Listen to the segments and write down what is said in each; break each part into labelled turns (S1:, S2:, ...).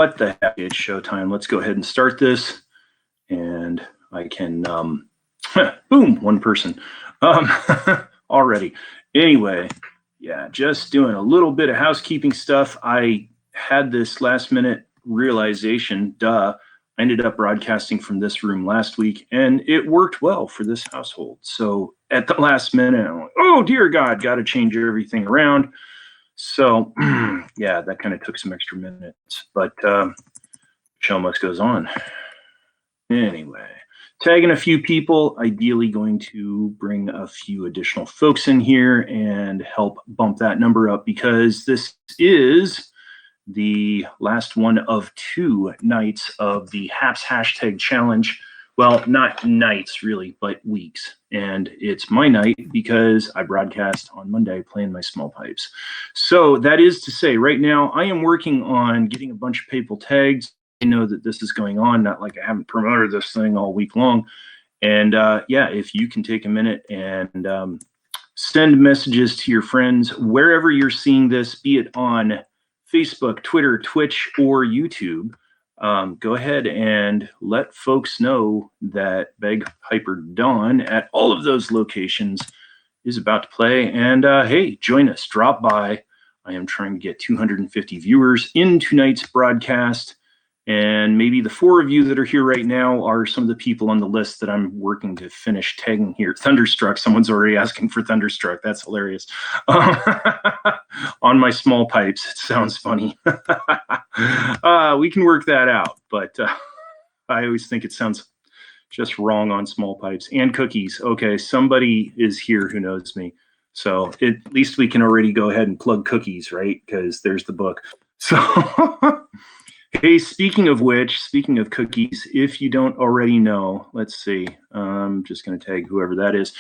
S1: What the heck? It's showtime. Let's go ahead and start this. And I can, boom, one person already. Anyway, yeah, just doing a little bit of housekeeping stuff. I had this last minute realization, I ended up broadcasting from this room last week, and it worked well for this household. So at the last minute, I'm like, oh, dear God, got to change everything around. So, yeah, that kind of took some extra minutes, but show must goes on. Anyway, tagging a few people, ideally going to bring a few additional folks in here and help bump that number up, because this is the last one of 2 nights of the HAPS hashtag challenge. Well, not nights really, but weeks. And it's my night because I broadcast on Monday playing my small pipes. So that is to say, right now I am working on getting a bunch of people tags. I know that this is going on, not like I haven't promoted this thing all week long. And yeah, if you can take a minute and send messages to your friends wherever you're seeing this, be it on Facebook, Twitter, Twitch, or YouTube, go ahead and let folks know that BagpiperDon at all of those locations is about to play. And hey, join us, drop by. I am trying to get 250 viewers in tonight's broadcast. And maybe the 4 of you that are here right now are some of the people on the list that I'm working to finish tagging here. Thunderstruck, someone's already asking for Thunderstruck. That's hilarious. On my small pipes, it sounds funny. We can work that out, but I always think it sounds just wrong on small pipes. And cookies. Okay, somebody is here who knows me. So at least we can already go ahead and plug cookies, right? Because there's the book. So... Hey, speaking of which, speaking of cookies, if you don't already know, let's see, I'm just going to tag whoever that is.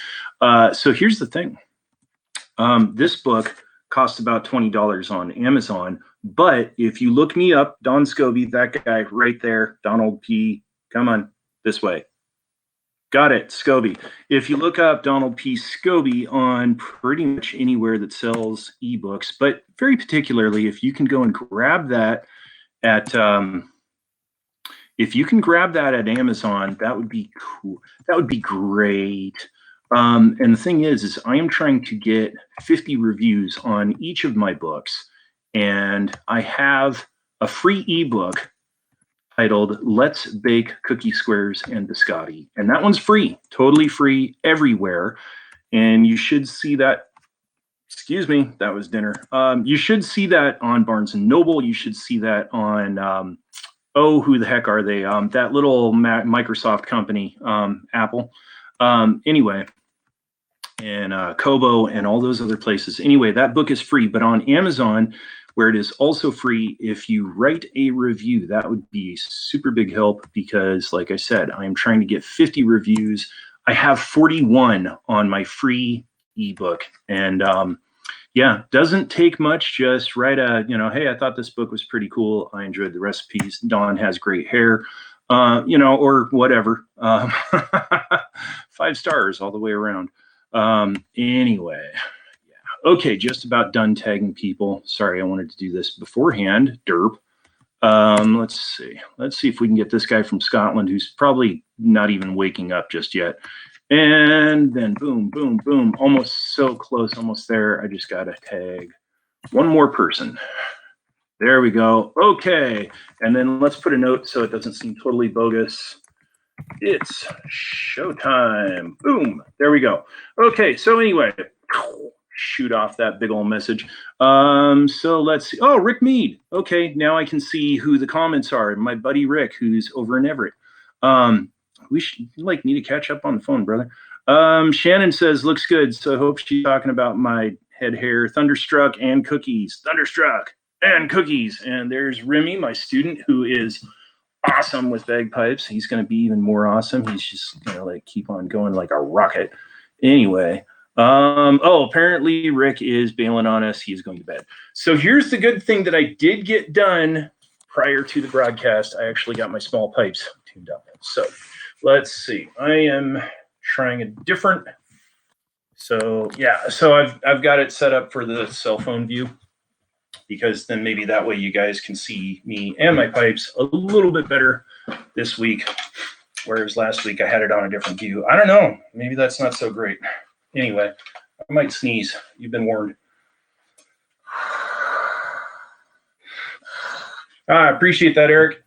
S1: So here's the thing. This book costs about $20 on Amazon, but if you look me up, Don Scobie, that guy right there, Donald P., come on, this way. Got it, Scobie. If you look up Donald P. Scobie on pretty much anywhere that sells ebooks, but very particularly if you can go and grab that at if you can grab that at Amazon, that would be cool. That would be great. And the thing is I am trying to get 50 reviews on each of my books, and I have a free ebook titled "Let's Bake Cookie Squares and Biscotti," and that one's free, totally free everywhere. And you should see that. Excuse me, that was dinner. You should see that on Barnes & Noble. You should see that on, oh, who the heck are they? That little Microsoft company, Apple. Anyway, and Kobo and all those other places. Anyway, that book is free, but on Amazon, where it is also free, if you write a review, that would be super big help, because like I said, I am trying to get 50 reviews. I have 41 on my free ebook, and yeah, doesn't take much. Just write a, hey, I thought this book was pretty cool. I enjoyed the recipes. Dawn has great hair, or whatever. 5 stars all the way around. Anyway, yeah. Okay, just about done tagging people. Sorry, I wanted to do this beforehand. Derp. Let's see if we can get this guy from Scotland, who's probably not even waking up just yet. And then boom, boom, boom, almost so close, almost there. I just got to tag one more person. There we go. Okay. And then let's put a note so it doesn't seem totally bogus. It's showtime. Boom. There we go. Okay. So anyway, shoot off that big old message. So let's see. Oh, Rick Mead. Okay. Now I can see who the comments are. My buddy Rick, who's over in Everett. We should need to catch up on the phone, brother. Shannon says, looks good. So I hope she's talking about my head hair. Thunderstruck and cookies. Thunderstruck and cookies. And there's Remy, my student, who is awesome with bagpipes. He's going to be even more awesome. He's just going to keep on going like a rocket. Anyway. Oh, apparently Rick is bailing on us. He's going to bed. So here's the good thing that I did get done prior to the broadcast. I actually got my small pipes tuned up. So let's see. I am trying a different. So yeah. So I've got it set up for the cell phone view, because then maybe that way you guys can see me and my pipes a little bit better this week, whereas last week I had it on a different view. I don't know. Maybe that's not so great. Anyway, I might sneeze. You've been warned. I appreciate that, Eric.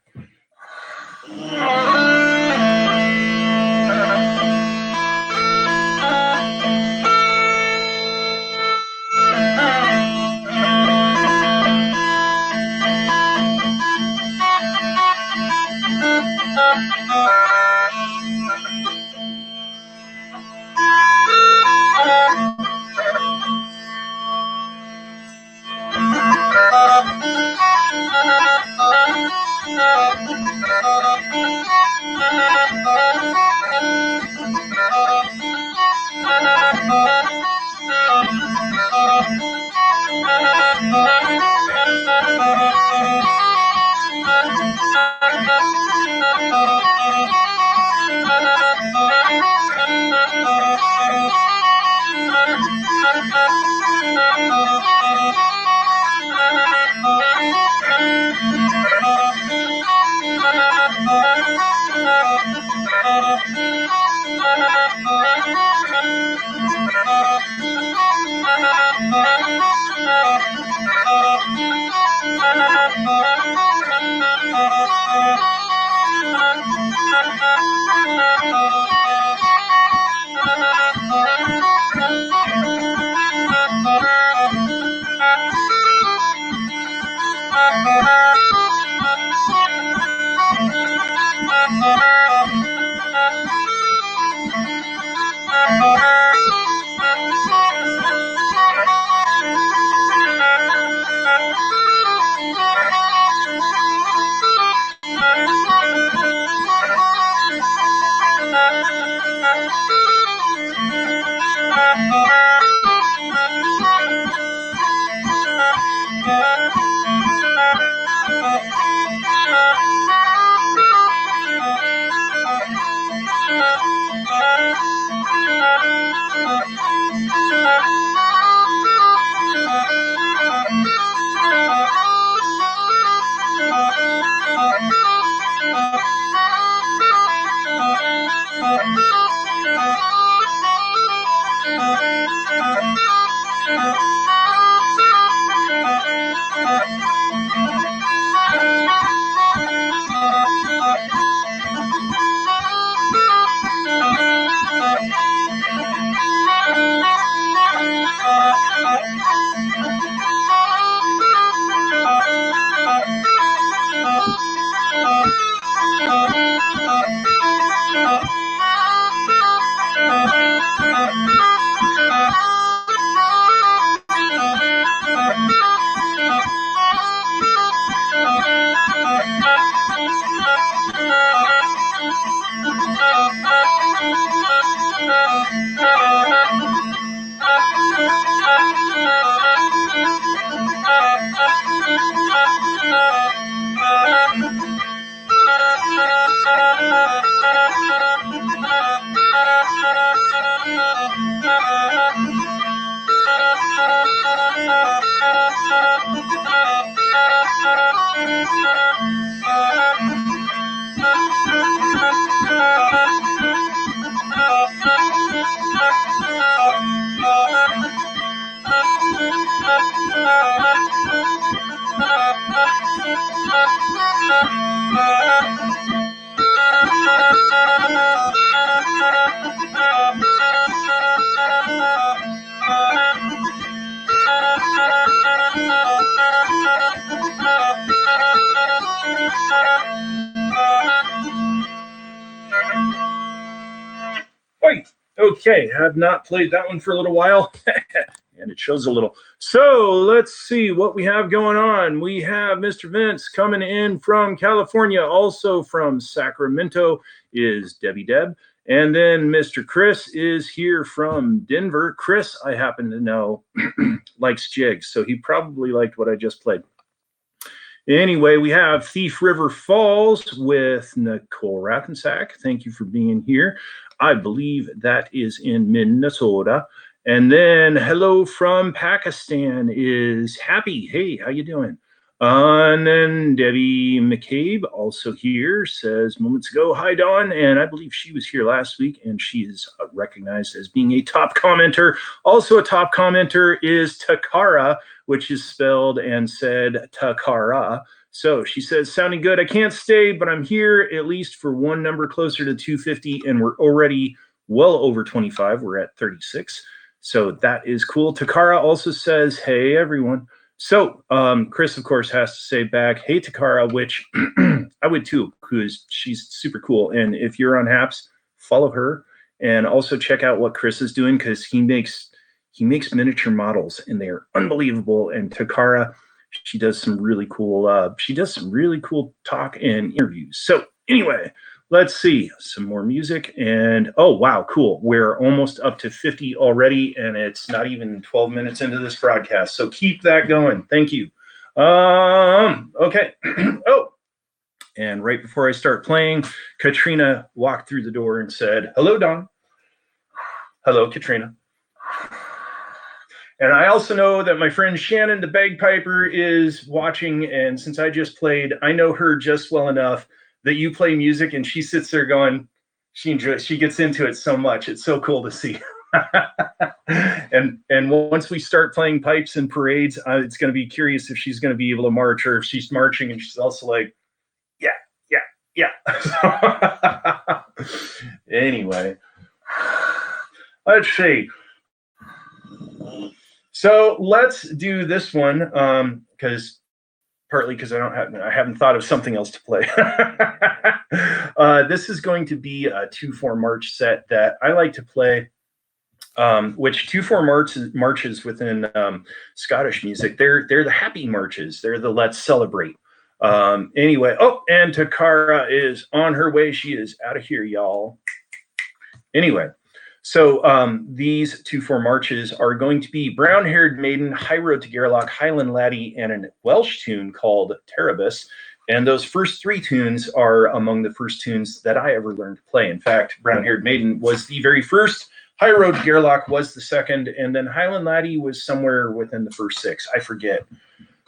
S1: Okay, have not played that one for a little while, and it shows a little. So let's see what we have going on. We have Mr. Vince coming in from California, also from Sacramento is Debbie Deb. And then Mr. Chris is here from Denver. Chris, I happen to know, likes jigs, so he probably liked what I just played. Anyway, we have Thief River Falls with Nicole Rathensack. Thank you for being here. I believe that is in Minnesota. And then hello from Pakistan is Happy. Hey, how you doing? And then Debbie McCabe, also here, says moments ago, hi, Dawn. And I believe she was here last week, and she is recognized as being a top commenter. Also a top commenter is Takara, which is spelled and said Takara. So she says, sounding good. I can't stay, but I'm here at least for one number closer to 250, and we're already well over 25. We're at 36. So that is cool. Takara also says, hey, everyone. So Chris, of course, has to say back, hey, Takara, which I would too, because she's super cool. And if you're on Haps, follow her. And also check out what Chris is doing, because he makes miniature models, and they are unbelievable. And Takara, she does some really cool talk and interviews. So anyway, let's see some more music. And oh wow, cool, we're almost up to 50 already, and it's not even 12 minutes into this broadcast, so keep that going. Thank you. Okay. Oh, and right before I start playing, Katrina walked through the door and said, hello, Don. Hello, Katrina. And I also know that my friend Shannon, the bagpiper, is watching, and since I just played, I know her just well enough that you play music and she sits there going, she gets into it so much. It's so cool to see. and once we start playing pipes and parades, it's going to be curious if she's going to be able to march, or if she's marching and she's also like, yeah. Anyway, let's see. So let's do this one, partly because I haven't thought of something else to play. This is going to be a 2/4 march set that I like to play, which 2/4 marches within Scottish music. They're the happy marches. They're the let's celebrate. Anyway, oh, and Takara is on her way. She is out of here, y'all. Anyway. So these 2/4 marches are going to be Brown-Haired Maiden, High Road to Gairloch, Highland Laddie, and a Welsh tune called Terabus. And those first three tunes are among the first tunes that I ever learned to play. In fact, Brown-Haired Maiden was the very first, High Road to Gairloch was the second, and then Highland Laddie was somewhere within the first six. I forget.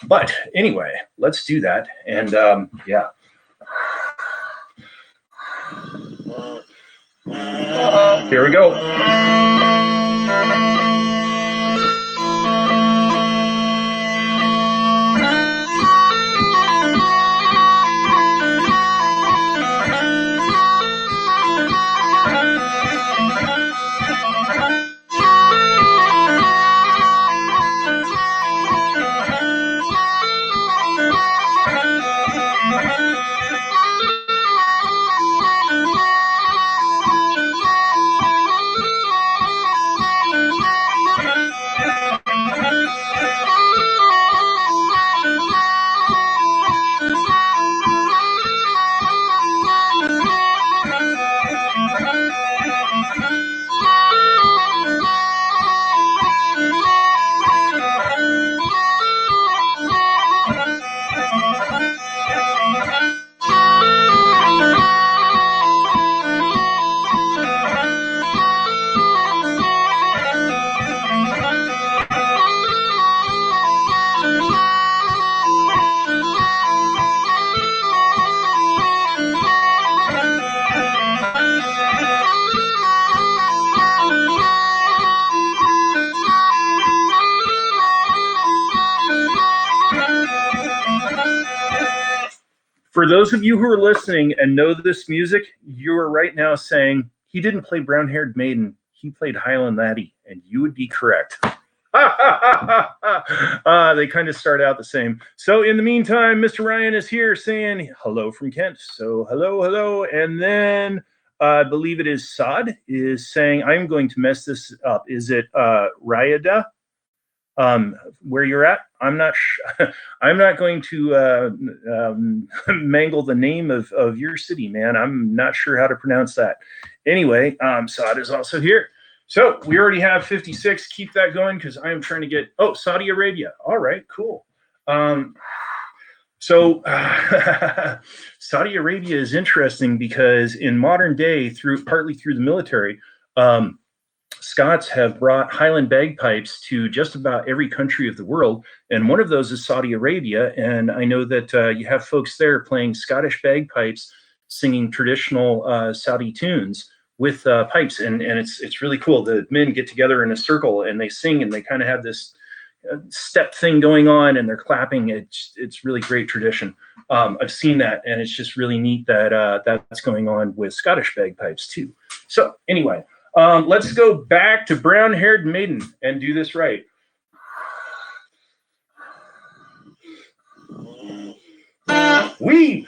S1: But anyway, let's do that. And yeah. Here we go. For those of you who are listening and know this music, you are right now saying, he didn't play Brown-Haired Maiden, he played Highland Laddie, and you would be correct. They kind of start out the same. So in the meantime, Mr. Ryan is here saying hello from Kent. So hello. And then I believe it is Saad is saying, I'm going to mess this up. Is it Ryada? Where you're at? I'm not I'm not going to mangle the name of your city, man. I'm not sure how to pronounce that. Anyway, Saad is also here. So we already have 56. Keep that going, because I am trying to get, Saudi Arabia. All right, cool. So Saudi Arabia is interesting because in modern day, partly through the military, Scots have brought Highland bagpipes to just about every country of the world, and one of those is Saudi Arabia. And I know that you have folks there playing Scottish bagpipes, singing traditional Saudi tunes with pipes, and it's really cool. The men get together in a circle and they sing, and they kind of have this step thing going on, and they're clapping. It's really great tradition. I've seen that, and it's just really neat that that's going on with Scottish bagpipes too. So anyway. Let's go back to brown-haired maiden and do this right. Weep.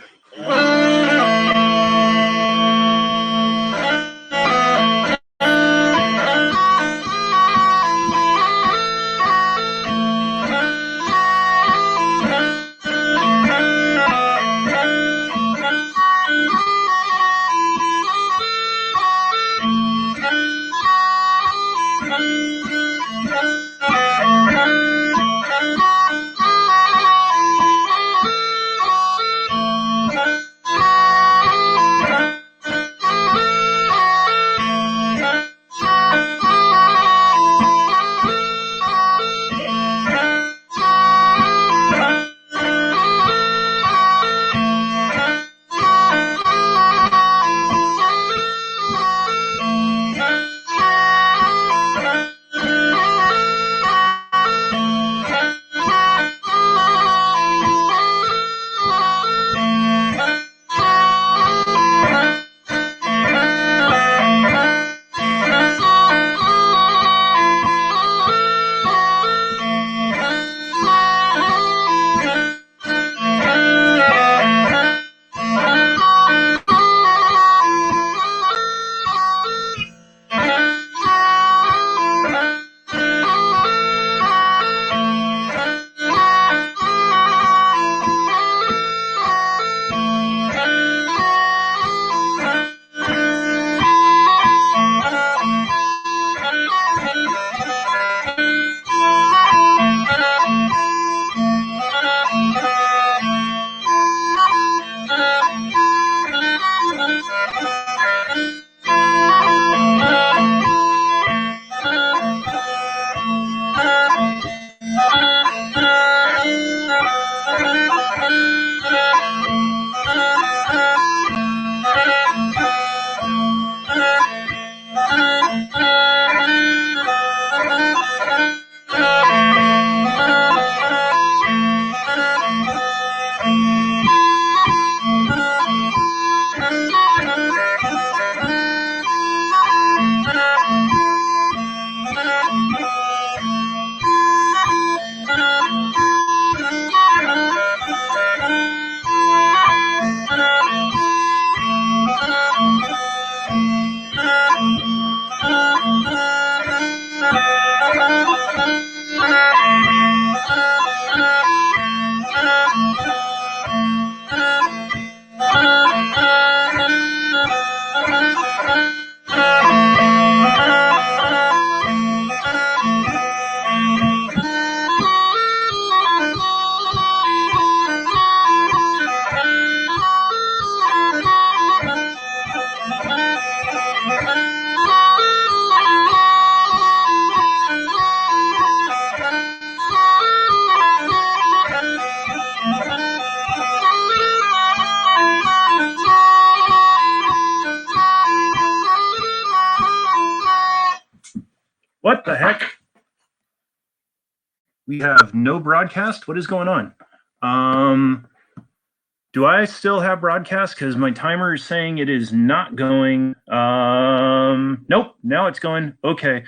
S1: What the heck? We have no broadcast? What is going on? Do I still have broadcast? Because my timer is saying it is not going. Nope, now it's going. Okay.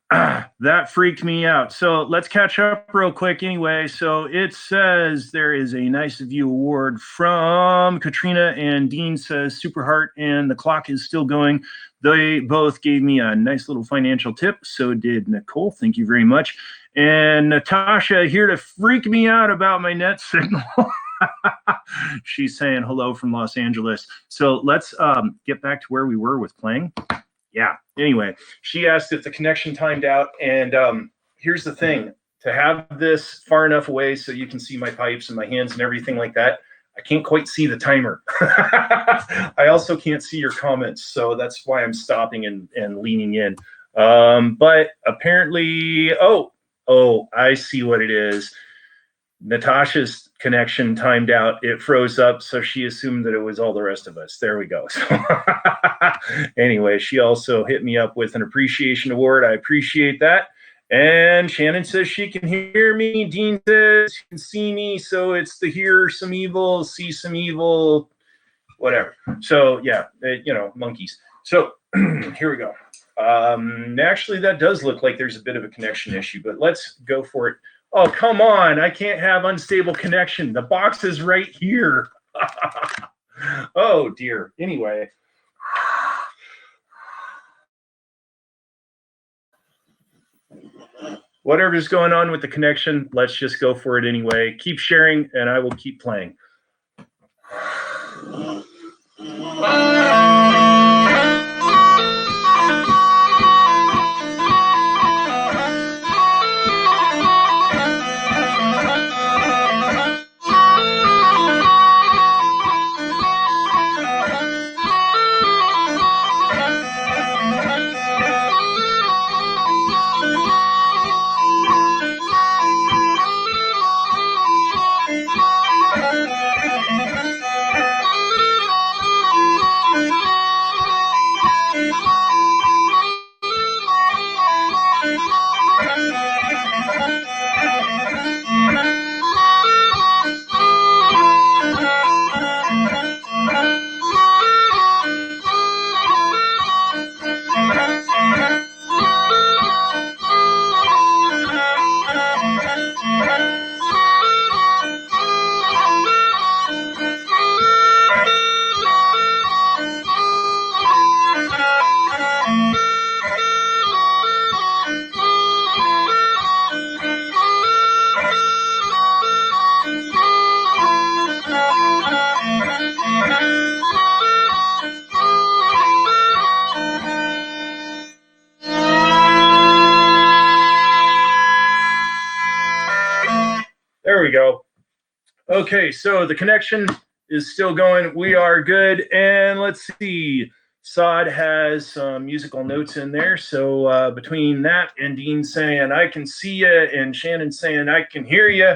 S1: That freaked me out. So let's catch up real quick anyway. So it says there is a Nice of You award from Katrina, and Dean says Super Heart, and the clock is still going. They both gave me a nice little financial tip. So did Nicole. Thank you very much. And Natasha here to freak me out about my net signal. She's saying hello from Los Angeles. So let's get back to where we were with playing. Yeah. Anyway, she asked if the connection timed out. And here's the thing. To have this far enough away so you can see my pipes and my hands and everything like that, I can't quite see the timer. I also can't see your comments. So that's why I'm stopping and leaning in. But apparently, I see what it is. Natasha's connection timed out. It froze up, so she assumed that it was all the rest of us. There we go. So anyway, she also hit me up with an appreciation award. I appreciate that. And Shannon says she can hear me. Dean says she can see me. So it's the hear some evil, see some evil, whatever. So yeah, monkeys. So here we go. Actually, that does look like there's a bit of a connection issue, but let's go for it. Oh, come on. I can't have unstable connection. The box is right here. Oh, dear. Anyway. Whatever's going on with the connection, let's just go for it anyway. Keep sharing, and I will keep playing. There we go. Okay, so the connection is still going. We are good. And let's see. Sod has some musical notes in there. So between that and Dean saying, I can see you, and Shannon saying, I can hear you,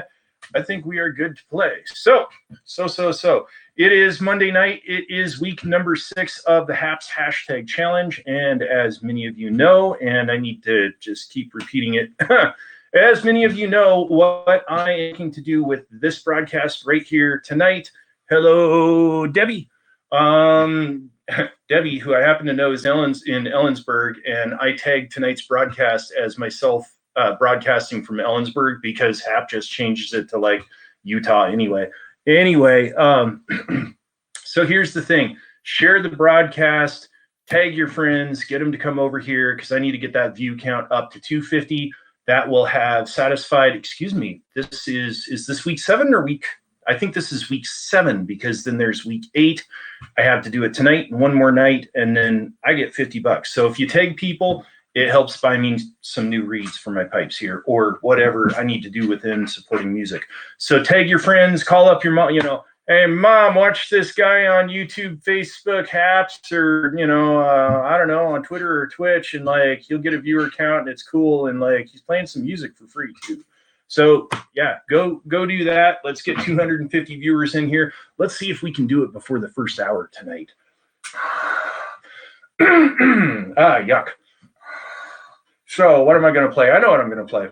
S1: I think we are good to play. So. It is Monday night. It is week number 6 of the HAPS hashtag challenge. And as many of you know, and I need to just keep repeating it, as many of you know, what I am looking to do with this broadcast right here tonight. Hello, Debbie. Debbie, who I happen to know is in Ellensburg, and I tagged tonight's broadcast as myself broadcasting from Ellensburg because HAP just changes it to like Utah anyway. So here's the thing. Share the broadcast, tag your friends, get them to come over here because I need to get that view count up to 250. That will have satisfied, excuse me, is this week 7 or week? I think this is week 7 because then there's week 8. I have to do it tonight and one more night, and then I get $50. So if you tag people, it helps buy me some new reeds for my pipes here or whatever I need to do within supporting music. So tag your friends, call up your mom, hey, Mom, watch this guy on YouTube, Facebook, HAPS, or, I don't know, on Twitter or Twitch, and, like, he'll get a viewer count, and it's cool, and, like, he's playing some music for free, too. So, yeah, go do that. Let's get 250 viewers in here. Let's see if we can do it before the first hour tonight. Yuck. So, what am I going to play? I know what I'm going to play.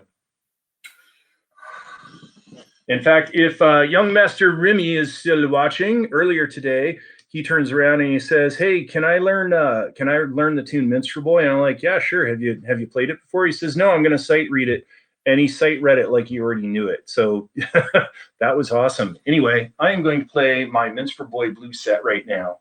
S1: In fact, if young Master Remy is still watching, earlier today, he turns around and he says, hey, can I learn the tune Minstrel Boy? And I'm like, yeah, sure. Have you played it before? He says, no, I'm going to sight read it. And he sight read it like he already knew it. So that was awesome. Anyway, I am going to play my Minstrel Boy blues set right now.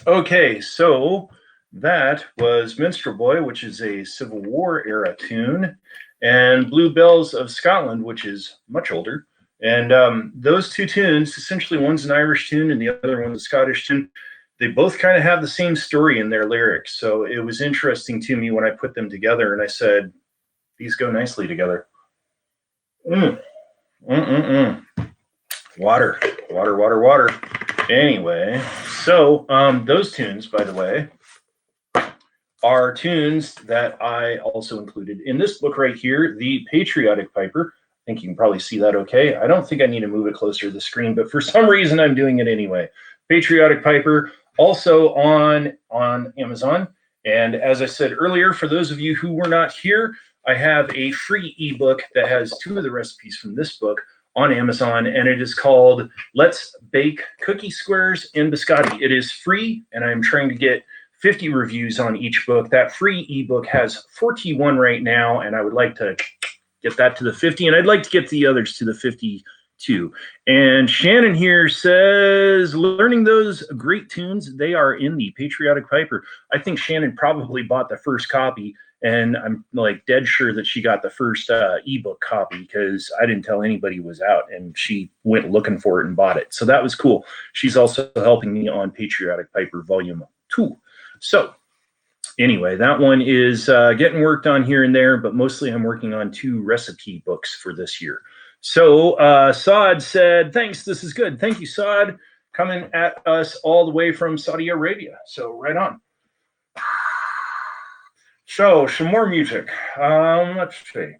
S1: Okay, so that was Minstrel Boy, which is a Civil War era tune, and Blue Bells of Scotland, which is much older. And those two tunes, essentially one's an Irish tune and the other one's a Scottish tune, they both kind of have the same story in their lyrics. So it was interesting to me when I put them together and I said, these go nicely together. Water, water, water, water. Anyway, so those tunes, by the way, are tunes that I also included in this book right here, The Patriotic Piper. I think you can probably see that okay. I don't think I need to move it closer to the screen, but for some reason I'm doing it anyway. Patriotic Piper, also on Amazon. And as I said earlier, for those of you who were not here, I have a free ebook that has 2 of the recipes from this book on Amazon, and it is called Let's Bake Cookie Squares in Biscotti. It is free, and I'm trying to get 50 reviews on each book. That free ebook has 41 right now, and I would like to get that to the 50, and I'd like to get the others to the 52. And Shannon here says, learning those great tunes, they are in the Patriotic Piper. I think Shannon probably bought the first copy, and I'm like dead sure that she got the first ebook copy because I didn't tell anybody it was out, and she went looking for it and bought it. So that was cool. She's also helping me on Patriotic Piper Volume 2. So anyway, that one is getting worked on here and there, but mostly I'm working on 2 recipe books for this year. So Saad said, thanks, this is good. Thank you, Saad, coming at us all the way from Saudi Arabia. So right on. So some more music. Let's see.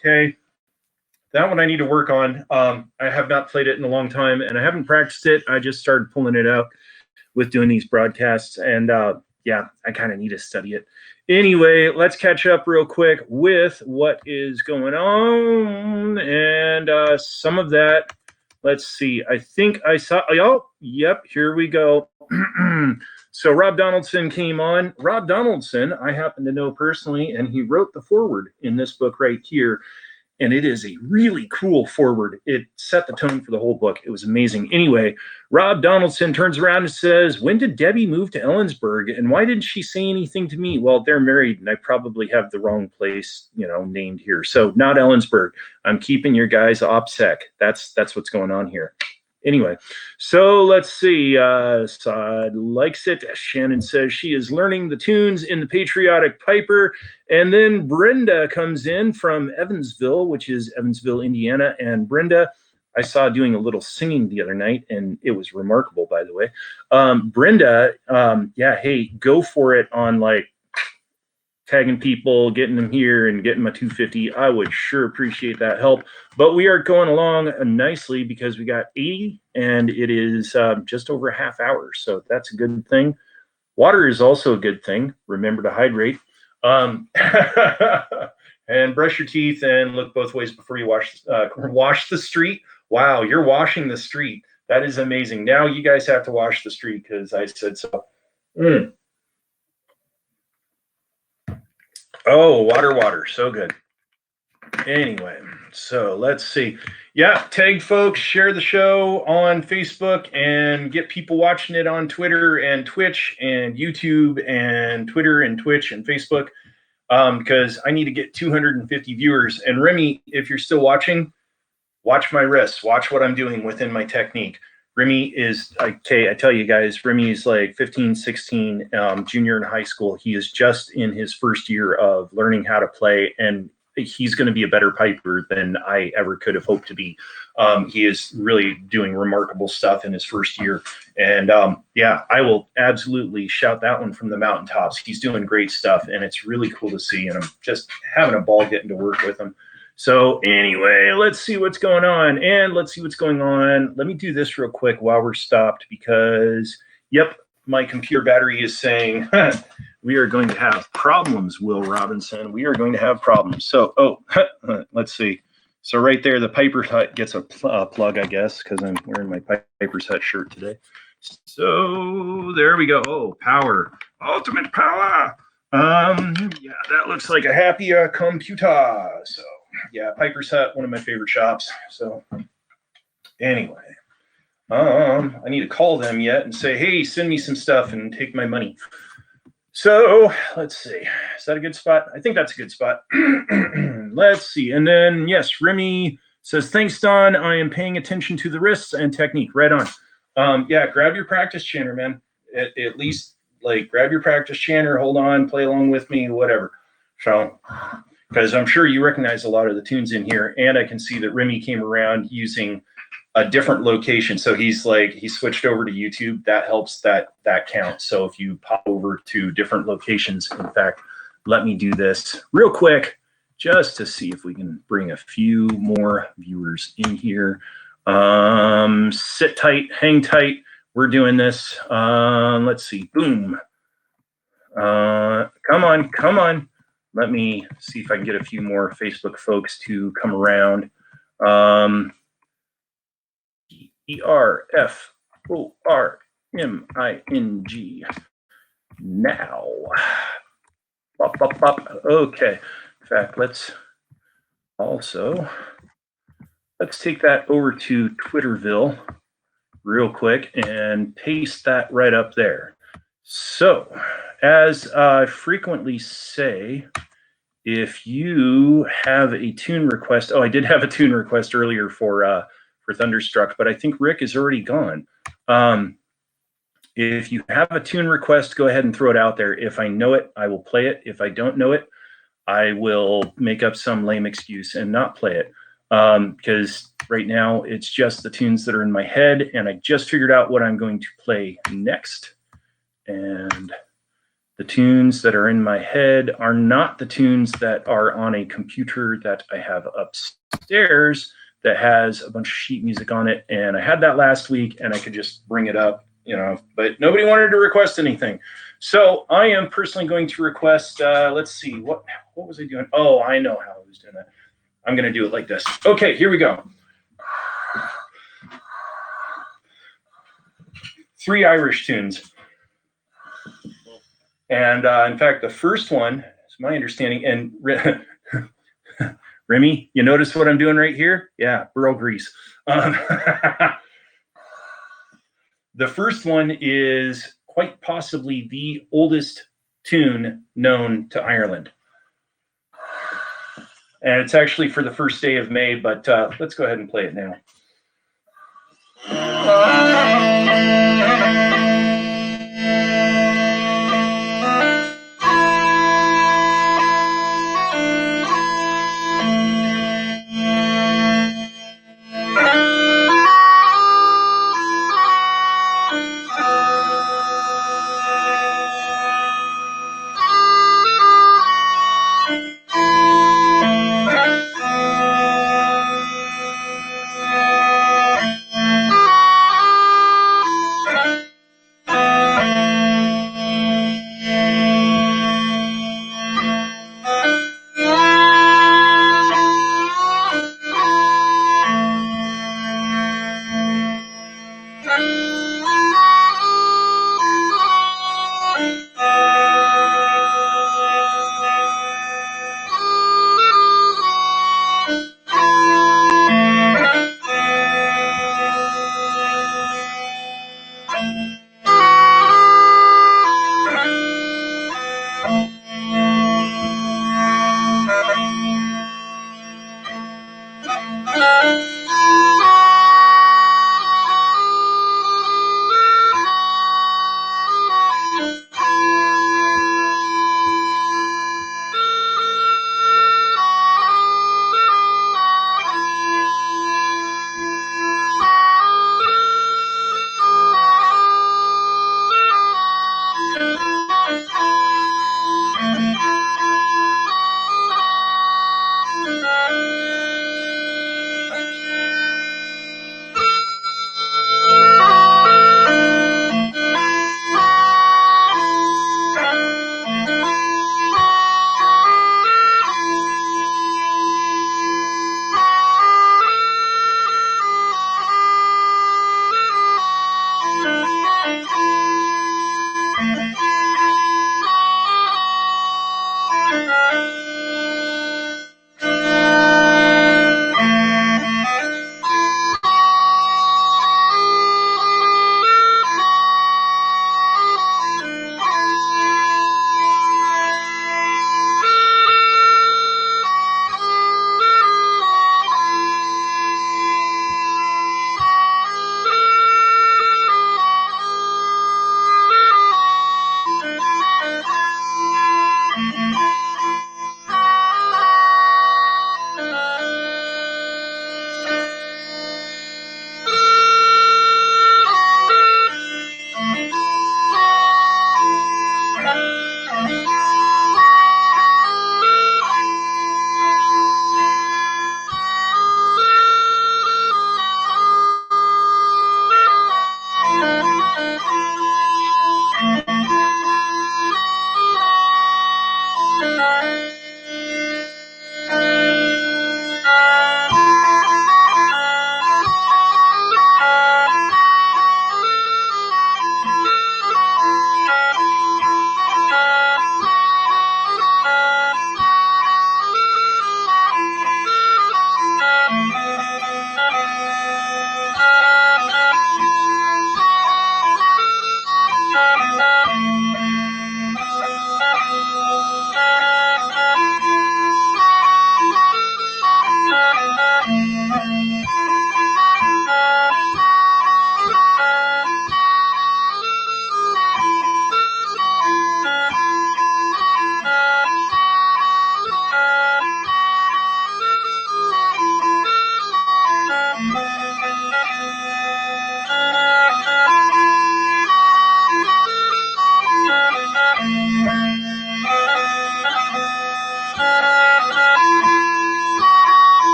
S1: Okay, that one I need to work on. I have not played it in a long time, and I haven't practiced it. I just started pulling it out with doing these broadcasts, and yeah, I kind of need to study it. Anyway, let's catch up real quick with what is going on, and some of that. Let's see. I think I saw. Oh, yep. Here we go. So Rob Donaldson came on. Rob Donaldson, I happen to know personally, and he wrote the foreword in this book right here. And it is a really cool foreword. It set the tone for the whole book. It was amazing. Anyway, Rob Donaldson turns around and says, when did Debbie move to Ellensburg? And why didn't she say anything to me? Well, they're married, and I probably have the wrong place, named here. So not Ellensburg. I'm keeping your guys OPSEC. That's what's going on here. Anyway, so let's see. Saad likes it. Shannon says she is learning the tunes in the Patriotic Piper. And then Brenda comes in from Evansville, which is Evansville, Indiana. And Brenda, I saw doing a little singing the other night, and it was remarkable, by the way. Brenda, yeah, hey, go for it on tagging people, getting them here, and getting my 250. I would sure appreciate that help. But we are going along nicely because we got 80, and it is just over a half hour. So that's a good thing. Water is also a good thing. Remember to hydrate. And brush your teeth and look both ways before you wash the street. Wow, you're washing the street. That is amazing. Now you guys have to wash the street because I said so. Oh, water, so good. Anyway, so let's see. Yeah, tag folks, share the show on Facebook, and get people watching it on Twitter and Twitch and YouTube and Twitter and Twitch and Facebook, because I need to get 250 viewers. And Remy, if you're still watching, watch my wrists. Watch what I'm doing within my technique. Remy is, okay, I tell you guys, Remy is like 15, 16, junior in high school. He is just in his first year of learning how to play, and he's going to be a better piper than I ever could have hoped to be. He is really doing remarkable stuff in his first year. And yeah, I will absolutely shout that one from the mountaintops. He's doing great stuff, and it's really cool to see, and I'm just having a ball getting to work with him. So anyway, let's see what's going on. And let's see what's going on. Let me do this real quick while we're stopped because, yep, my computer battery is saying we are going to have problems, Will Robinson. We are going to have problems. So, let's see. So right there, the Piper's Hut gets a plug, I guess, because I'm wearing my Piper's Hut shirt today. So there we go. Oh, power. Ultimate power. Yeah, that looks like a happy computer. So yeah, Piper's Hut, one of my favorite shops. So anyway, I need to call them yet and say, hey, send me some stuff and take my money. So let's see. Is that a good spot? I think that's a good spot. Let's see. And then, yes, Remy says, thanks, Don. I am paying attention to the wrists and technique. Right on. Yeah, grab your practice chanter, man. At least, grab your practice chanter, hold on, play along with me, whatever. So, because I'm sure you recognize a lot of the tunes in here, and I can see that Remy came around using a different location. So he switched over to YouTube. That helps that count. So if you pop over to different locations, in fact, let me do this real quick just to see if we can bring a few more viewers in here. Sit tight, hang tight. We're doing this. Let's see. Boom. Come on. Let me see if I can get a few more Facebook folks to come around. ERFORMING. Now. Okay. In fact, let's take that over to Twitterville real quick and paste that right up there. So, as I frequently say, if you have a tune request, oh, I did have a tune request earlier for Thunderstruck, but I think Rick is already gone. If you have a tune request, go ahead and throw it out there. If I know it, I will play it. If I don't know it, I will make up some lame excuse and not play it. Because right now it's just the tunes that are in my head, and I just figured out what I'm going to play next. And the tunes that are in my head are not the tunes that are on a computer that I have upstairs that has a bunch of sheet music on it. And I had that last week, and I could just bring it up, you know, but nobody wanted to request anything. So I am personally going to request, let's see, what was I doing? Oh, I know how I was doing that. I'm going to do it like this. Okay, here we go. 3 Irish tunes. And in fact, the first one, is my understanding, and Remy, you notice what I'm doing right here? Yeah, burl grease. The first one is quite possibly the oldest tune known to Ireland. And it's actually for the first day of May, but let's go ahead and play it now.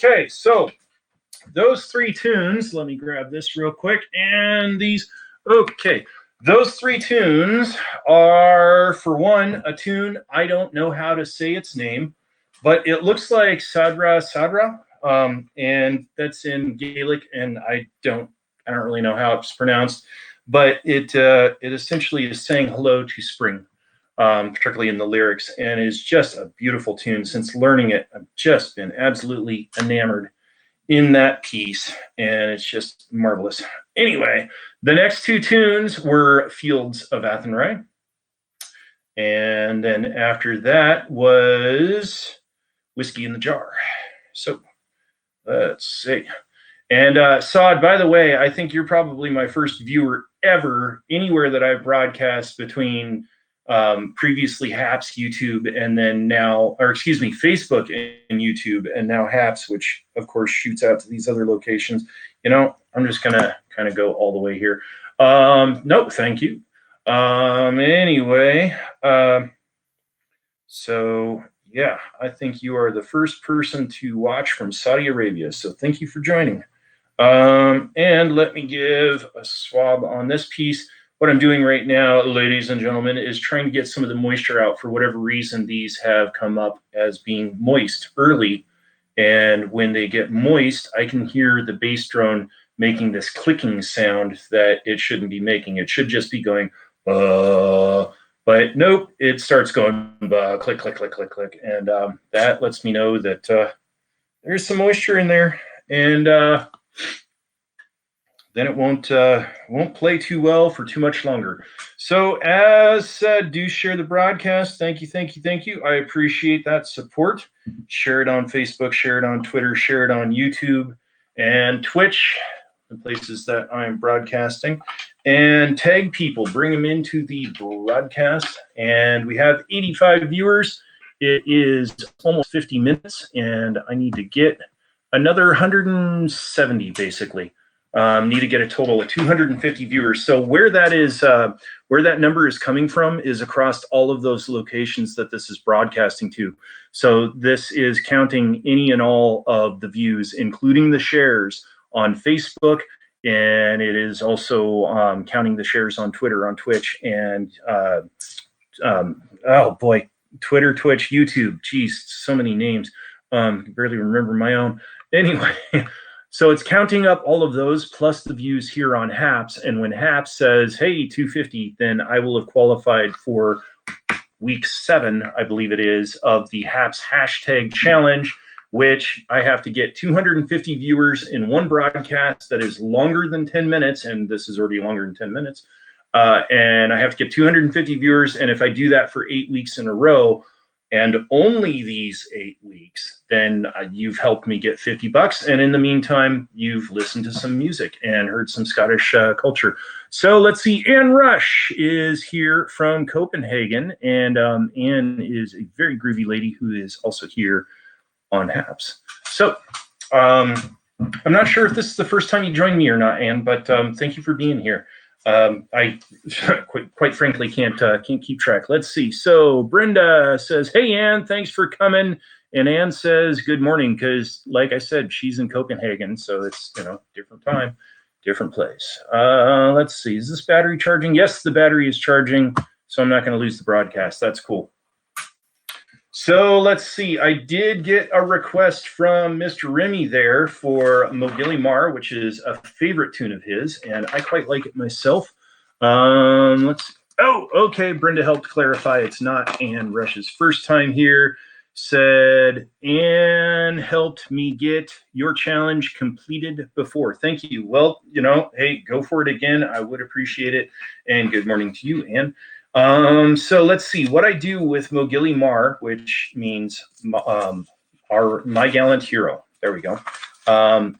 S1: Okay, so those three tunes, let me grab this real quick, and these, okay. Those three tunes are, for one, a tune, I don't know how to say its name, but it looks like Sadra Sadra, and that's in Gaelic, and I don't really know how it's pronounced, but it essentially is saying hello to spring, particularly in the lyrics, and is just a beautiful tune. Since learning it, I've just been absolutely enamored in that piece, and it's just marvelous. Anyway, the next two tunes were Fields of Athenry, and then after that was Whiskey in the Jar. So let's see. And Saad, by the way, I think you're probably my first viewer ever anywhere that I've broadcast between previously Haps YouTube and then now, or excuse me, Facebook and YouTube, and now Haps, which of course shoots out to these other locations. You know, I'm just gonna kind of go all the way here. Nope, thank you. Anyway, so yeah, I think you are the first person to watch from Saudi Arabia. So thank you for joining. And let me give a swab on this piece. What I'm doing right now, ladies and gentlemen, is trying to get some of the moisture out. For whatever reason, these have come up as being moist early. And when they get moist, I can hear the bass drone making this clicking sound that it shouldn't be making. It should just be going, but nope, it starts going click, click, click, click, click. And that lets me know that there's some moisture in there. And then it won't play too well for too much longer. So as said, do share the broadcast. Thank you, thank you, thank you. I appreciate that support. Share it on Facebook, share it on Twitter, share it on YouTube and Twitch, the places that I'm broadcasting. And tag people, bring them into the broadcast. And we have 85 viewers. It is almost 50 minutes, and I need to get another 170, basically. Need to get a total of 250 viewers. So where that is, where that number is coming from is across all of those locations that this is broadcasting to. So this is counting any and all of the views, including the shares on Facebook, and it is also counting the shares on Twitter, on Twitch, and oh boy, Twitter, Twitch, YouTube. Geez, so many names. Barely remember my own. Anyway. So it's counting up all of those plus the views here on Haps. And when Haps says, hey, 250, then I will have qualified for week 7, I believe it is, of the Haps hashtag challenge, which I have to get 250 viewers in one broadcast that is longer than 10 minutes. And this is already longer than 10 minutes. And I have to get 250 viewers. And if I do that for 8 weeks in a row, and only these 8 weeks, then you've helped me get $50. And in the meantime, you've listened to some music and heard some Scottish culture. So let's see. Anne Rush is here from Copenhagen. And Anne is a very groovy lady who is also here on Haps. So I'm not sure if this is the first time you joined me or not, Anne, but thank you for being here. I quite frankly can't keep track. Let's see. So Brenda says, hey, Anne, thanks for coming. And Anne says, good morning, because like I said, she's in Copenhagen. So it's, you know, different time, different place. Let's see. Is this battery charging? Yes, the battery is charging. So I'm not going to lose the broadcast. That's cool. So let's see. I did get a request from Mr. Remy there for Mogilly Mar, which is a favorite tune of his, and I quite like it myself. Let's see. Oh, okay. Brenda helped clarify it's not Anne Rush's first time here. Said, Anne helped me get your challenge completed before. Thank you. Well, you know, hey, go for it again. I would appreciate it. And good morning to you, Anne. So let's see what I do with Mogilly Mar, which means my gallant hero. There we go.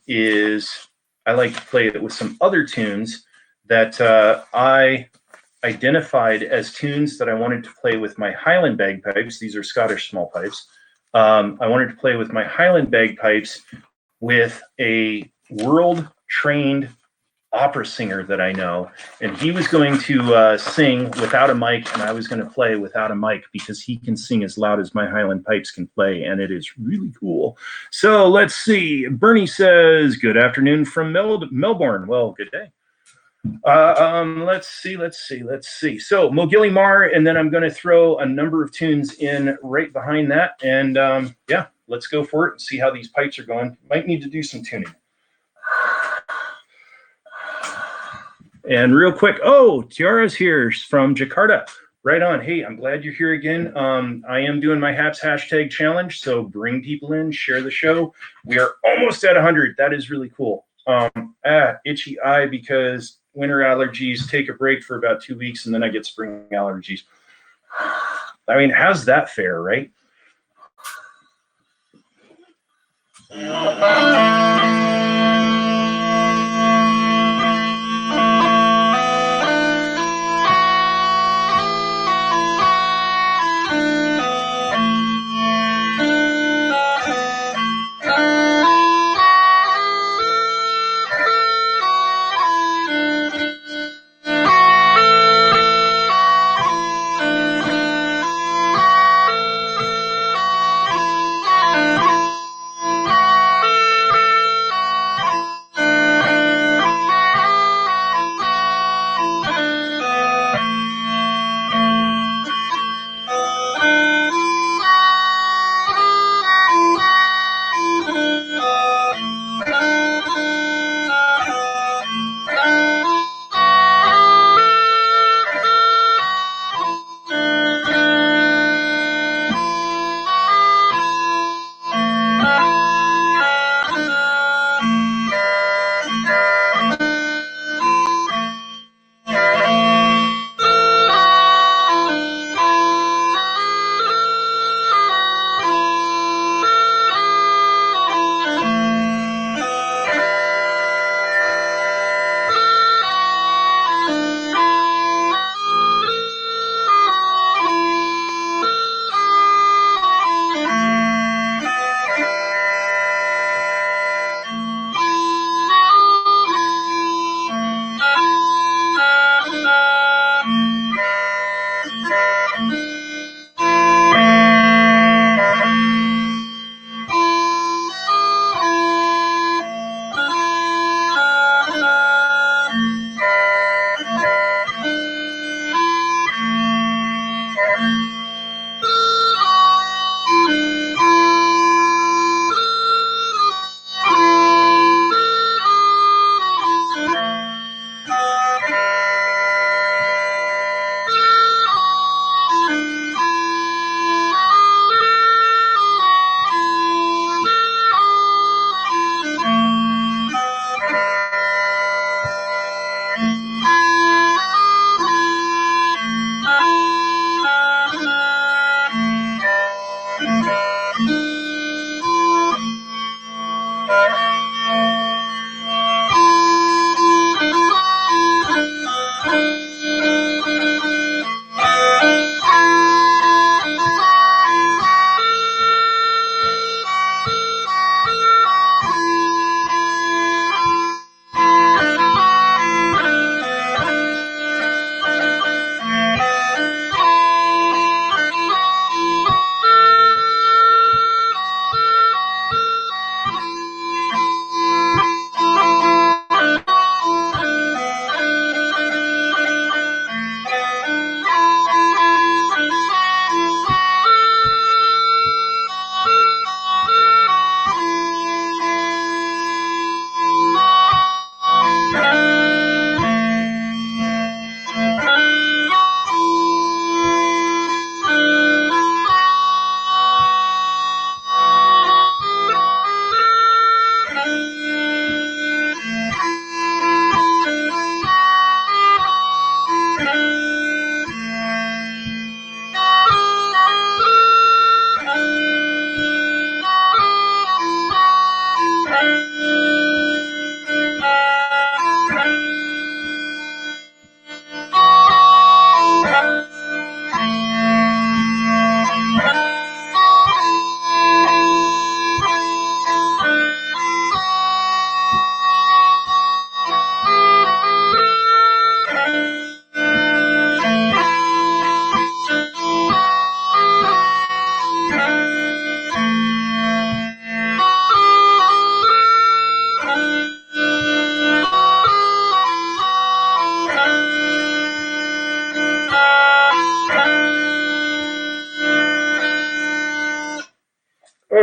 S1: Is I like to play it with some other tunes that I identified as tunes that I wanted to play with my Highland bagpipes. These are Scottish small pipes. I wanted to play with my Highland bagpipes with a world-trained opera singer that I know, and he was going to sing without a mic, and I was going to play without a mic because he can sing as loud as my Highland pipes can play, and it is really cool. So let's see. Bernie says, good afternoon from Melbourne. Well, good day. Let's see. So Mogilly Mar, and then I'm going to throw a number of tunes in right behind that, and yeah, let's go for it and see how these pipes are going. Might need to do some tuning. And real quick, oh, Tiara's here from Jakarta. Right on. Hey, I'm glad you're here again. I am doing my HAPS hashtag challenge, so bring people in, share the show. We are almost at 100. That is really cool. Itchy eye because winter allergies, take a break for about 2 weeks, and then I get spring allergies. I mean, how's that fair, right?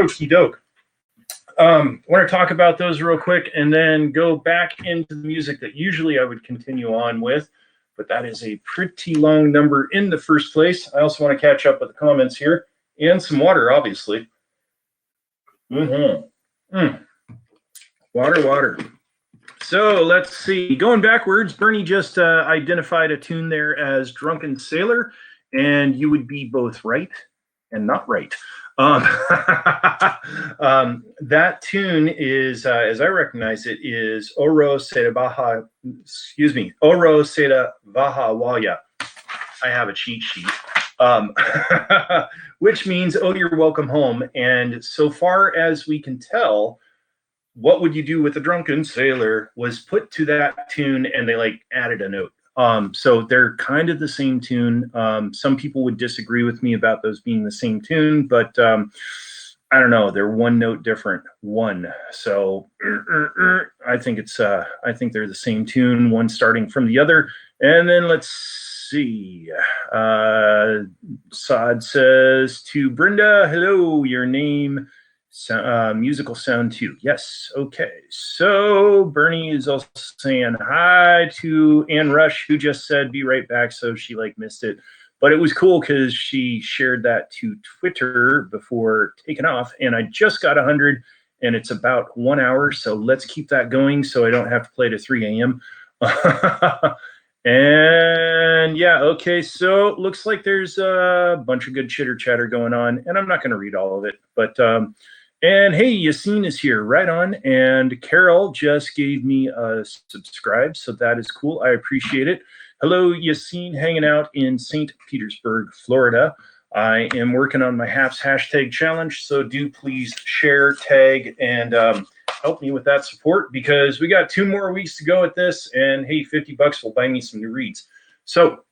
S1: Okie doke. I want to talk about those real quick and then go back into the music that usually I would continue on with, but that is a pretty long number in the first place. I also want to catch up with the comments here and some water, obviously. Water. So let's see. Going backwards, Bernie just identified a tune there as Drunken Sailor, and you would be both right and not right. That tune is, as I recognize it, is Oro Seda Baha, Oro Seda Baha Waya. I have a cheat sheet, which means, oh, you're welcome home. And so far as we can tell, What Would You Do with a Drunken Sailor was put to that tune, and they like added a note. So they're kind of the same tune. Some people would disagree with me about those being the same tune, but I don't know. They're one note different. One. So I think it's. I think they're the same tune. One starting from the other. And then let's see. Saad says to Brenda, "Hello. Your name." Musical sound too. Yes. Okay. So Bernie is also saying hi to Ann Rush, who just said be right back. So she like missed it, but it was cool because she shared that to Twitter before taking off, and I just got 100, and it's about 1 hour. So let's keep that going so I don't have to play to 3 a.m. And yeah, okay, so looks like there's a bunch of good chitter chatter going on, and I'm not going to read all of it, but and hey, Yassine is here, right on. And Carol just gave me a subscribe, so that is cool. I appreciate it. Hello, Yassine, hanging out in St. Petersburg, Florida. I am working on my HAPS hashtag challenge, so do please share, tag, and help me with that support, because we got 2 more weeks to go at this, and hey, $50 will buy me some new reads. So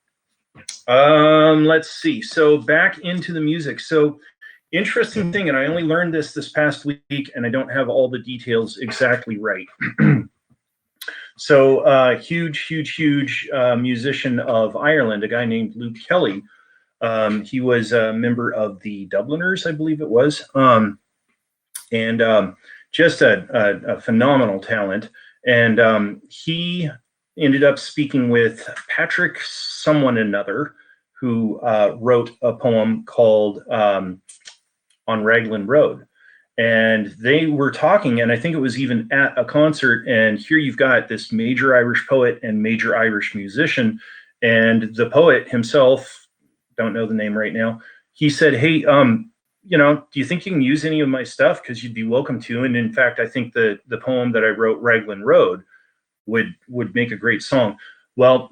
S1: let's see. So back into the music. So interesting thing, and I only learned this past week, and I don't have all the details exactly right. So huge musician of Ireland, a guy named Luke Kelly. He was a member of the Dubliners, I believe it was, and just a phenomenal talent. And he ended up speaking with Patrick someone another, who wrote a poem called On Raglan Road. And they were talking, and I think it was even at a concert, and here you've got this major Irish poet and major Irish musician, and the poet himself, don't know the name right now, he said, hey, you know, do you think you can use any of my stuff? Because you'd be welcome to. And in fact, I think the poem that I wrote, Raglan Road, would make a great song. Well,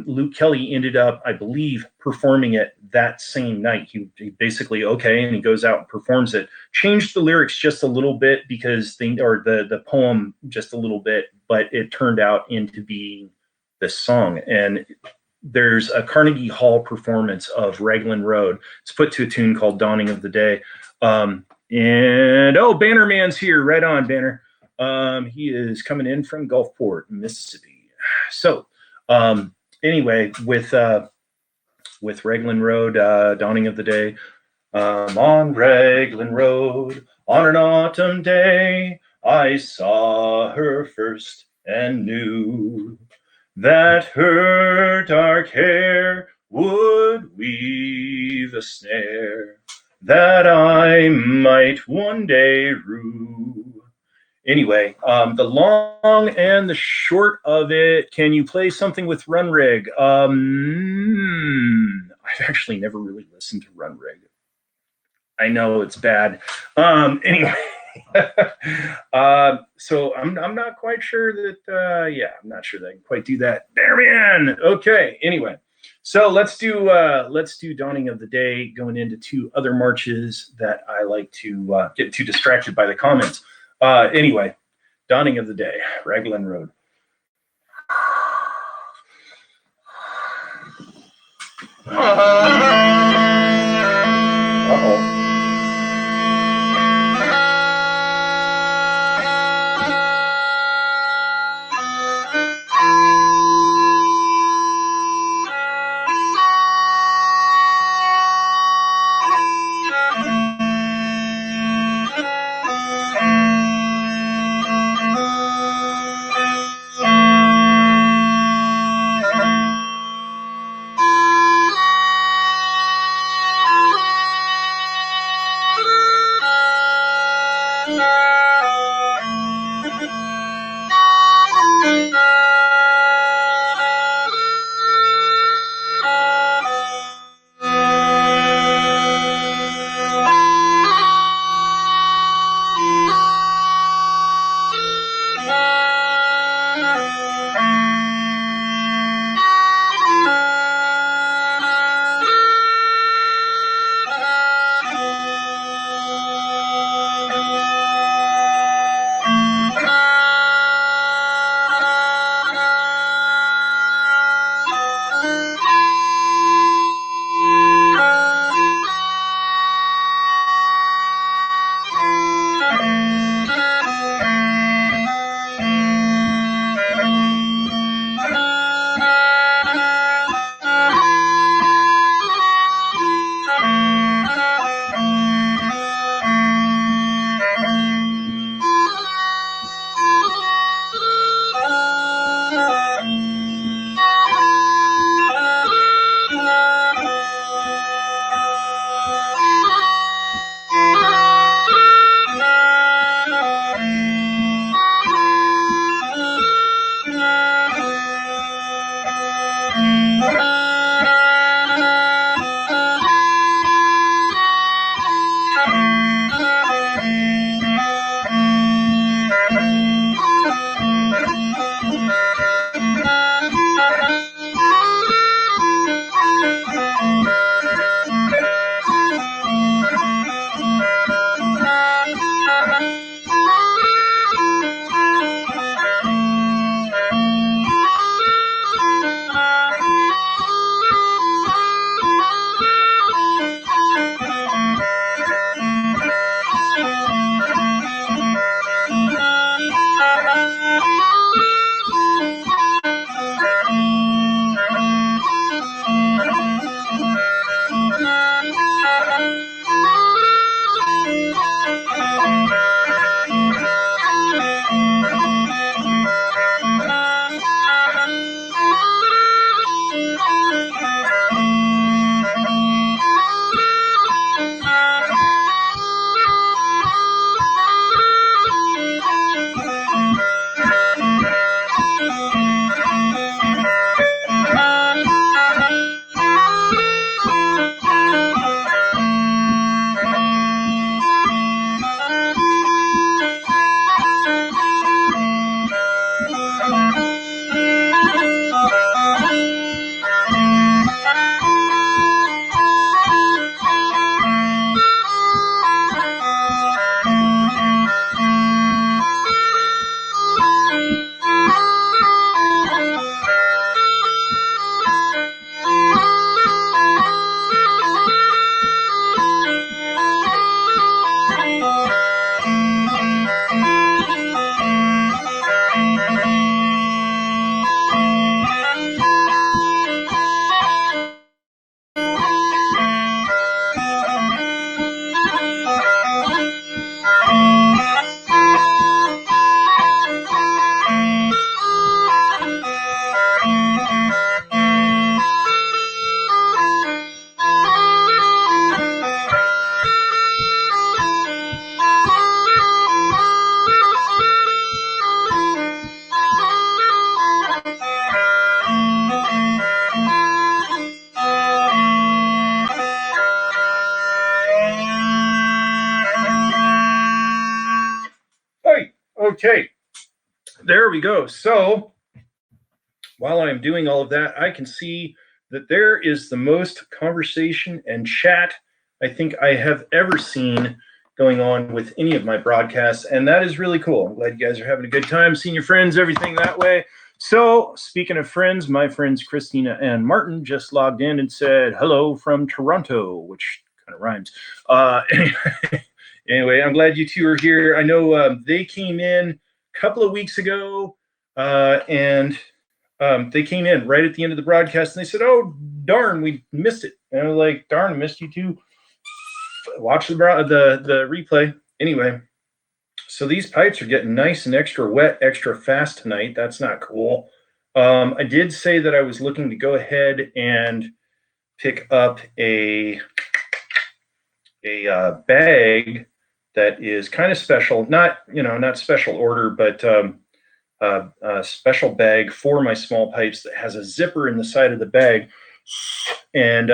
S1: Luke Kelly ended up, I believe, performing it that same night. He basically, okay, and he goes out and performs it. Changed the lyrics just a little bit because the poem just a little bit, but it turned out into being this song. And there's a Carnegie Hall performance of Raglan Road. It's put to a tune called Dawning of the Day. And oh, Banner Man's here. Right on, Banner. He is coming in from Gulfport, Mississippi. So anyway, with Raglan Road, Dawning of the Day. On Raglan Road, on an autumn day, I saw her first and knew that her dark hair would weave a snare that I might one day rue. Anyway, the long and the short of it, can you play something with Run Rig? I've actually never really listened to Run Rig. I know it's bad. Anyway, so I'm not quite sure that, yeah, I'm not sure that I can quite do that. There, okay, anyway. So let's do Dawning of the Day, going into 2 other marches that I like to get too distracted by the comments. Anyway, Dawning of the Day, Raglan Road. Uh-oh. Okay, there we go. So while I'm doing all of that, I can see that there is the most conversation and chat I think I have ever seen going on with any of my broadcasts, and that is really cool. I'm glad you guys are having a good time, seeing your friends, everything that way. So speaking of friends, my friends Christina and Martin just logged in and said hello from Toronto, which kind of rhymes. Anyway, I'm glad you two are here. I know they came in a couple of weeks ago, and they came in right at the end of the broadcast, and they said, "Oh, darn, we missed it." And I was like, "Darn, I missed you too." Watch the replay. Anyway, so these pipes are getting nice and extra wet, extra fast tonight. That's not cool. I did say that I was looking to go ahead and pick up a bag that is kind of special, not special order, but a special bag for my small pipes that has a zipper in the side of the bag. And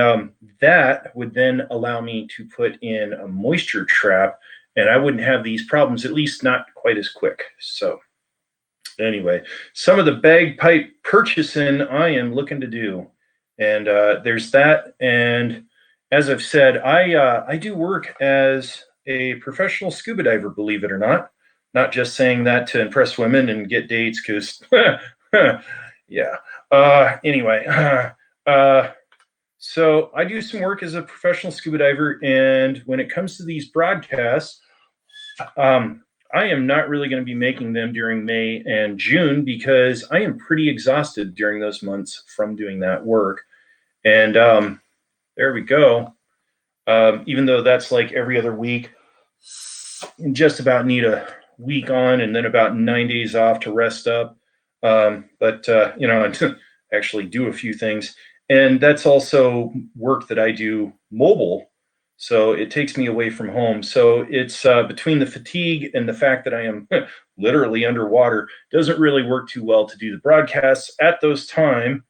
S1: that would then allow me to put in a moisture trap, and I wouldn't have these problems, at least not quite as quick. So anyway, some of the bagpipe purchasing I am looking to do. And there's that. And as I've said, I do work as a professional scuba diver, believe it or not. Not just saying that to impress women and get dates, because, yeah. Anyway, so I do some work as a professional scuba diver, and when it comes to these broadcasts, I am not really going to be making them during May and June because I am pretty exhausted during those months from doing that work. And there we go. Even though that's like every other week, and just about need a week on and then about 9 days off to rest up. But actually do a few things. And that's also work that I do mobile. So it takes me away from home. So it's between the fatigue and the fact that I am literally underwater, doesn't really work too well to do the broadcasts at those times.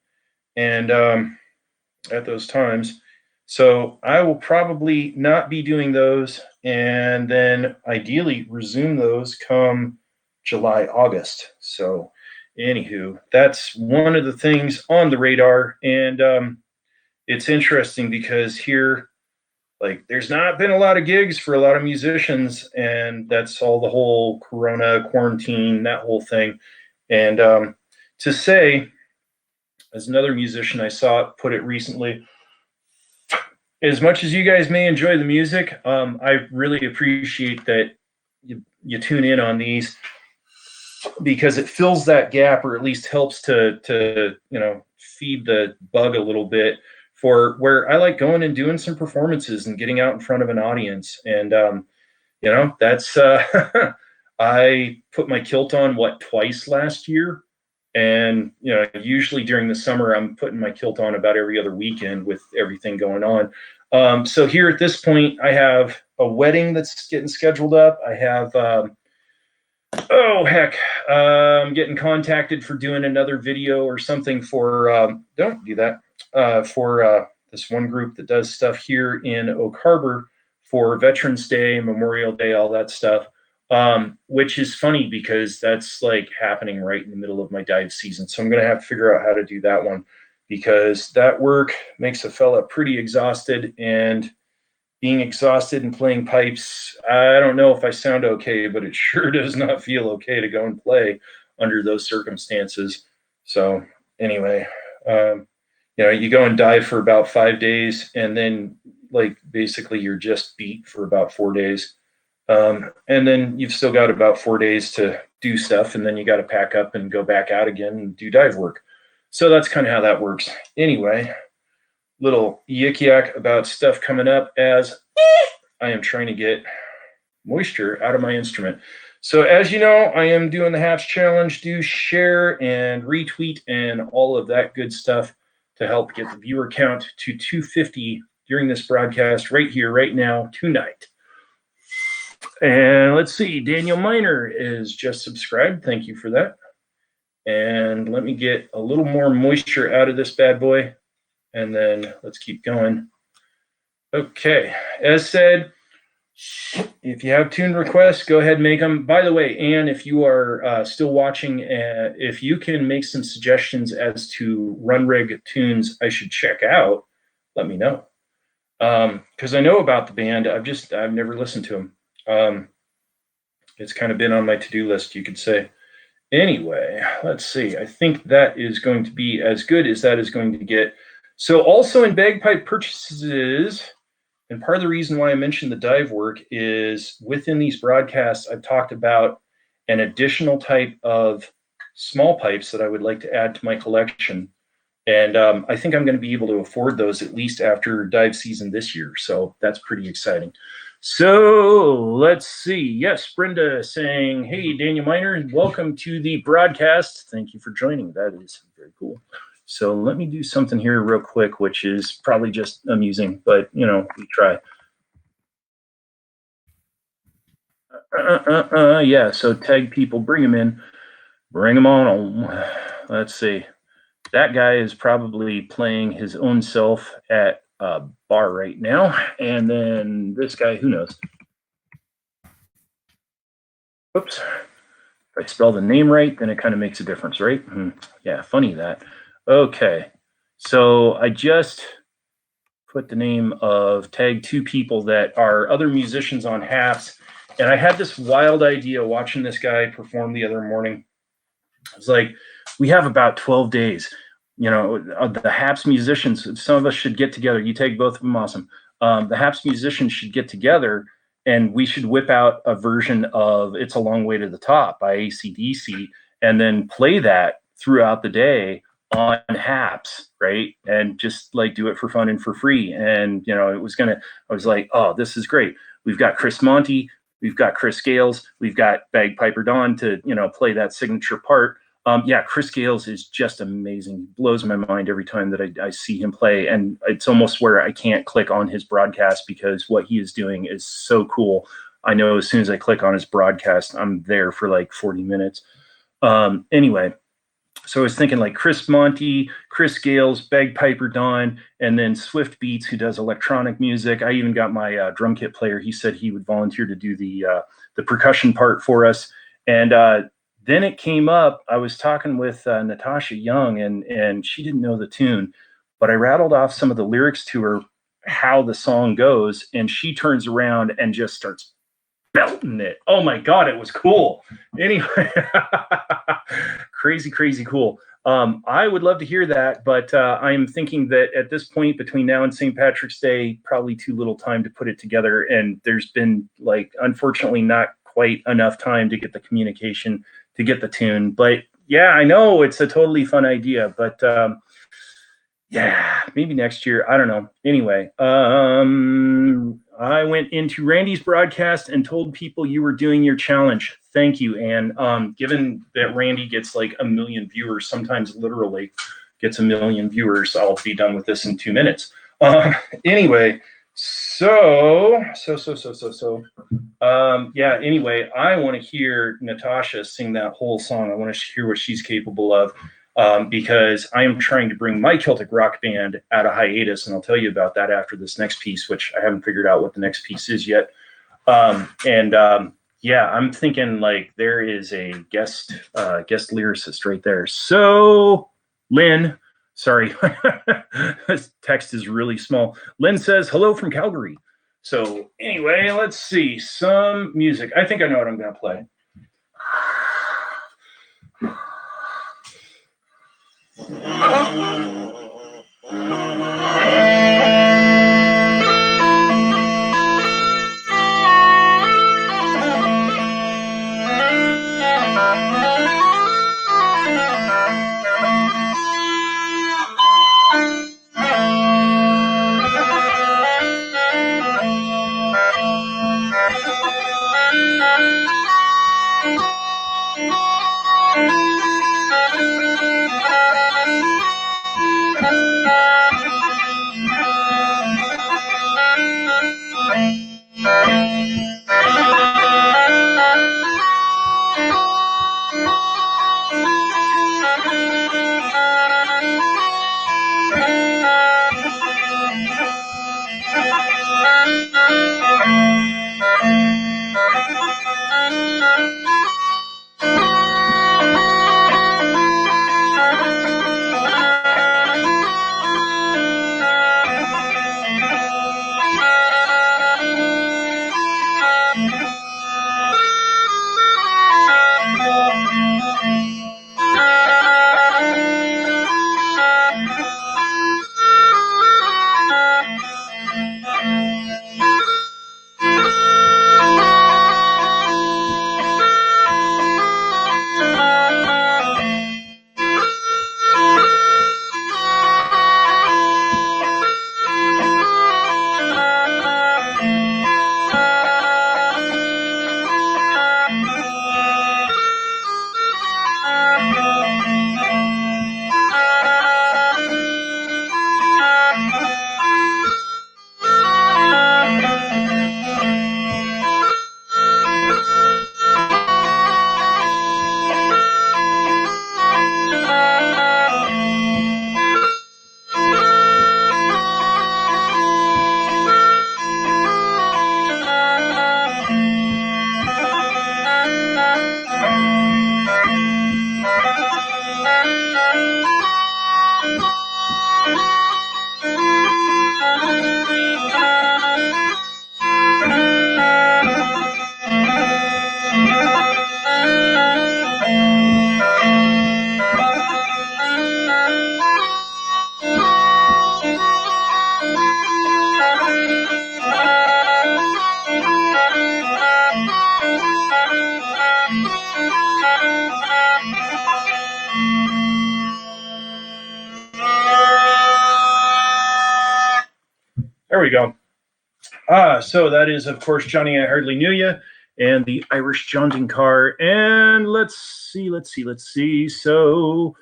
S1: And at those times. So I will probably not be doing those, and then ideally resume those come July, August. So anywho, that's one of the things on the radar. And it's interesting because here, like, there's not been a lot of gigs for a lot of musicians, and that's all the whole Corona quarantine, that whole thing. And to say, as another musician I saw put it recently, as much as you guys may enjoy the music, I really appreciate that you tune in on these, because it fills that gap, or at least helps to feed the bug a little bit for where I like going and doing some performances and getting out in front of an audience. And that's I put my kilt on twice last year. And usually during the summer, I'm putting my kilt on about every other weekend with everything going on. So here at this point, I have a wedding that's getting scheduled up. I have, I'm getting contacted for doing another video or something for, don't do that, for this one group that does stuff here in Oak Harbor for Veterans Day, Memorial Day, all that stuff. Which is funny because that's like happening right in the middle of my dive season. So I'm going to have to figure out how to do that one, because that work makes a fella pretty exhausted, and being exhausted and playing pipes, I don't know if I sound okay, but it sure does not feel okay to go and play under those circumstances. So anyway, you go and dive for about 5 days, and then like basically you're just beat for about 4 days. And then you've still got about 4 days to do stuff, and then you got to pack up and go back out again and do dive work. So that's kind of how that works. Anyway, little yik yak about stuff coming up as I am trying to get moisture out of my instrument. So as you know, I am doing the Hatch Challenge. Do share and retweet and all of that good stuff to help get the viewer count to 250 during this broadcast right here, right now, tonight. And let's see, Daniel Miner is just subscribed. Thank you for that. And let me get a little more moisture out of this bad boy, and then let's keep going. Okay, as said, if you have tune requests, go ahead and make them. By the way, Anne, if you are still watching, if you can make some suggestions as to run rig tunes I should check out, let me know. Because I know about the band, I've never listened to them. It's kind of been on my to-do list, you could say. Anyway, let's see. I think that is going to be as good as that is going to get. So also in bagpipe purchases, and part of the reason why I mentioned the dive work is within these broadcasts, I've talked about an additional type of small pipes that I would like to add to my collection. And I think I'm going to be able to afford those at least after dive season this year. So that's pretty exciting. So let's see. Yes, Brenda saying, hey, Daniel Miner, welcome to the broadcast. Thank you for joining. That is very cool. So let me do something here real quick, which is probably just amusing, but, we try. Yeah, so tag people, bring them in. Bring them on. Let's see. That guy is probably playing his own self at a bar right now. And then this guy, who knows? Oops. If I spell the name right, then it kind of makes a difference, right? Yeah, funny that. Okay. So I just put the name of tag 2 people that are other musicians on Haps. And I had this wild idea watching this guy perform the other morning. It's like, we have about 12 days. You know, the Haps musicians, some of us should get together. You take both of them, awesome. The Haps musicians should get together and we should whip out a version of It's a Long Way to the Top by AC/DC and then play that throughout the day on Haps, right? And just like do it for fun and for free. And, you know, I was like, oh, this is great. We've got Chris Monty, we've got Chris Gales, we've got BagpiperDon to, you know, play that signature part. Yeah, Chris Gales is just amazing. He blows my mind every time that I see him play. And it's almost where I can't click on his broadcast because what he is doing is so cool. I know as soon as I click on his broadcast, I'm there for like 40 minutes. Anyway, so I was thinking like Chris Monty, Chris Gales, BagpiperDon, and then Swift Beats, who does electronic music. I even got my drum kit player. He said he would volunteer to do the percussion part for us. And then it came up, I was talking with Natasha Young, and she didn't know the tune, but I rattled off some of the lyrics to her, how the song goes, and she turns around and just starts belting it. Oh my God, it was cool. Anyway, crazy, crazy cool. I would love to hear that, but I'm thinking that at this point between now and St. Patrick's Day, probably too little time to put it together. And there's been, like, unfortunately not quite enough time to get the communication, to get the tune. But yeah, I know it's a totally fun idea, but yeah, maybe next year. I don't know. Anyway, I went into Randy's broadcast and told people you were doing your challenge. Thank you, Ann. Given that Randy gets like 1 million viewers, sometimes literally gets 1 million viewers, I'll be done with this in 2 minutes. Anyway, yeah, anyway, I want to hear Natasha sing that whole song. I want to hear what she's capable of. Because I am trying to bring my Celtic rock band out of hiatus, and I'll tell you about that after this next piece, which I haven't figured out what the next piece is yet. Yeah, I'm thinking like there is a guest lyricist right there. So Lynn, sorry, this text is really small. Lynn says, hello from Calgary. So anyway, let's see some music. I think I know what I'm going to play. There we go. So that is, of course, Johnny, I Hardly Knew Ya, and the Irish Jaunting Car. And let's see. So,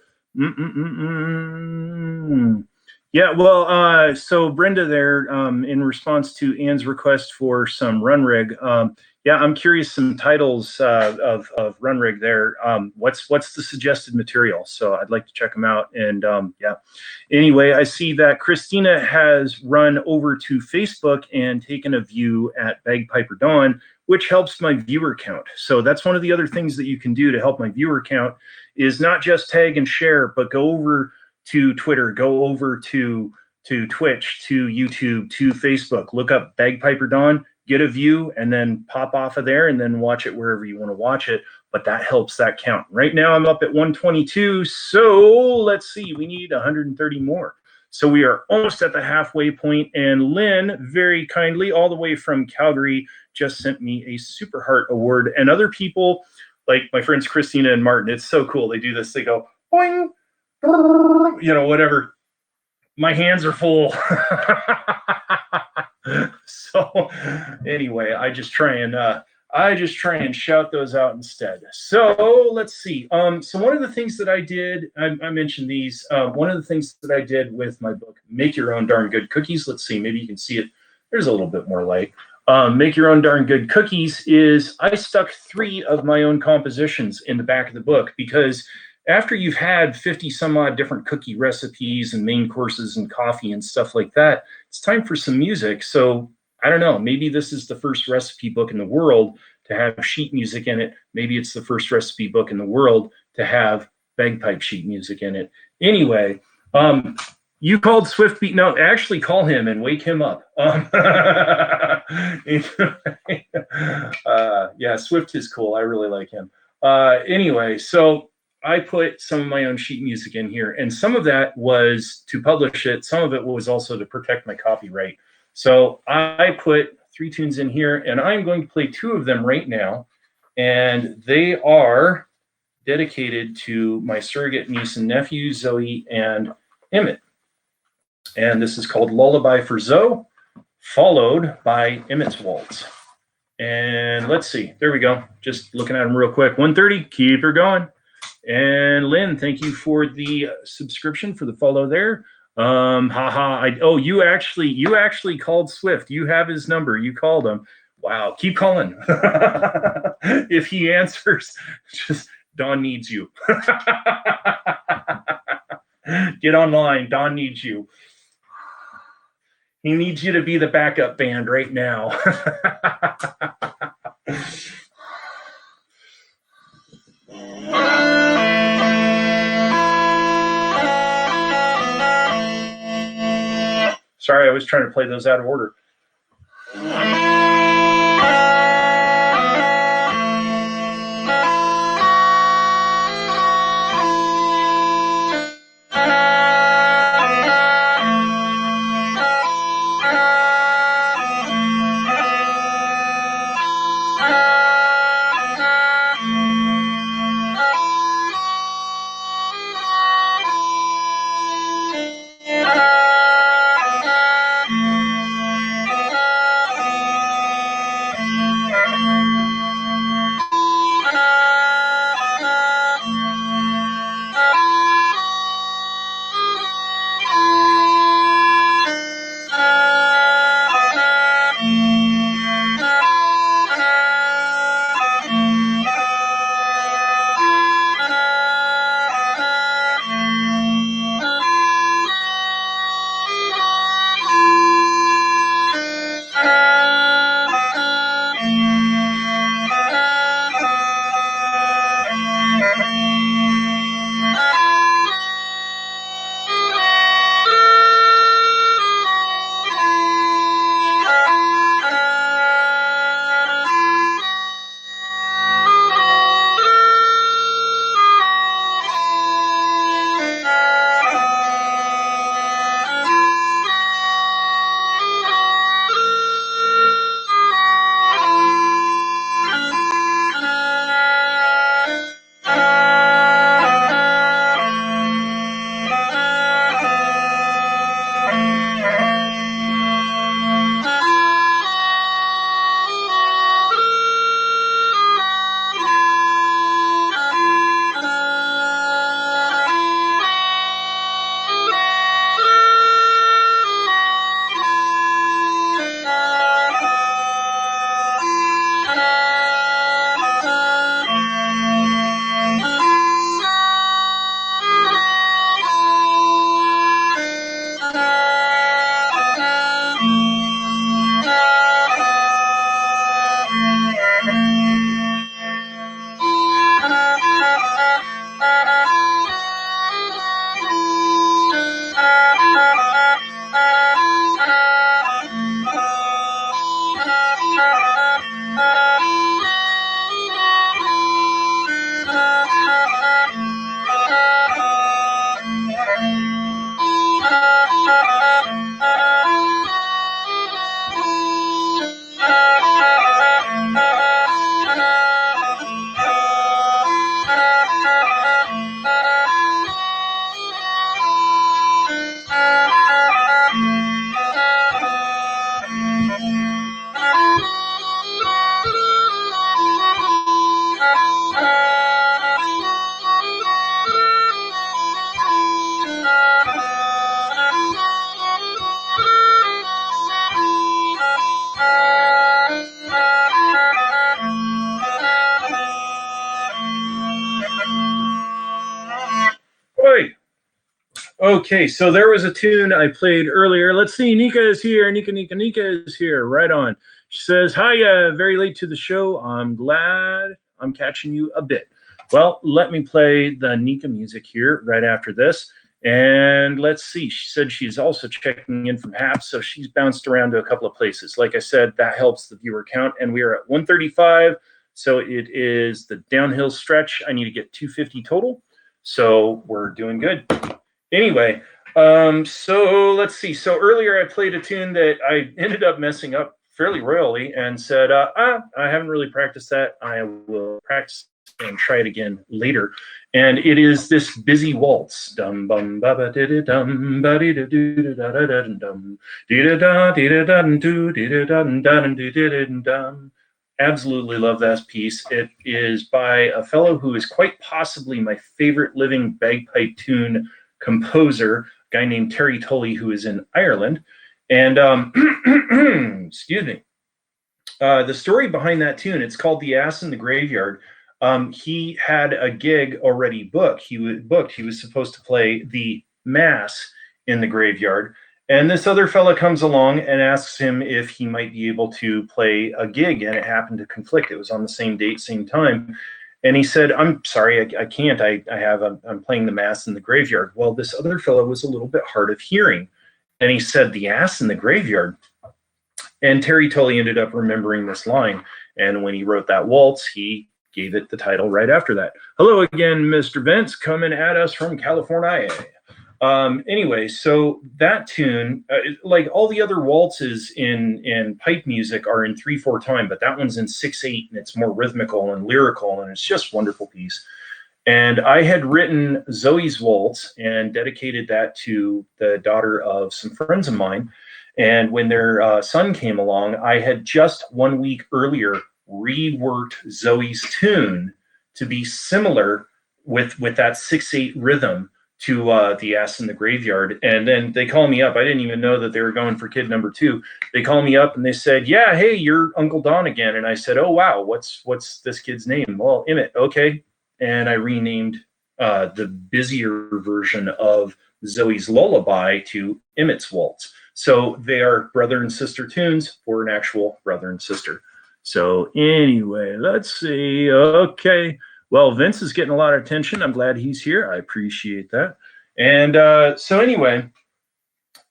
S1: yeah, well, so Brenda there, in response to Anne's request for some run rig, yeah, I'm curious some titles of run rig there. What's the suggested material? So I'd like to check them out. And yeah. Anyway, I see that Christina has run over to Facebook and taken a view at BagpiperDon, which helps my viewer count. So that's one of the other things that you can do to help my viewer count is not just tag and share, but go over to Twitter, go over to Twitch, to YouTube, to Facebook, look up BagpiperDon, get a view, and then pop off of there and then watch it wherever you want to watch it. But that helps that count. Right now I'm up at 122, so let's see, we need 130 more. So we are almost at the halfway point, and Lynn, very kindly, all the way from Calgary, just sent me a Super Heart Award. And other people, like my friends Christina and Martin, it's so cool. They do this, they go, boing, you know, whatever. My hands are full. So anyway, I just try and shout those out instead. So let's see. So one of the things that I did, I mentioned these. One of the things that I did with my book, Make Your Own Darn Good Cookies. Let's see, maybe you can see it. There's a little bit more light. Make Your Own Darn Good Cookies is I stuck 3 of my own compositions in the back of the book because after you've had 50 some odd different cookie recipes and main courses and coffee and stuff like that, it's time for some music. So I don't know, maybe this is the first recipe book in the world to have sheet music in it. Maybe it's the first recipe book in the world to have bagpipe sheet music in it. Anyway, you called Swift Beat. No, actually call him and wake him up. Yeah, Swift is cool. I really like him. Anyway, so I put some of my own sheet music in here, and some of that was to publish it. Some of it was also to protect my copyright. So I put 3 tunes in here, and I'm going to play 2 of them right now, and they are dedicated to my surrogate niece and nephew, Zoe and Emmett. And this is called Lullaby for Zoe, followed by Emmett's Waltz. And let's see, there we go. Just looking at them real quick. 130, keep her going. And Lynn, thank you for the subscription, for the follow there. Oh, you actually called Swift. You have his number. You called him. Wow, keep calling. If he answers, just Don needs you. Get online. Don needs you. He needs you to be the backup band right now. Sorry, I was trying to play those out of order. Okay, so there was a tune I played earlier. Let's see, Nika is here. Nika is here. Right on. She says, hi, very late to the show. I'm glad I'm catching you a bit. Well, let me play the Nika music here right after this. And let's see. She said she's also checking in from HAP, so she's bounced around to a couple of places. Like I said, that helps the viewer count, and we are at 135. So it is the downhill stretch. I need to get 250 total. So we're doing good. Anyway, so let's see. So earlier I played a tune that I ended up messing up fairly royally and said, I haven't really practiced that. I will practice and try it again later. And it is this busy waltz. Dum bum ba ba di dum ba di da do da da da dum di da da do di da da dum. Absolutely love that piece. It is by a fellow who is quite possibly my favorite living bagpipe tune composer, a guy named Terry Tully, who is in Ireland. And excuse me. The story behind that tune, it's called The Ass in the Graveyard. He had a gig already booked. He was supposed to play the Mass in the graveyard. And this other fella comes along and asks him if he might be able to play a gig, and it happened to conflict. It was on the same date, same time. And he said, I'm sorry, I can't. I'm playing the Mass in the graveyard. Well, this other fellow was a little bit hard of hearing. And he said, the ass in the graveyard. And Terry Tully ended up remembering this line. And when he wrote that waltz, he gave it the title right after that. Hello again, Mr. Vince, coming at us from California. Anyway, so that tune, like all the other waltzes in pipe music are in 3/4 time, but that one's in 6/8, and it's more rhythmical and lyrical, and it's just a wonderful piece. And I had written Zoe's Waltz and dedicated that to the daughter of some friends of mine. And when their son came along, I had just 1 week earlier reworked Zoe's tune to be similar with that 6/8 rhythm to the Ass in the Graveyard. And then they call me up. I didn't even know that they were going for kid number 2. They call me up and they said, yeah, hey, you're Uncle Don again. And I said, oh, wow, what's this kid's name? Well, Emmett. Okay. And I renamed the busier version of Zoe's Lullaby to Emmett's Waltz. So they are brother and sister tunes for an actual brother and sister. So anyway, let's see. Okay. Well, Vince is getting a lot of attention. I'm glad he's here. I appreciate that. And so anyway,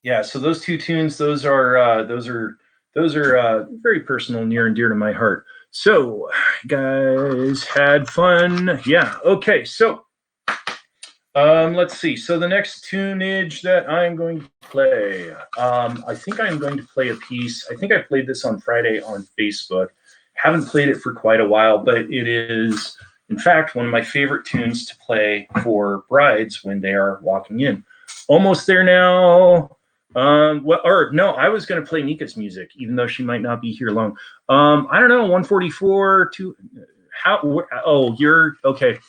S1: yeah. So those two tunes, those are very personal, near and dear to my heart. So, guys, had fun. Yeah. Okay. So, let's see. So the next tunage that I'm going to play, I think I'm going to play a piece. I think I played this on Friday on Facebook. Haven't played it for quite a while, but it is, in fact, one of my favorite tunes to play for brides when they are walking in. Almost there now. No, I was going to play Nika's music, even though she might not be here long. I don't know, 144, you're okay.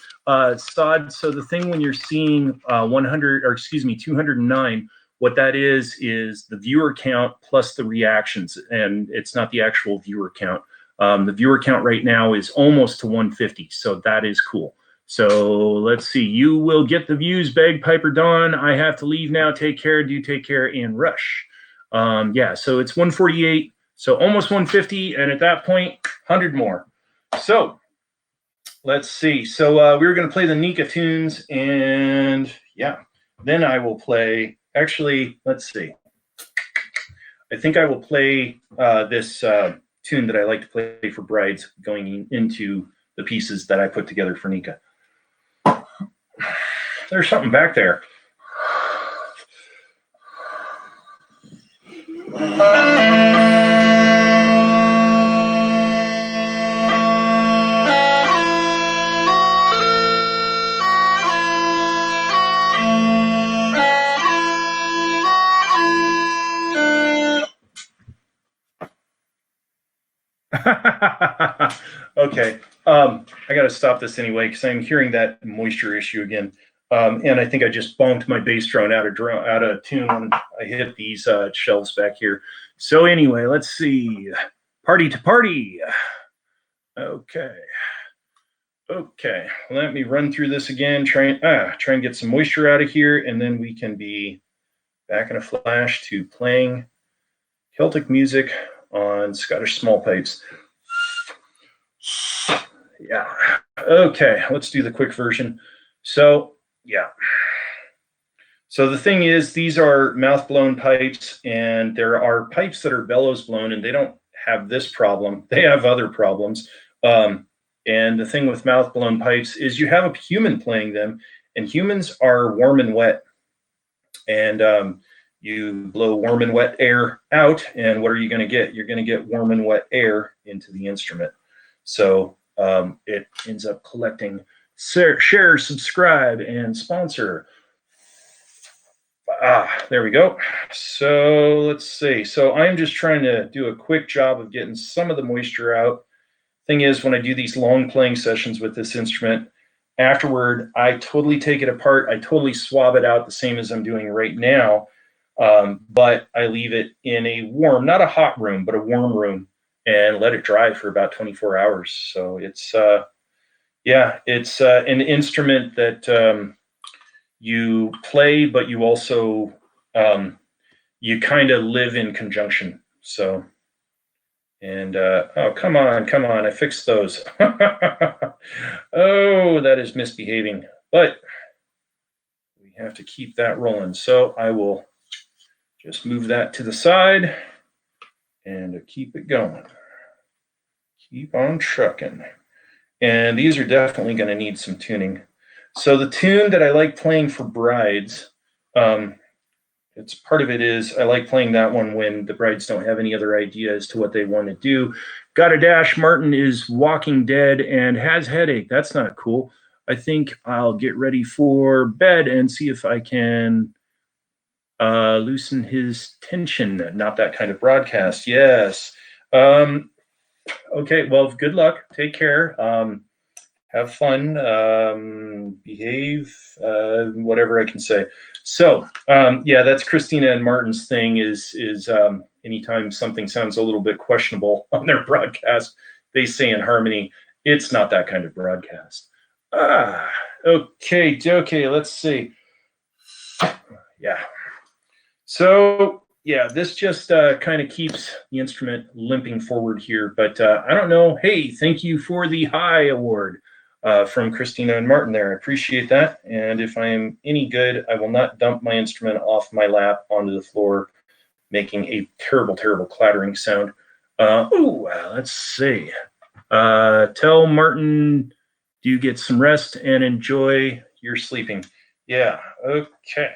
S1: Stod, so the thing when you're seeing 209, what that is the viewer count plus the reactions, and it's not the actual viewer count. The viewer count right now is almost to 150, so that is cool. So let's see. You will get the views, BagpiperDon. I have to leave now. Take care. Do take care and rush. Yeah, so it's 148, so almost 150, and at that point, 100 more. So let's see. So we're going to play the Nika tunes, and yeah, then I will play. Actually, let's see. I think I will play this tune that I like to play for brides going into the pieces that I put together for Nika. There's something back there. Okay. I got to stop this anyway because I'm hearing that moisture issue again. And I think I just bonked my bass drone out of tune when I hit these shelves back here. So anyway, let's see. Party to party. Okay. Okay. Let me run through this again. Try and get some moisture out of here, and then we can be back in a flash to playing Celtic music on Scottish small pipes. Yeah. Okay, let's do the quick version. So, yeah. So the thing is, these are mouth-blown pipes, and there are pipes that are bellows-blown, and they don't have this problem. They have other problems. And the thing with mouth-blown pipes is you have a human playing them, and humans are warm and wet. And you blow warm and wet air out, and what are you going to get? You're going to get warm and wet air into the instrument. So it ends up collecting. Share, subscribe, and sponsor. There we go. So let's see. So I'm just trying to do a quick job of getting some of the moisture out. Thing is, when I do these long playing sessions with this instrument, afterward, I totally take it apart. I totally swab it out the same as I'm doing right now. But I leave it in a warm, not a hot room, but a warm room, and let it dry for about 24 hours. So it's, it's an instrument that you play, but you also, you kind of live in conjunction. So, and, oh, come on, I fixed those. Oh, that is misbehaving, but we have to keep that rolling. So I will just move that to the side and keep it going. Keep on trucking. And these are definitely going to need some tuning. So the tune that I like playing for brides, it's part of it is I like playing that one when the brides don't have any other idea as to what they want to do. Got a dash. Martin is Walking Dead and has headache. That's not cool. I think I'll get ready for bed and see if I can loosen his tension. Not that kind of broadcast. Yes. Okay. Well, good luck. Take care. Have fun. Behave. Whatever I can say. So, yeah, that's Christina and Martin's thing is anytime something sounds a little bit questionable on their broadcast, they say in harmony, it's not that kind of broadcast. Okay, let's see. Yeah. So, yeah, this just kind of keeps the instrument limping forward here, but I don't know. Hey, thank you for the high award. From Christina and Martin there. I appreciate that. And if I am any good, I will not dump my instrument off my lap onto the floor, making a terrible, terrible clattering sound. Let's see. Tell Martin, do you get some rest and enjoy your sleeping? Yeah, okay.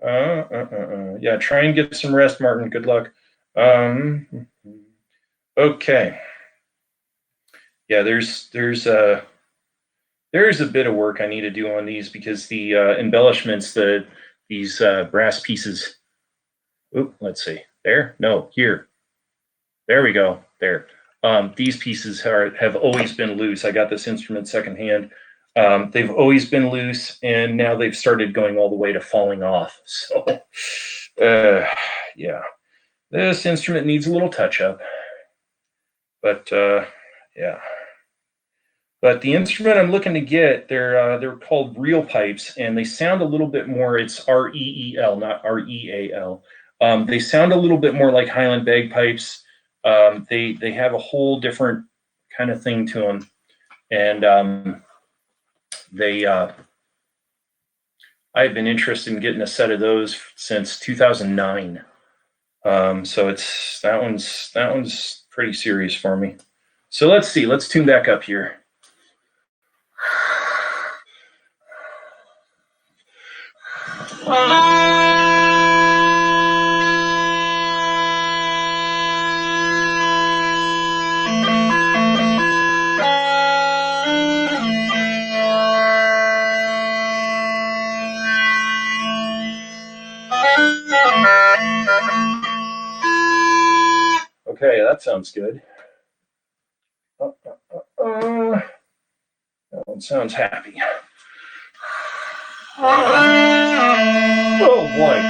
S1: Yeah, try and get some rest, Martin. Good luck. Okay. Yeah, there's a bit of work I need to do on these because the embellishments, these brass pieces. Let's see. There? No, here. There we go. There. These pieces have always been loose. I got this instrument secondhand. They've always been loose, and now they've started going all the way to falling off. So, yeah. This instrument needs a little touch-up. But, yeah. But the instrument I'm looking to get, they're called reel pipes, and they sound a little bit more. It's R-E-E-L, not R-E-A-L. They sound a little bit more like Highland bagpipes. They have a whole different kind of thing to them, and I've been interested in getting a set of those since 2009. So that one's pretty serious for me. So let's see. Let's tune back up here. Okay, that sounds good. That one sounds happy. Oh boy.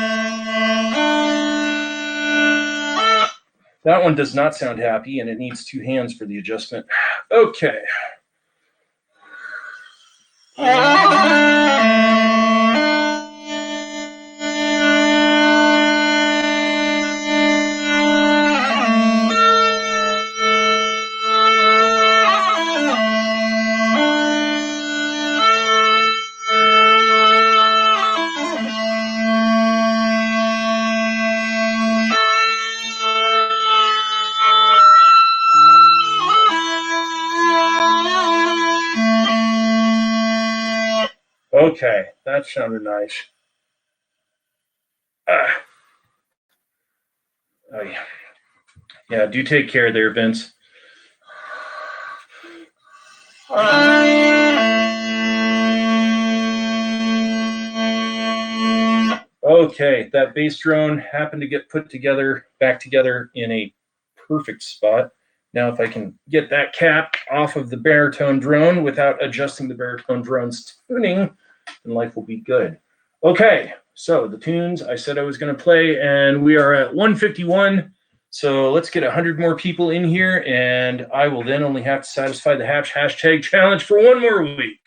S1: That one does not sound happy, and it needs 2 hands for the adjustment. Okay. Okay, that sounded nice. Yeah, do take care there, Vince. Okay, that bass drone happened to get put back together in a perfect spot. Now, if I can get that cap off of the baritone drone without adjusting the baritone drone's tuning, then life will be good. Okay, so the tunes I said I was going to play, and we are at 151. So let's get 100 more people in here, and I will then only have to satisfy the hashtag challenge for 1 more week.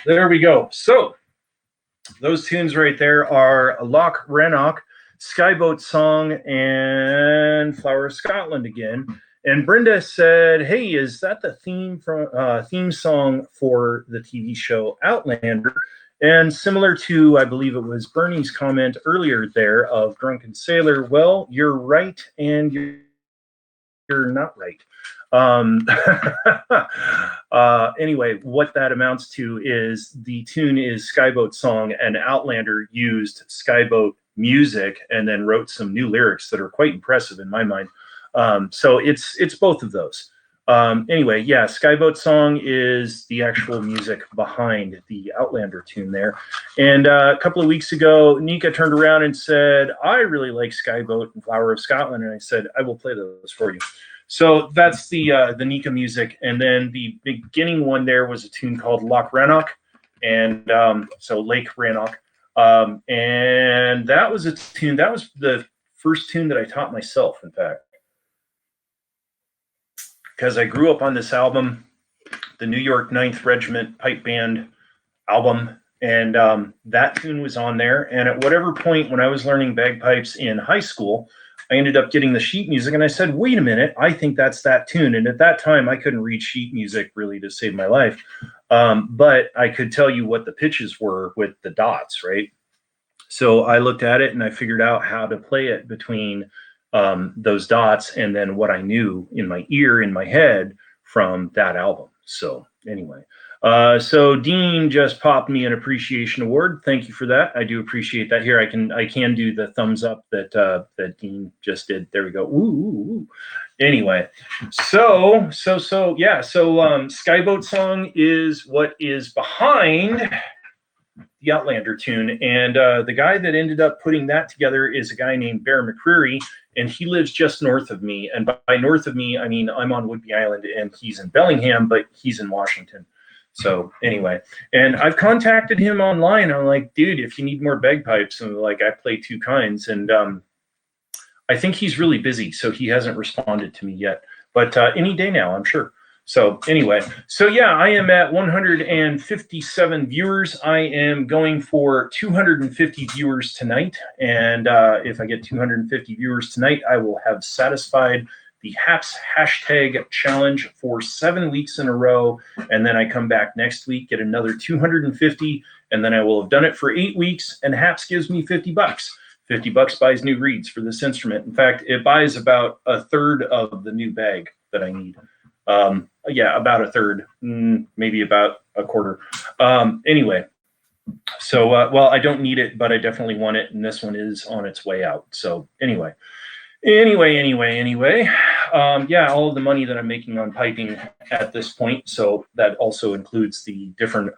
S1: There we go. So those tunes right there are Loch Rannoch, Skyboat Song, and Flower of Scotland again. And Brenda said, "Hey, is that the theme song for the TV show Outlander?" And similar to, I believe it was Bernie's comment earlier there of Drunken Sailor, well, you're right, and you're not right. Anyway, what that amounts to is the tune is Skyboat Song, and Outlander used Skyboat music and then wrote some new lyrics that are quite impressive in my mind. So it's both of those. Anyway, yeah, Skyboat Song is the actual music behind the Outlander tune there. And a couple of weeks ago, Nika turned around and said, "I really like Skyboat and Flower of Scotland." And I said, "I will play those for you." So that's the Nika music. And then the beginning one there was a tune called Loch Rannoch. And so Lake Rannoch. And that was a tune, that was the first tune that I taught myself, in fact. Because I grew up on this album, the New York 9th Regiment Pipe Band album, and that tune was on there. And at whatever point when I was learning bagpipes in high school, I ended up getting the sheet music, and I said, "Wait a minute, I think that's that tune." And at that time, I couldn't read sheet music really to save my life, but I could tell you what the pitches were with the dots, right? So I looked at it and I figured out how to play it between those dots and then what I knew in my ear, in my head from that album. So anyway, so Dean just popped me an appreciation award. Thank you for that. I do appreciate that. Here, I can do the thumbs up that that Dean just did. There we go. Ooh. Anyway, so yeah. So Skyboat Song is what is behind the Outlander tune, and the guy that ended up putting that together is a guy named Bear McCreary, and he lives just north of me. And by north of me, I mean I'm on Whidbey Island, and he's in Bellingham, but he's in Washington. So anyway, and I've contacted him online. I'm like, "Dude, if you need more bagpipes," and like I play two kinds, and I think he's really busy, so he hasn't responded to me yet. But any day now, I'm sure. So anyway, so yeah, I am at 157 viewers. I am going for 250 viewers tonight. And if I get 250 viewers tonight, I will have satisfied the HAPS hashtag challenge for 7 weeks in a row. And then I come back next week, get another 250, and then I will have done it for 8 weeks, and HAPS gives me $50. $50 buys new reeds for this instrument. In fact, it buys about a third of the new bag that I need. Yeah, about a third, maybe about a quarter. Anyway, so, well, I don't need it, but I definitely want it, and this one is on its way out. So anyway, yeah, all of the money that I'm making on piping at this point, so that also includes the different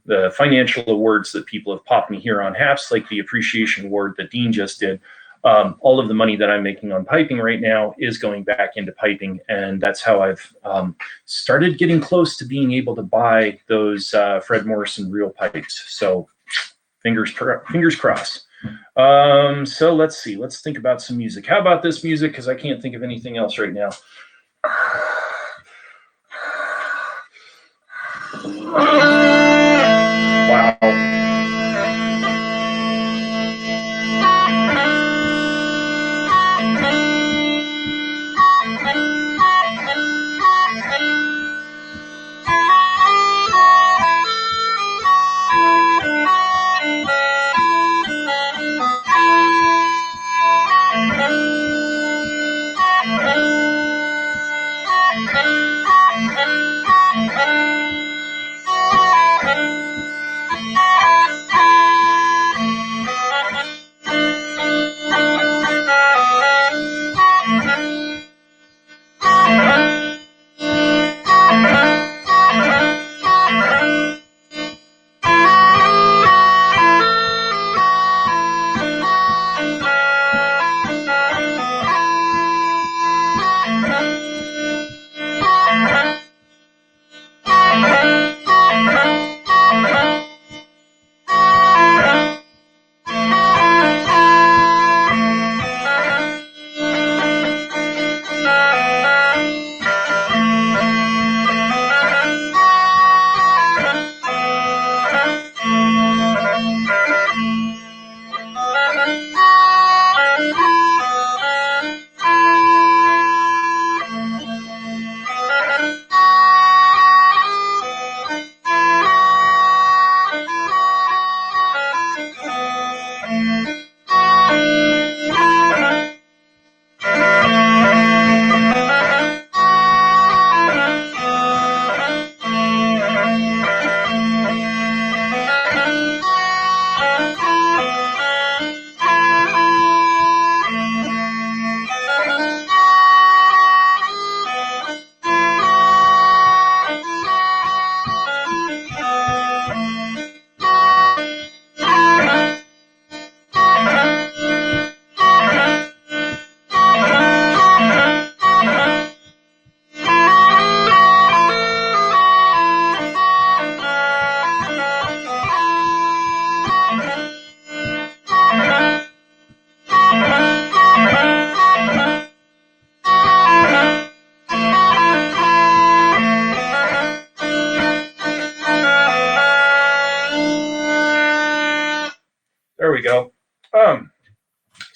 S1: the financial awards that people have popped me here on HAPS, like the appreciation award that Dean just did. All of the money that I'm making on piping right now is going back into piping, and that's how I've started getting close to being able to buy those Fred Morrison real pipes. So fingers crossed. So let's see. Let's think about some music. How about this music? Because I can't think of anything else right now. Wow.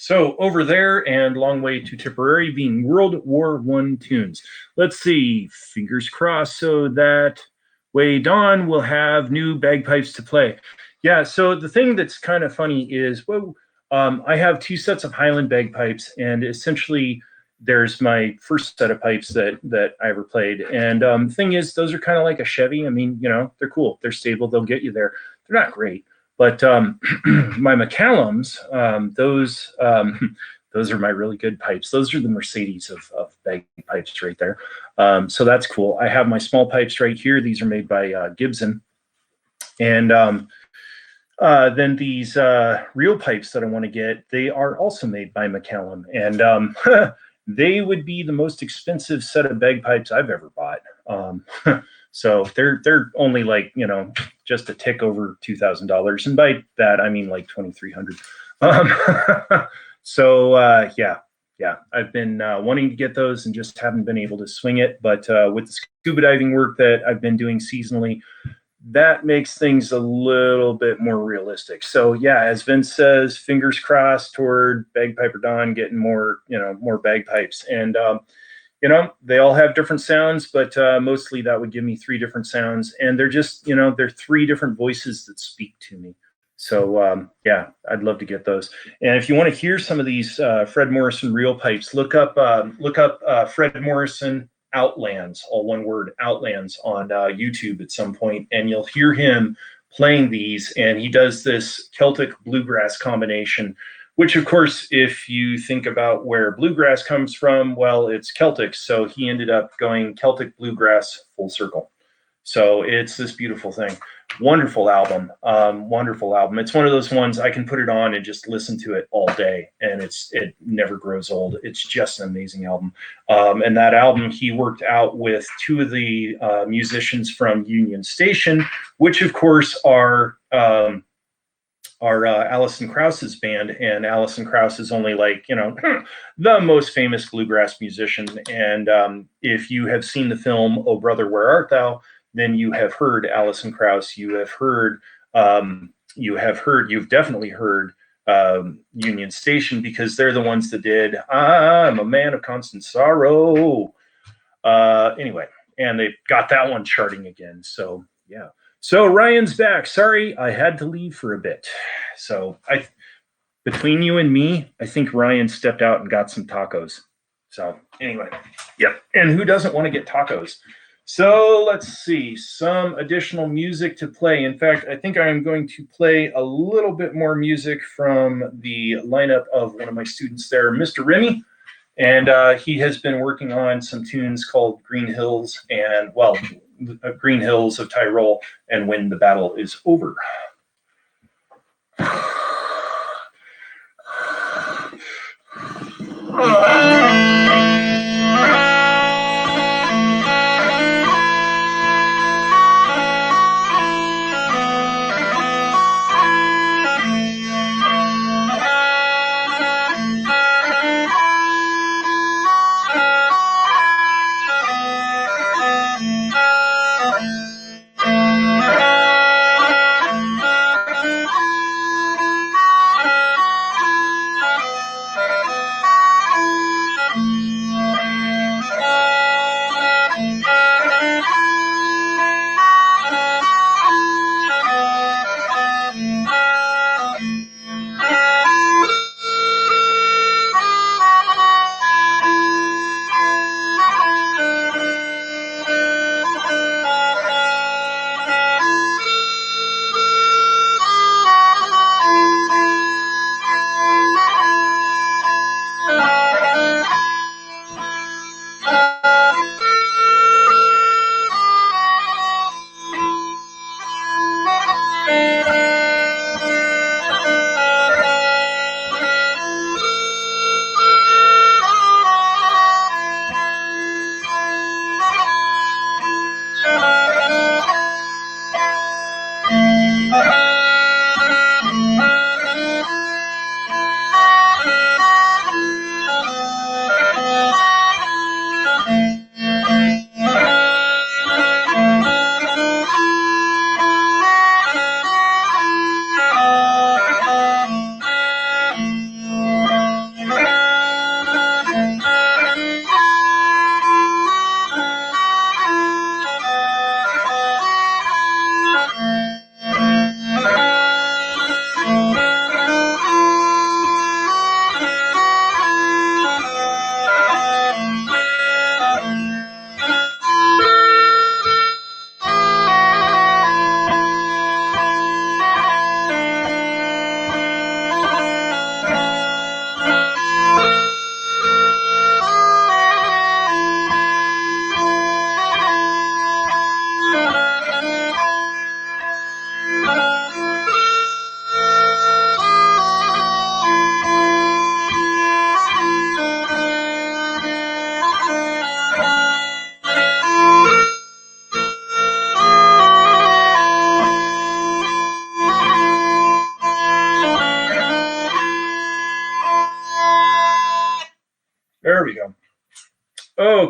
S1: So over there and long way to Tipperary being World War One tunes. Let's see, fingers crossed so that way Don will have new bagpipes to play. Yeah, so the thing that's kind of funny is, well, I have two sets of Highland bagpipes, and essentially there's my first set of pipes that I ever played. And thing is, those are kind of like a Chevy. I mean, you know, they're cool, they're stable, they'll get you there. They're not great. But my McCallums, those are my really good pipes. Those are the Mercedes of bagpipes right there. So that's cool. I have my small pipes right here. These are made by Gibson. And then these real pipes that I want to get, they are also made by McCallum. And they would be the most expensive set of bagpipes I've ever bought. So they're only like, you know, just a tick over $2,000, and by that I mean like 2,300. So yeah, I've been wanting to get those and just haven't been able to swing it. But with the scuba diving work that I've been doing seasonally, that makes things a little bit more realistic. So yeah, as Vince says, fingers crossed toward BagpiperDon getting more, you know, more bagpipes. And you know, they all have different sounds, but mostly that would give me 3 different sounds. And they're just, you know, they're 3 different voices that speak to me. So yeah, I'd love to get those. And if you want to hear some of these Fred Morrison real pipes, look up Fred Morrison Outlands, all one word, Outlands, on YouTube at some point, and you'll hear him playing these. And he does this Celtic bluegrass combination, which, of course, if you think about where bluegrass comes from, well, it's Celtic. So he ended up going Celtic bluegrass full circle. So it's this beautiful thing. Wonderful album. Wonderful album. It's one of those ones I can put it on and just listen to it all day, and it never grows old. It's just an amazing album. And that album he worked out with 2 of the musicians from Union Station, which of course are Alison Krauss's band. And Alison Krauss is only like, you know, the most famous bluegrass musician. And if you have seen the film Oh Brother, Where Art Thou, then you have heard Alison Krauss. You've definitely heard Union Station, because they're the ones that did I'm a Man of Constant Sorrow. Anyway, and they got that one charting again. So yeah. So Ryan's back. Sorry, I had to leave for a bit. So between you and me, I think Ryan stepped out and got some tacos. So anyway, yep. And who doesn't want to get tacos? So let's see, some additional music to play. In fact, I think I am going to play a little bit more music from the lineup of one of my students there, Mr. Remy. And he has been working on some tunes called Green Hills and, well, Green Hills of Tyrol and When the Battle is Over.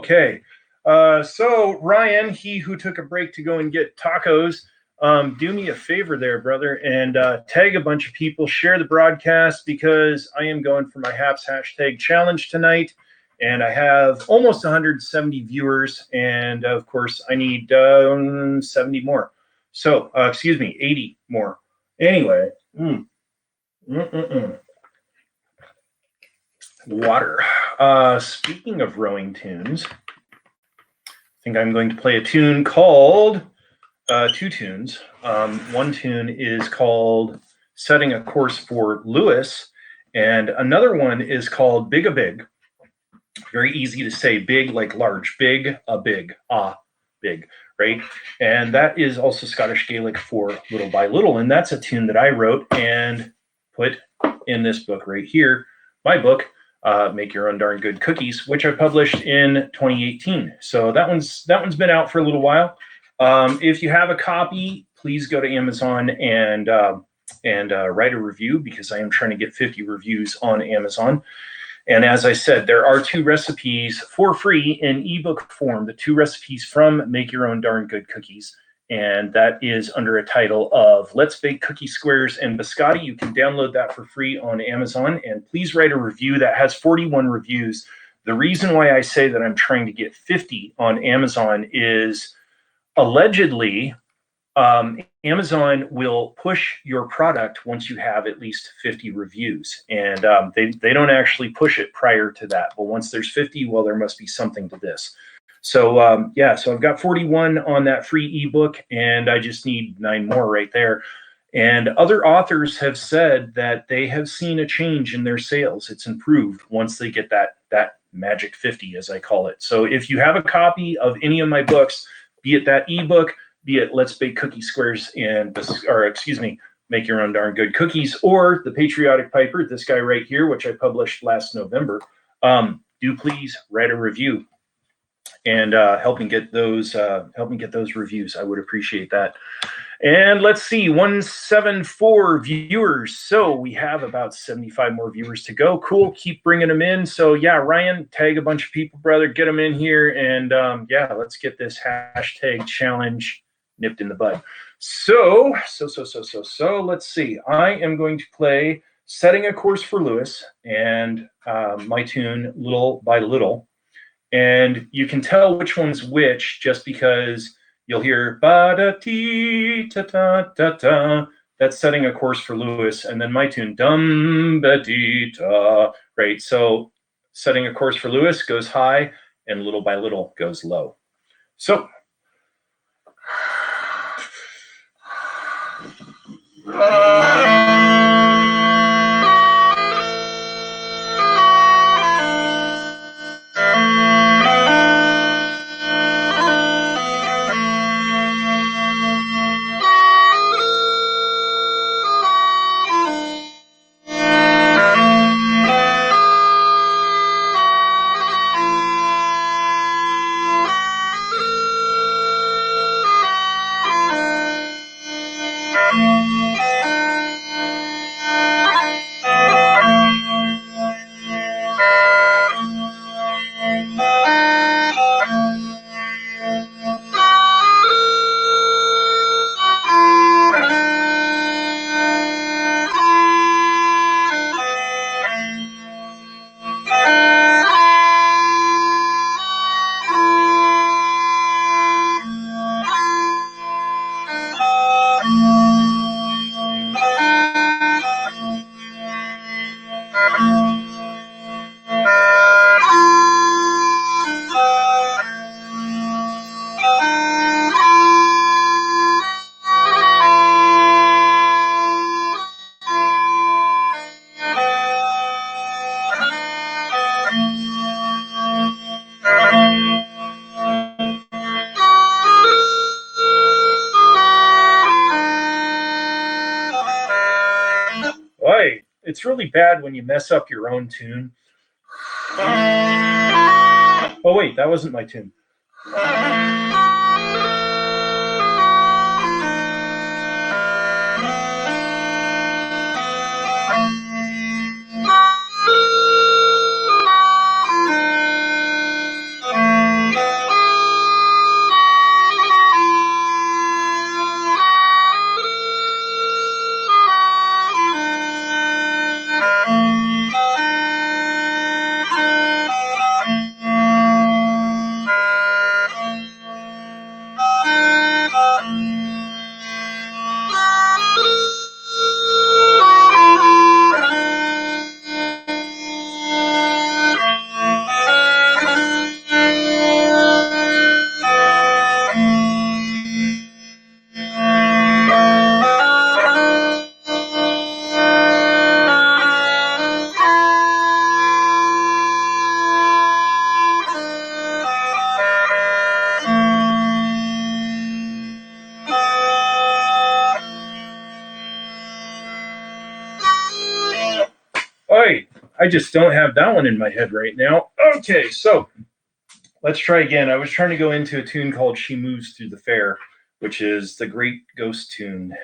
S1: Okay. So Ryan, he who took a break to go and get tacos, do me a favor there, brother, and tag a bunch of people, share the broadcast, because I am going for my HAPS hashtag challenge tonight, and I have almost 170 viewers, and of course I need 70 more. So, excuse me, 80 more. Anyway, water. Speaking of rowing tunes, I think I'm going to play a tune called, two tunes. One tune is called Setting a Course for Lewis, and another one is called Big a Big. Very easy to say, big like large, big, a big, big, right? And that is also Scottish Gaelic for little by little, and that's a tune that I wrote and put in this book right here, my book, Make Your Own Darn Good Cookies, which I published in 2018. So that one's been out for a little while. If you have a copy, please go to Amazon and write a review, because I am trying to get 50 reviews on Amazon. And as I said, there are 2 recipes for free in ebook form, the 2 recipes from Make Your Own Darn Good Cookies. And that is under a title of Let's Bake Cookie Squares and Biscotti. You can download that for free on Amazon. And please write a review. That has 41 reviews. The reason why I say that I'm trying to get 50 on Amazon is allegedly Amazon will push your product once you have at least 50 reviews, and they don't actually push it prior to that. But once there's 50, well, there must be something to this. So yeah, so I've got 41 on that free ebook, and I just need 9 more right there. And other authors have said that they have seen a change in their sales. It's improved once they get that magic 50, as I call it. So if you have a copy of any of my books, be it that ebook, be it Let's Bake Cookie Squares and, or excuse me, Make Your Own Darn Good Cookies, or The Patriotic Piper, this guy right here, which I published last November, do please write a review and help me get those reviews. I would appreciate that. And let's see, 174 viewers. So we have about 75 more viewers to go. Cool, keep bringing them in. So yeah, Ryan, tag a bunch of people, brother, get them in here, and yeah, let's get this hashtag challenge nipped in the bud. So let's see. I am going to play Setting a Course for Lewis and my tune Little by Little. And you can tell which one's which just because you'll hear ba-da-dee-ta-ta-ta-ta. That's Setting a Course for Lewis. And then my tune, dum-ba-dee-ta, right? So Setting a Course for Lewis goes high, and Little by Little goes low. So it's really bad when you mess up your own tune. Oh wait, that wasn't my tune. I just don't have that one in my head right now. Okay, so let's try again. I was trying to go into a tune called She Moves Through the Fair, which is the great ghost tune.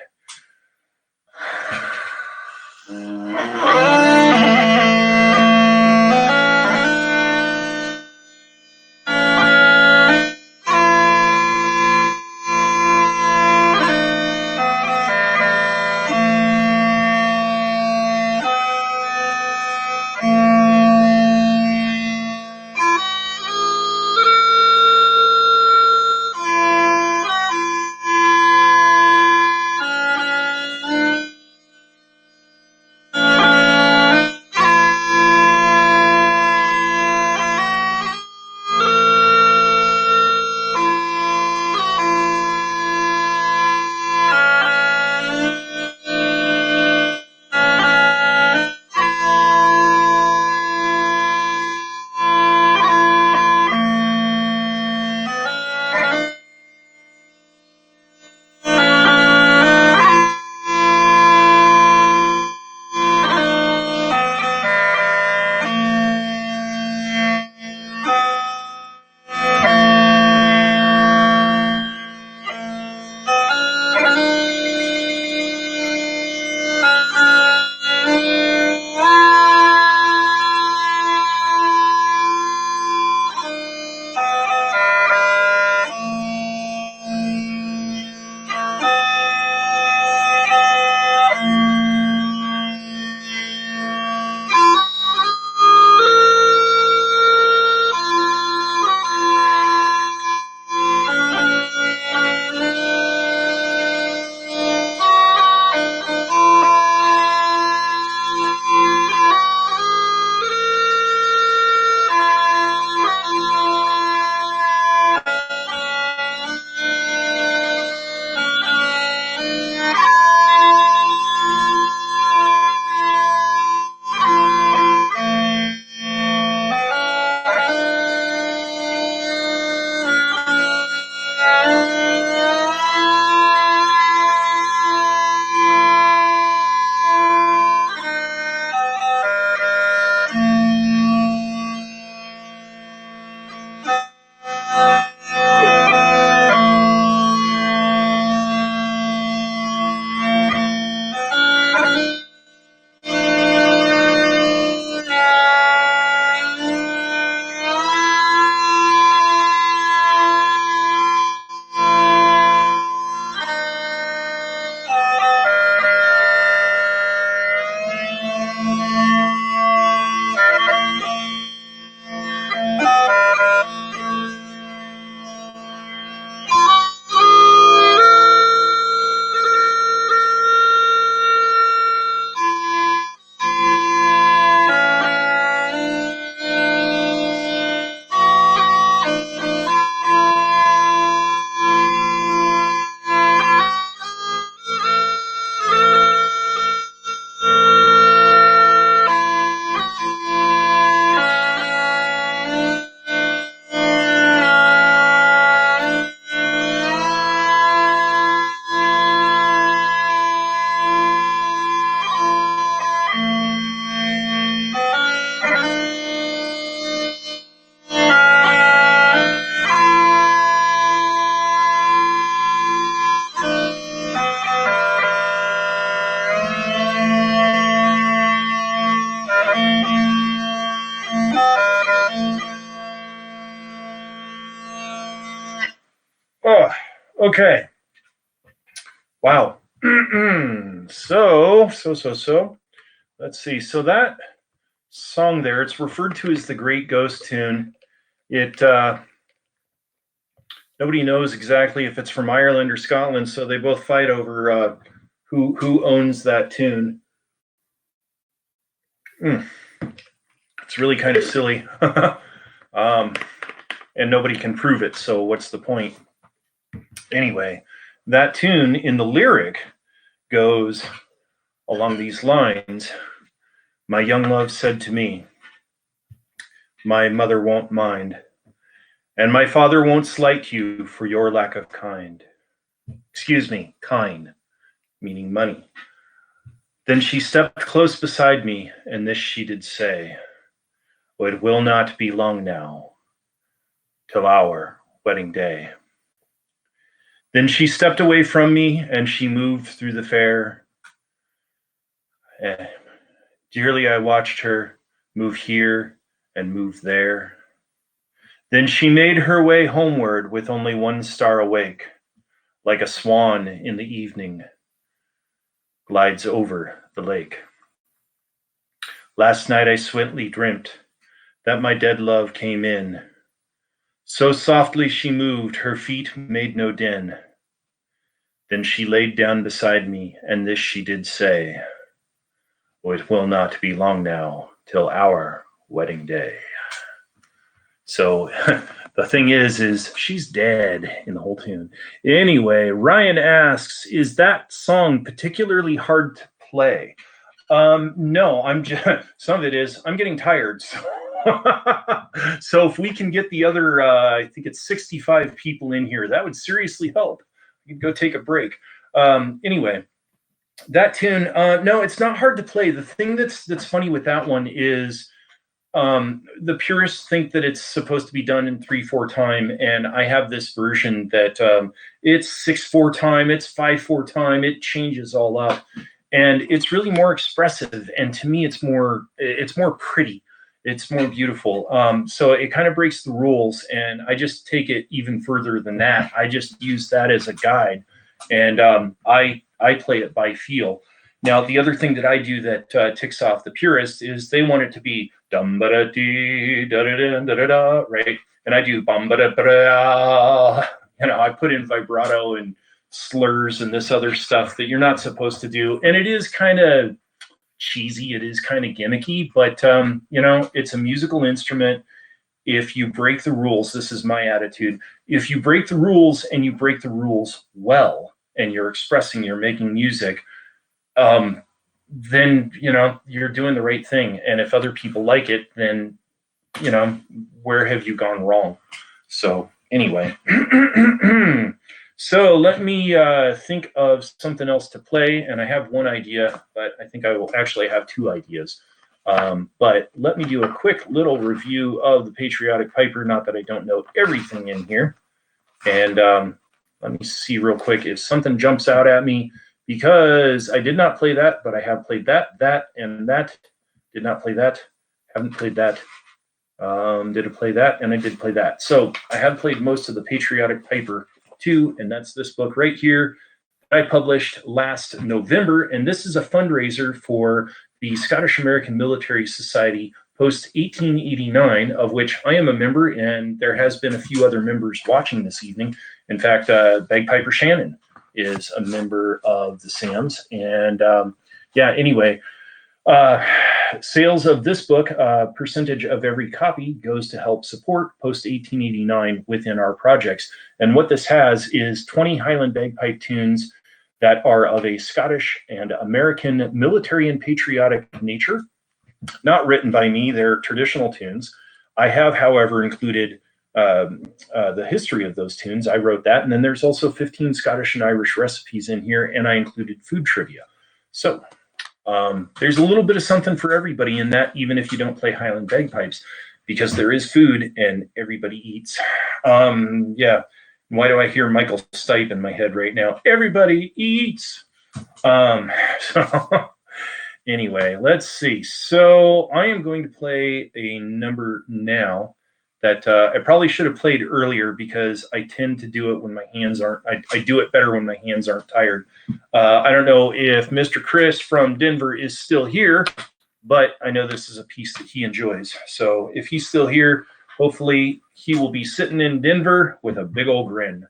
S1: Oh, okay. Wow. So. Let's see. So that song there, it's referred to as the Great Ghost Tune. It nobody knows exactly if it's from Ireland or Scotland, so they both fight over who owns that tune. It's really kind of silly, and nobody can prove it. So what's the point? Anyway, that tune in the lyric goes along these lines. My young love said to me, my mother won't mind, and my father won't slight you for your lack of kind. Excuse me, kind, meaning money. Then she stepped close beside me, and this she did say, "Oh, it will not be long now, till our wedding day." Then she stepped away from me, and she moved through the fair. Dearly I watched her move here and move there. Then she made her way homeward with only one star awake, like a swan in the evening glides over the lake. Last night I sweetly dreamt that my dead love came in. So softly she moved, her feet made no din. Then she laid down beside me, and this she did say, "Oh, it will not be long now till our wedding day." So the thing is she's dead in the whole tune. Anyway, Ryan asks, is that song particularly hard to play? No, I'm just, some of it is, I'm getting tired. So if we can get the other, I think it's 65 people in here, that would seriously help. You can go take a break. Anyway, that tune, no, it's not hard to play. The thing that's funny with that one is the purists think that it's supposed to be done in 3/4 time, and I have this version that it's 6/4 time, it's 5/4 time, it changes all up, and it's really more expressive. And to me, it's more pretty, it's more beautiful. So it kind of breaks the rules, and I just take it even further than that. I just use that as a guide, and I play it by feel. Now, the other thing that I do that ticks off the purists is they want it to be dum ba da dee da da da da da da, right? And I do bum ba da ba da. I put in vibrato and slurs and this other stuff that you're not supposed to do, and it is kind of cheesy. It is kind of gimmicky, but it's a musical instrument. If you break the rules, this is my attitude. If you break the rules and you break the rules well, and you're making music, then you're doing the right thing. And if other people like it, then where have you gone wrong? So anyway, so let me think of something else to play. And I have one idea, but I think I will actually have two ideas. But let me do a quick little review of the Patriotic Piper. Not that I don't know everything in here. And let me see real quick if something jumps out at me, because I did not play that, but I have played that, and that. Did not play that. Haven't played that. Did I play that? And I did play that. So I have played most of the Patriotic Piper too, and that's this book right here that I published last November. And this is a fundraiser for the Scottish American Military Society post 1889, of which I am a member, and there has been a few other members watching this evening. In fact, Bagpiper Shannon is a member of the SAMs. And anyway, sales of this book, percentage of every copy goes to help support post 1889 within our projects. And what this has is 20 Highland bagpipe tunes that are of a Scottish and American military and patriotic nature, not written by me. They're traditional tunes. I have, however, included the history of those tunes. I wrote that. And then there's also 15 Scottish and Irish recipes in here, and I included food trivia. So there's a little bit of something for everybody in that, even if you don't play Highland bagpipes, because there is food and everybody eats. Why do I hear Michael Stipe in my head right now? Everybody eats. So anyway, let's see. So I am going to play a number now that I probably should have played earlier, because I tend to do it when my hands aren't, I do it better when my hands aren't tired. I don't know if Mr. Chris from Denver is still here, but I know this is a piece that he enjoys. So if he's still here, hopefully he will be sitting in Denver with a big old grin.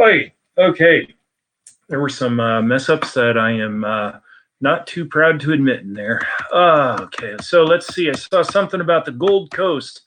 S1: Oi, okay. There were some mess ups that I am not too proud to admit in there. Okay, so let's see. I saw something about the Gold Coast.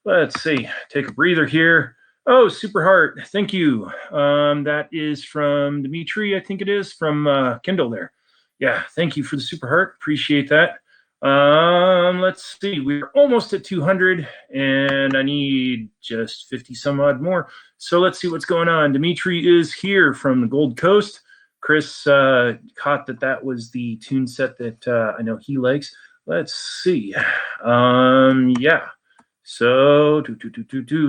S1: Let's see. Take a breather here. Oh, Super Heart. Thank you. That is from Dimitri, I think it is, from Kindle there. Yeah, thank you for the Super Heart. Appreciate that. Let's see. We're almost at 200, and I need just 50 some odd more. So let's see what's going on. Dimitri is here from the Gold Coast. Chris caught that was the tune set that I know he likes. Let's see. Yeah. So,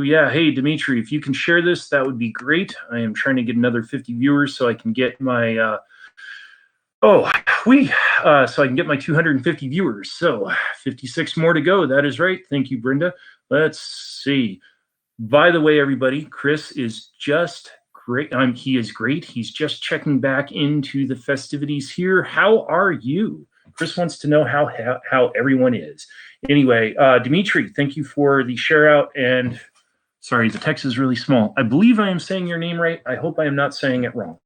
S1: yeah. Hey, Dimitri, if you can share this, that would be great. I am trying to get another 50 viewers so I can get my so I can get my 250 viewers. So 56 more to go. That is right. Thank you, Brenda. Let's see. By the way, everybody, Chris is just great. He is great. He's just checking back into the festivities here. How are you? Chris wants to know how everyone is. Anyway, Dimitri, thank you for the share out. And sorry, the text is really small. I believe I am saying your name right. I hope I am not saying it wrong.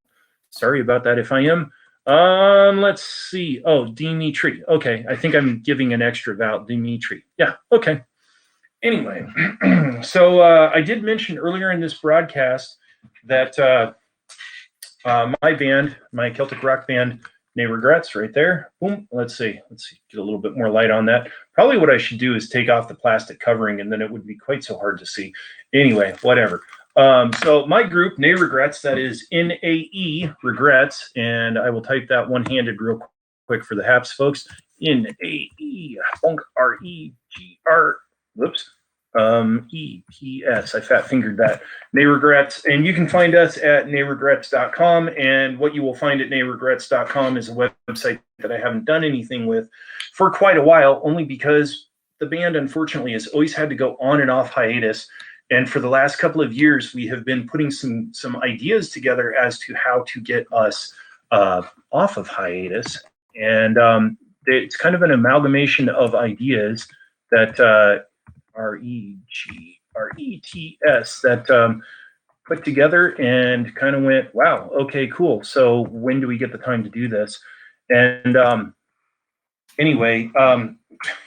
S1: Sorry about that if I am. Let's see. Oh, Dimitri. Okay, I think I'm giving an extra vowel. Dimitri. Yeah, okay. Anyway, so I did mention earlier in this broadcast that my band, my Celtic rock band, Nay Regrets, right there. Boom. Let's see. Get a little bit more light on that. Probably what I should do is take off the plastic covering, and then it would be quite so hard to see. Anyway, whatever. So my group, Nay Regrets, that is N-A-E, Regrets, and I will type that one-handed real quick for the Haps folks. N-A-E, R-E-G-R, whoops, E-P-S. I fat-fingered that. Nay Regrets, and you can find us at nayregrets.com, and what you will find at nayregrets.com is a website that I haven't done anything with for quite a while, only because the band, unfortunately, has always had to go on and off hiatus. And for the last couple of years, we have been putting some ideas together as to how to get us off of hiatus. And it's kind of an amalgamation of ideas that R-E-G-R-E-T-S that put together and kind of went, wow, okay, cool. So when do we get the time to do this? And anyway,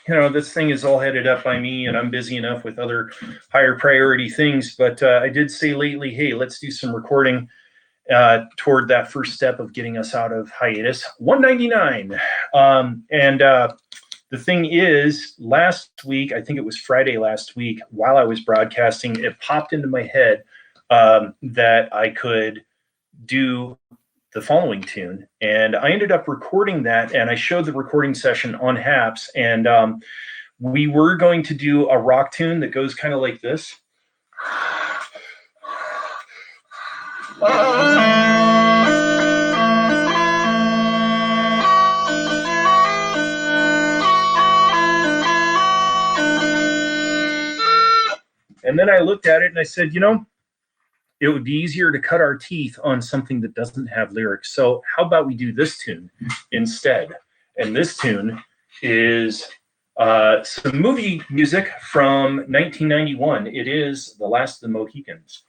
S1: this thing is all headed up by me, and I'm busy enough with other higher priority things. But I did say lately, hey, let's do some recording toward that first step of getting us out of hiatus. 199. The thing is, last week, I think it was Friday last week, while I was broadcasting, it popped into my head that I could do the following tune, and I ended up recording that, and I showed the recording session on Haps, and we were going to do a rock tune that goes kind of like this. And then I looked at it and I said, it would be easier to cut our teeth on something that doesn't have lyrics. So how about we do this tune instead? And this tune is some movie music from 1991. It is The Last of the Mohicans.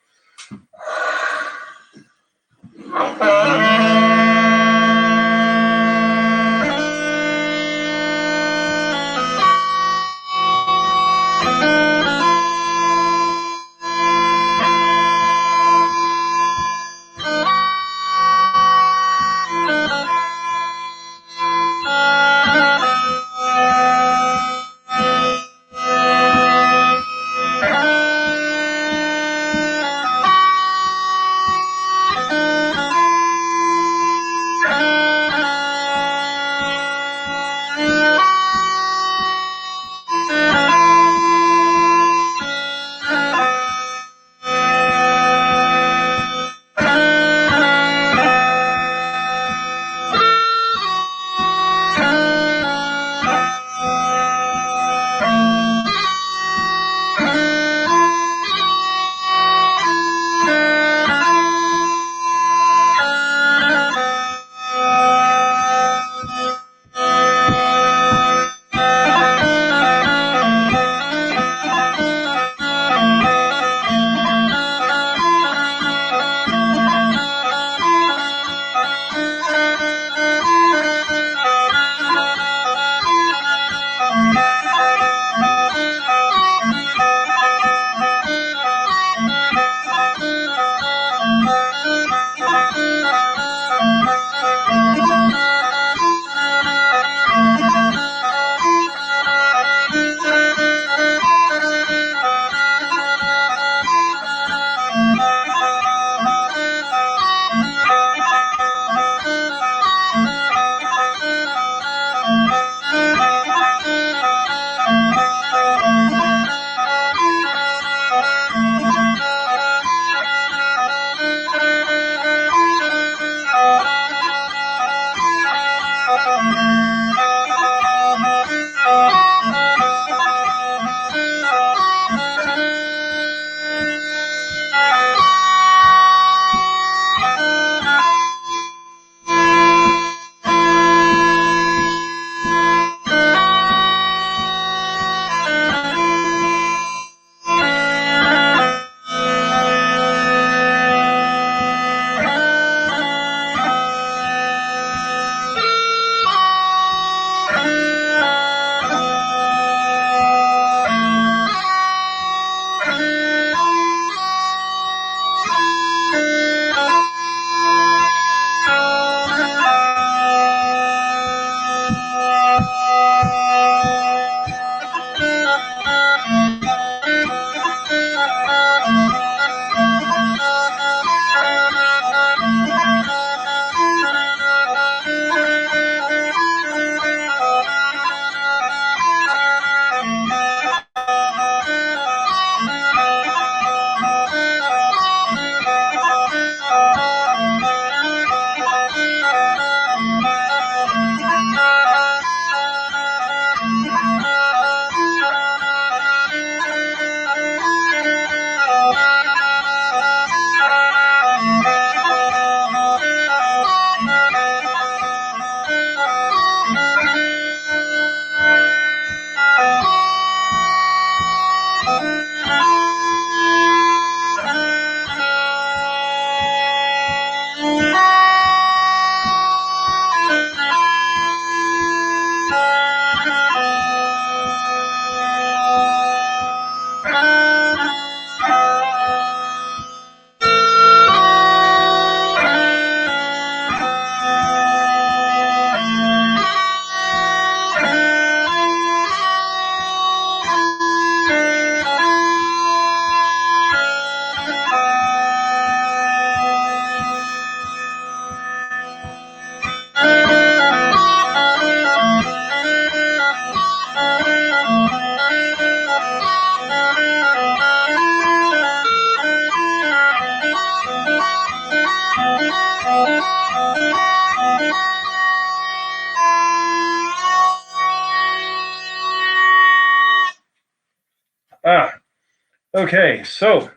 S1: Okay, so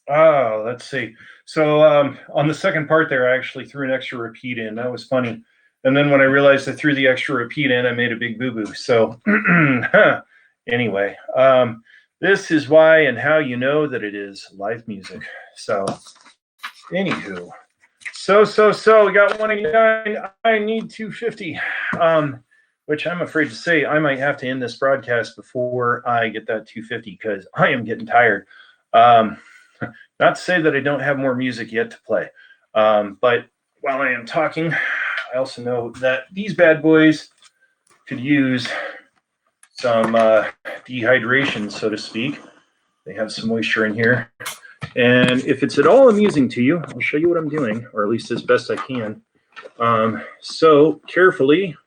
S1: let's see. So on the second part there, I actually threw an extra repeat in. That was funny. And then when I realized I threw the extra repeat in, I made a big boo-boo. So anyway, this is why and how you know that it is live music. So anywho, so we got 189. I need 250. Which I'm afraid to say I might have to end this broadcast before I get that 250 because I am getting tired. Not to say that I don't have more music yet to play, but while I am talking, I also know that these bad boys could use some dehydration, so to speak. They have some moisture in here. And if it's at all amusing to you, I'll show you what I'm doing, or at least as best I can. So carefully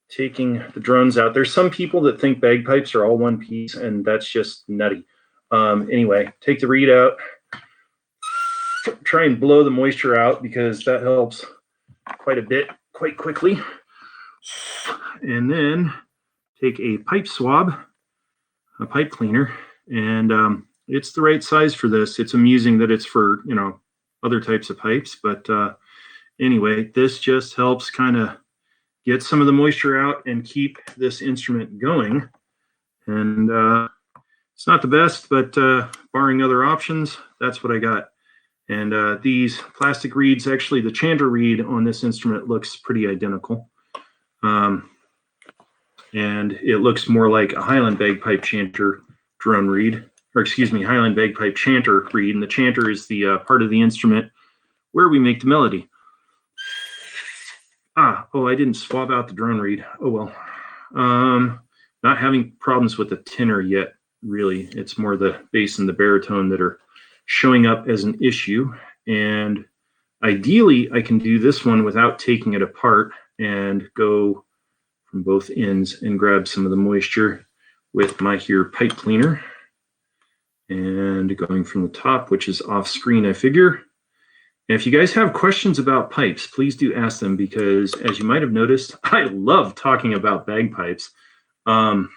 S1: taking the drones out. There's some people that think bagpipes are all one piece, and that's just nutty. Anyway, take the reed out. Try and blow the moisture out because that helps quite a bit, quite quickly. And then take a pipe swab, a pipe cleaner, and it's the right size for this. It's amusing that it's for, you know, other types of pipes, but anyway, this just helps kind of get some of the moisture out and keep this instrument going. And it's not the best, but barring other options, that's what I got. And these plastic reeds, actually the chanter reed on this instrument looks pretty identical. And it looks more like a Highland bagpipe chanter drone reed, or excuse me, Highland bagpipe chanter reed. And the chanter is the part of the instrument where we make the melody. Oh, I didn't swab out the drone reed. Oh, well. Not having problems with the tenor yet, really. It's more the bass and the baritone that are showing up as an issue. And ideally, I can do this one without taking it apart and go from both ends and grab some of the moisture with my here pipe cleaner. And going from the top, which is off screen, I figure. And if you guys have questions about pipes, please do ask them, because as you might have noticed, I love talking about bagpipes. And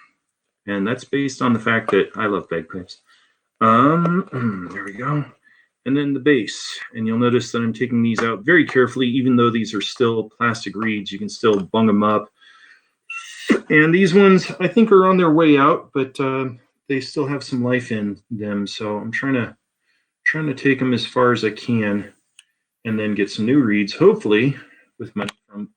S1: that's based on the fact that I love bagpipes. There we go. And then the bass. And you'll notice that I'm taking these out very carefully, even though these are still plastic reeds. You can still bung them up. And these ones, I think, are on their way out, but they still have some life in them. So I'm trying to take them as far as I can, and then get some new reeds, hopefully, with money from,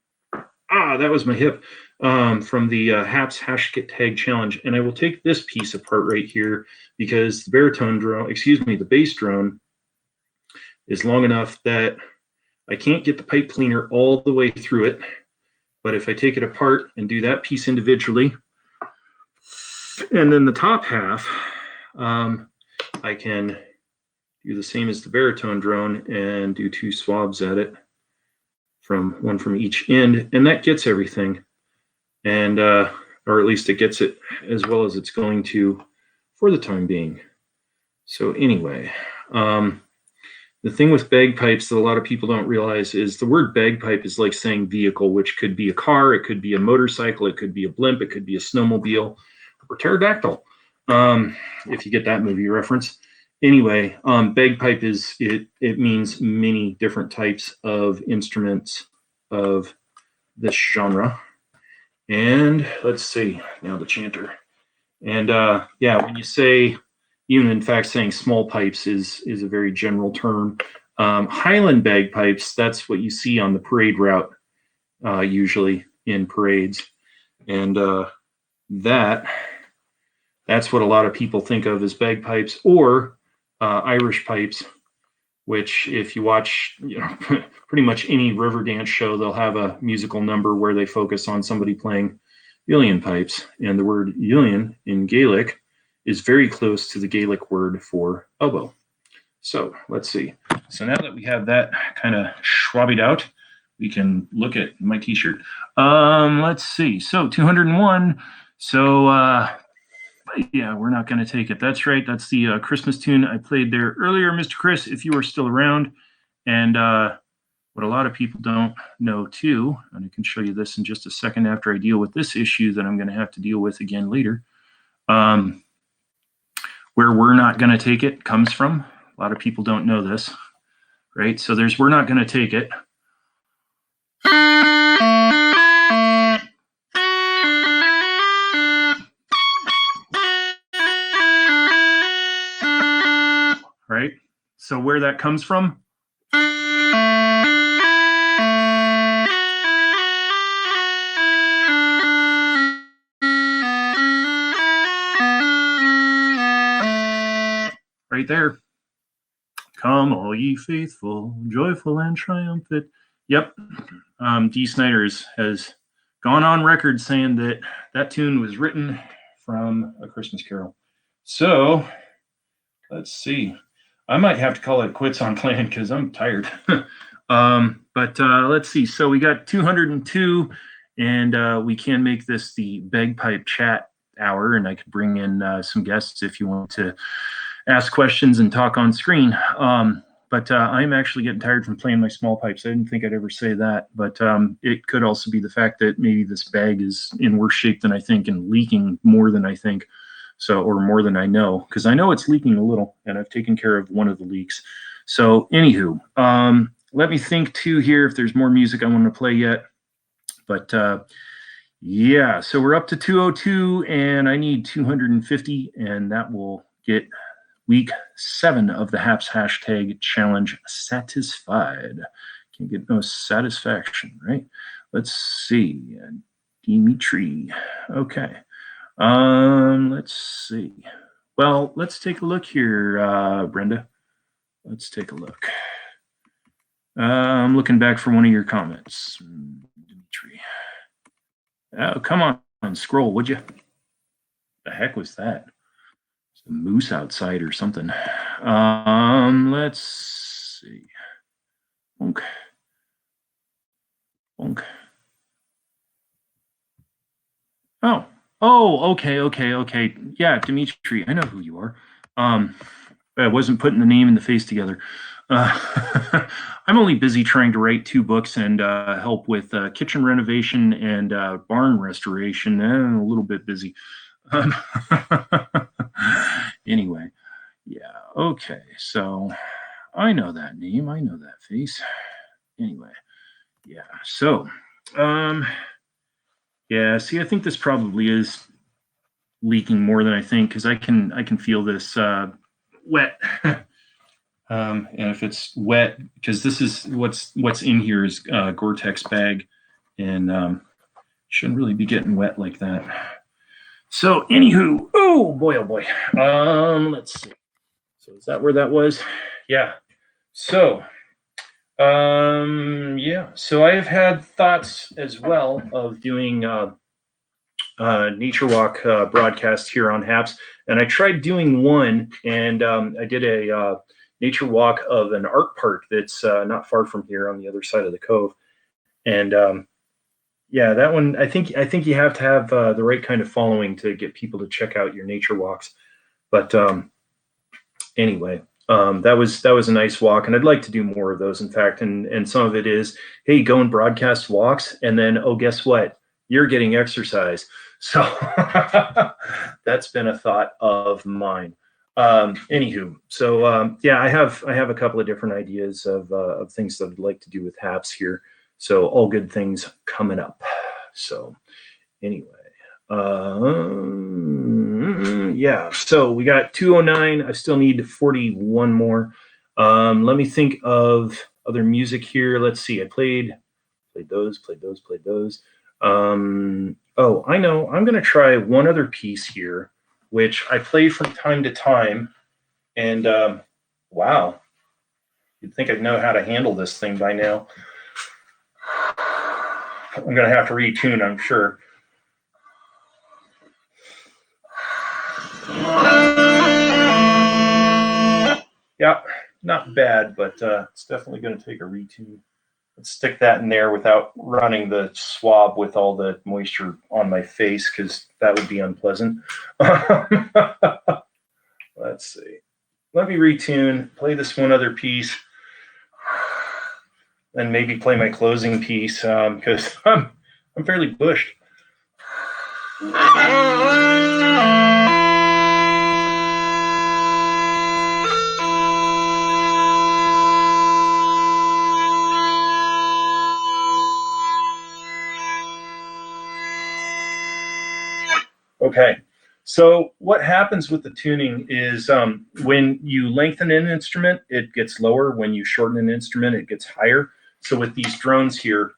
S1: that was my hip, from the HAPS #Tag Challenge. And I will take this piece apart right here because the baritone drone, the bass drone is long enough that I can't get the pipe cleaner all the way through it. But if I take it apart and do that piece individually, and then the top half, I can do the same as the baritone drone and do 2 swabs at it, one from each end, and that gets everything. And or at least it gets it as well as it's going to for the time being. So anyway, the thing with bagpipes that a lot of people don't realize is the word bagpipe is like saying vehicle, which could be a car, it could be a motorcycle, it could be a blimp, it could be a snowmobile, or pterodactyl, if you get that movie reference. Anyway, bagpipe it means many different types of instruments of this genre. And let's see, now the chanter. And yeah, when you say, even in fact saying small pipes is a very general term. Highland bagpipes, that's what you see on the parade route, usually in parades. And that's what a lot of people think of as bagpipes, or Irish pipes, which if you watch, pretty much any river dance show, they'll have a musical number where they focus on somebody playing uilleann pipes. And the word uilleann in Gaelic is very close to the Gaelic word for elbow. So let's see. So now that we have that kind of schwabbied out, we can look at my t-shirt. Let's see. So 201. So yeah, we're not going to take it. That's right. That's the Christmas tune I played there earlier, Mr. Chris, if you are still around. And what a lot of people don't know too, and I can show you this in just a second after I deal with this issue that I'm going to have to deal with again later. where We're Not Gonna Take It comes from. A lot of people don't know this, right? So there's We're Not Gonna Take It. Right? So where that comes from? Right there. Come all ye faithful, joyful and triumphant. Yep. Dee Snider has gone on record saying that that tune was written from A Christmas Carol. So let's see. I might have to call it quits on playing because I'm tired. But let's see. So we got 202, and we can make this the Bagpipe chat hour, and I could bring in some guests if you want to ask questions and talk on screen. But I'm actually getting tired from playing my small pipes. I didn't think I'd ever say that, but it could also be the fact that maybe this bag is in worse shape than I think and leaking more than I think. So, or more than I know, because I know it's leaking a little, and I've taken care of one of the leaks. So, anywho, let me think too here if there's more music I want to play yet. But yeah, so we're up to 202, and I need 250, and that will get week 7 of the HAPS hashtag challenge satisfied. Can't get no satisfaction, right? Let's see, Dimitri. Okay. Let's see. Well, let's take a look here, Brenda. Let's take a look. I'm looking back for one of your comments, Dimitri. Oh, come on, scroll, would you? The heck was that? It's a moose outside or something. Let's see. Bonk. Bonk. Oh, okay. Yeah, Dimitri, I know who you are. I wasn't putting the name and the face together. I'm only busy trying to write 2 books and help with kitchen renovation and barn restoration, and a little bit busy. Anyway, yeah, okay. So I know that name. I know that face. Anyway, yeah. So, yeah, see, I think this probably is leaking more than I think, because I can feel this wet. And if it's wet, because this is what's in here is Gore-Tex bag, and shouldn't really be getting wet like that. So anywho, oh boy, let's see. So is that where that was? Yeah. So yeah, so I have had thoughts as well of doing nature walk broadcast here on HAPS, and I tried doing one, and I did a nature walk of an art park that's not far from here on the other side of the cove, and yeah, that one, I think you have to have the right kind of following to get people to check out your nature walks. But anyway, that was a nice walk, and I'd like to do more of those, in fact. And some of it is, hey, go and broadcast walks, and then, oh, guess what? You're getting exercise. So that's been a thought of mine. Anywho, so yeah, I have a couple of different ideas of things that I'd like to do with HAPS here. So all good things coming up. So anyway, yeah, so we got 209. I still need 41 more. Let me think of other music here. Let's see. I played those. Oh, I know. I'm going to try one other piece here, which I play from time to time. And wow, you'd think I'd know how to handle this thing by now. I'm going to have to retune, I'm sure. Yeah, not bad, but it's definitely going to take a retune. Let's stick that in there without running the swab with all the moisture on my face, because that would be unpleasant. Let's see. Let me retune, play this one other piece, and maybe play my closing piece, because I'm fairly bushed. Okay. So what happens with the tuning is when you lengthen an instrument, it gets lower. When you shorten an instrument, it gets higher. So with these drones here,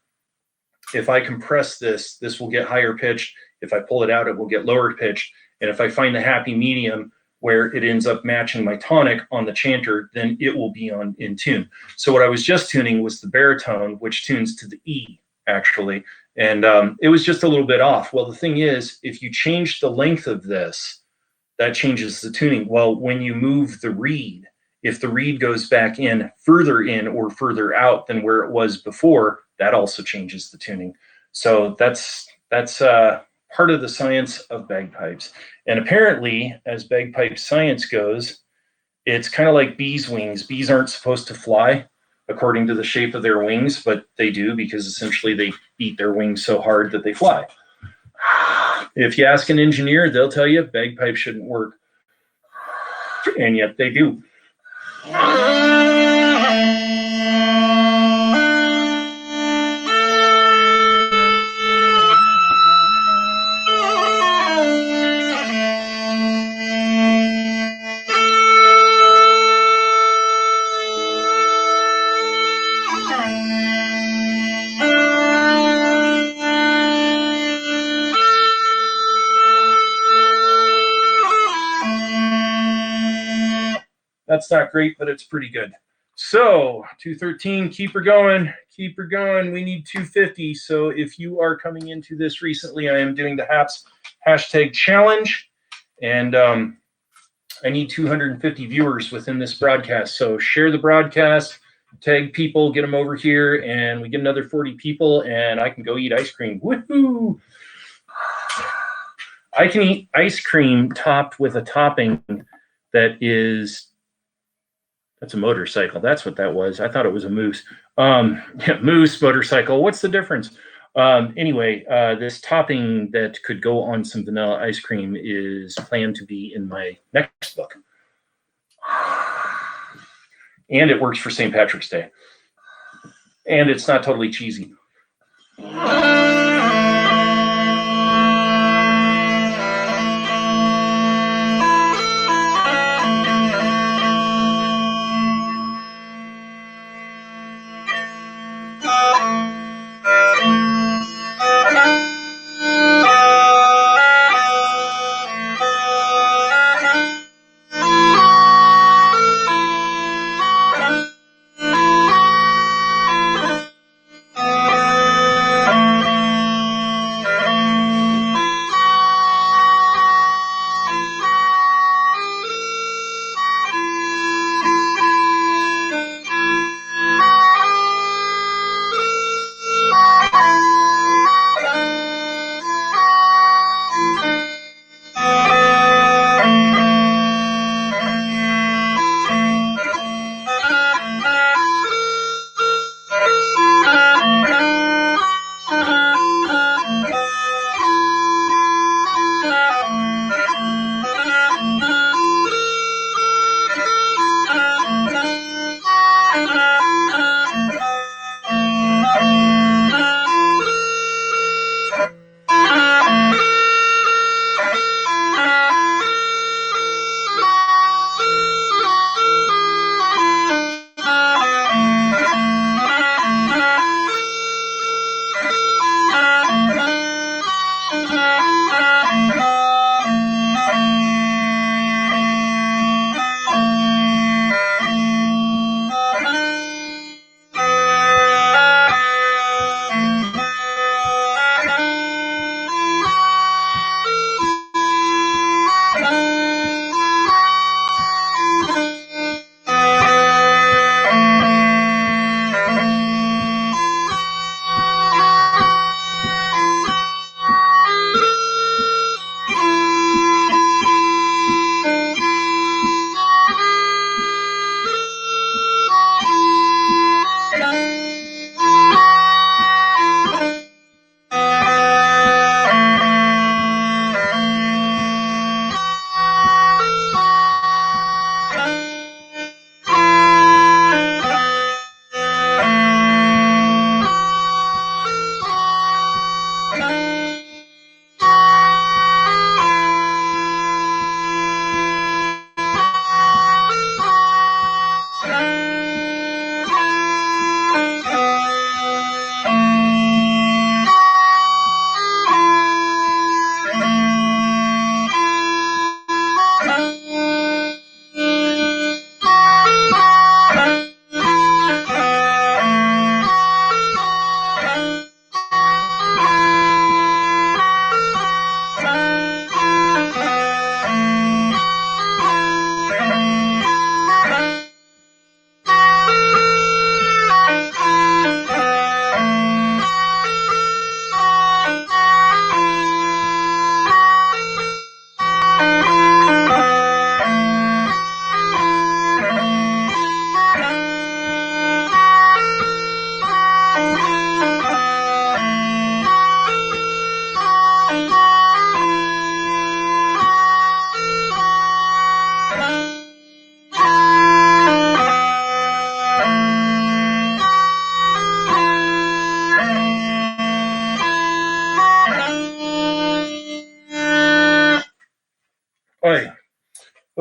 S1: if I compress this, this will get higher pitched. If I pull it out, it will get lower pitched. And if I find the happy medium where it ends up matching my tonic on the chanter, then it will be in tune. So what I was just tuning was the baritone, which tunes to the E, actually. And it was just a little bit off. Well, the thing is, if you change the length of this, that changes the tuning. Well, when you move the reed, if the reed goes back in or further out than where it was before, that also changes the tuning. So that's part of the science of bagpipes. And apparently, as bagpipe science goes, it's kind of like bees' wings. Bees aren't supposed to fly according to the shape of their wings, but they do because essentially they beat their wings so hard that they fly. If you ask an engineer, they'll tell you bagpipes shouldn't work. And yet they do. That's not great, but it's pretty good. So 213, keep her going, keep her going. We need 250. So if you are coming into this recently, I am doing the HAPS hashtag challenge, and I need 250 viewers within this broadcast. So share the broadcast, tag people, get them over here, and we get another 40 people, and I can go eat ice cream. Woohoo! I can eat ice cream topped with a topping that is... That's a motorcycle. That's what that was. I thought it was a moose. Yeah, moose, motorcycle. What's the difference? Anyway, this topping that could go on some vanilla ice cream is planned to be in my next book. And it works for St. Patrick's Day. And it's not totally cheesy.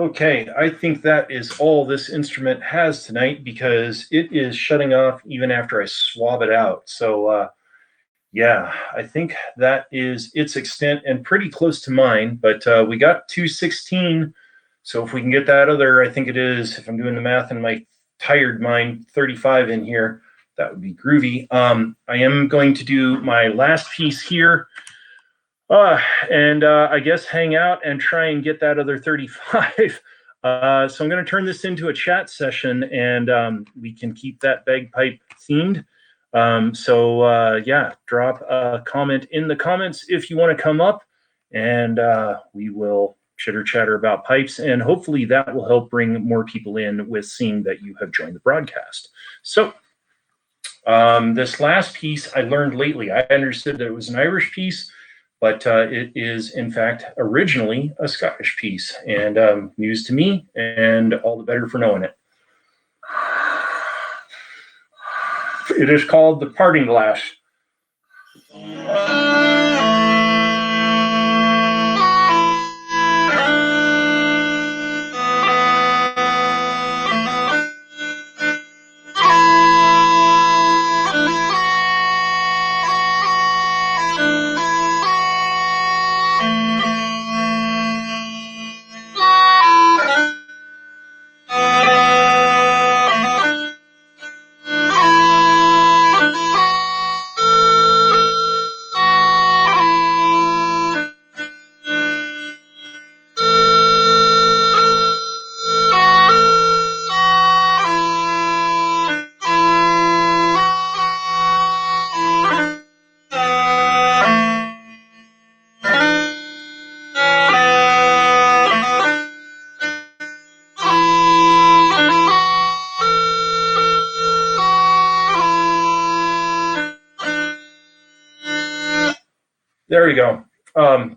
S1: Okay, I think that is all this instrument has tonight because it is shutting off even after I swab it out. So yeah, I think that is its extent and pretty close to mine, but we got 216. So if we can get that other, I think it is, if I'm doing the math in my tired mind, 35 in here, that would be groovy. I am going to do my last piece here. And I guess hang out and try and get that other 35. So I'm going to turn this into a chat session, and we can keep that bagpipe themed. Yeah, drop a comment in the comments if you want to come up, and we will chitter chatter about pipes, and hopefully that will help bring more people in with seeing that you have joined the broadcast. So this last piece I learned lately. I understood that it was an Irish piece, but it is in fact originally a Scottish piece, and news to me, and all the better for knowing it. It is called The Parting Glass. There we go.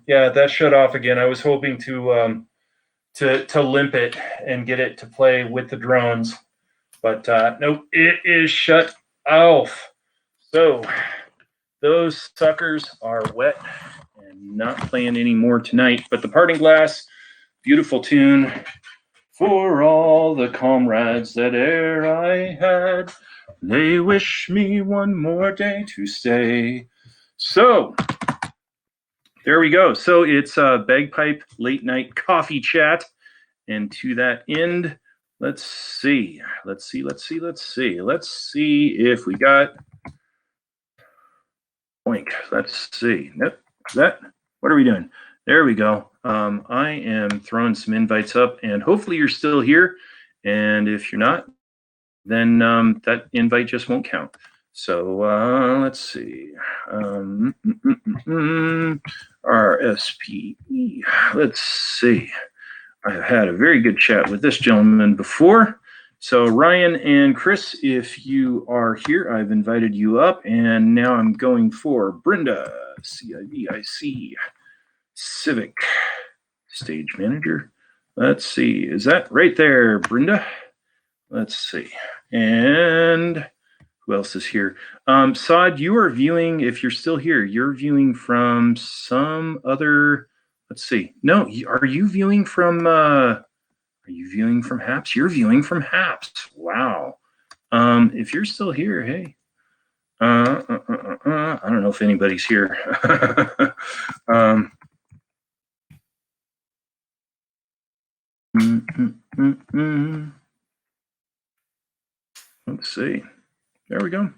S1: Yeah, that shut off again. I was hoping to limp it and get it to play with the drones, but nope, it is shut off. So those suckers are wet and not playing anymore tonight. But The Parting Glass, beautiful tune for all the comrades that e'er I had. They wish me one more day to stay. So there we go. So it's a bagpipe late night coffee chat. And to that end, let's see if we got Boink. Let's see. Nope. What are we doing? There we go. I am throwing some invites up, and hopefully you're still here. And if you're not, then that invite just won't count. So let's see. RSPE. Let's see. I've had a very good chat with this gentleman before. So Ryan and Chris, if you are here, I've invited you up, and now I'm going for Brenda, CIVIC, Civic, Stage Manager. Let's see, is that right there, Brenda? Let's see, and who else is here? Saad, you are viewing, if you're still here, you're viewing from some other, let's see. No, are you viewing from, Haps? You're viewing from Haps. Wow. If you're still here, hey. I don't know if anybody's here. Let's see. There we go.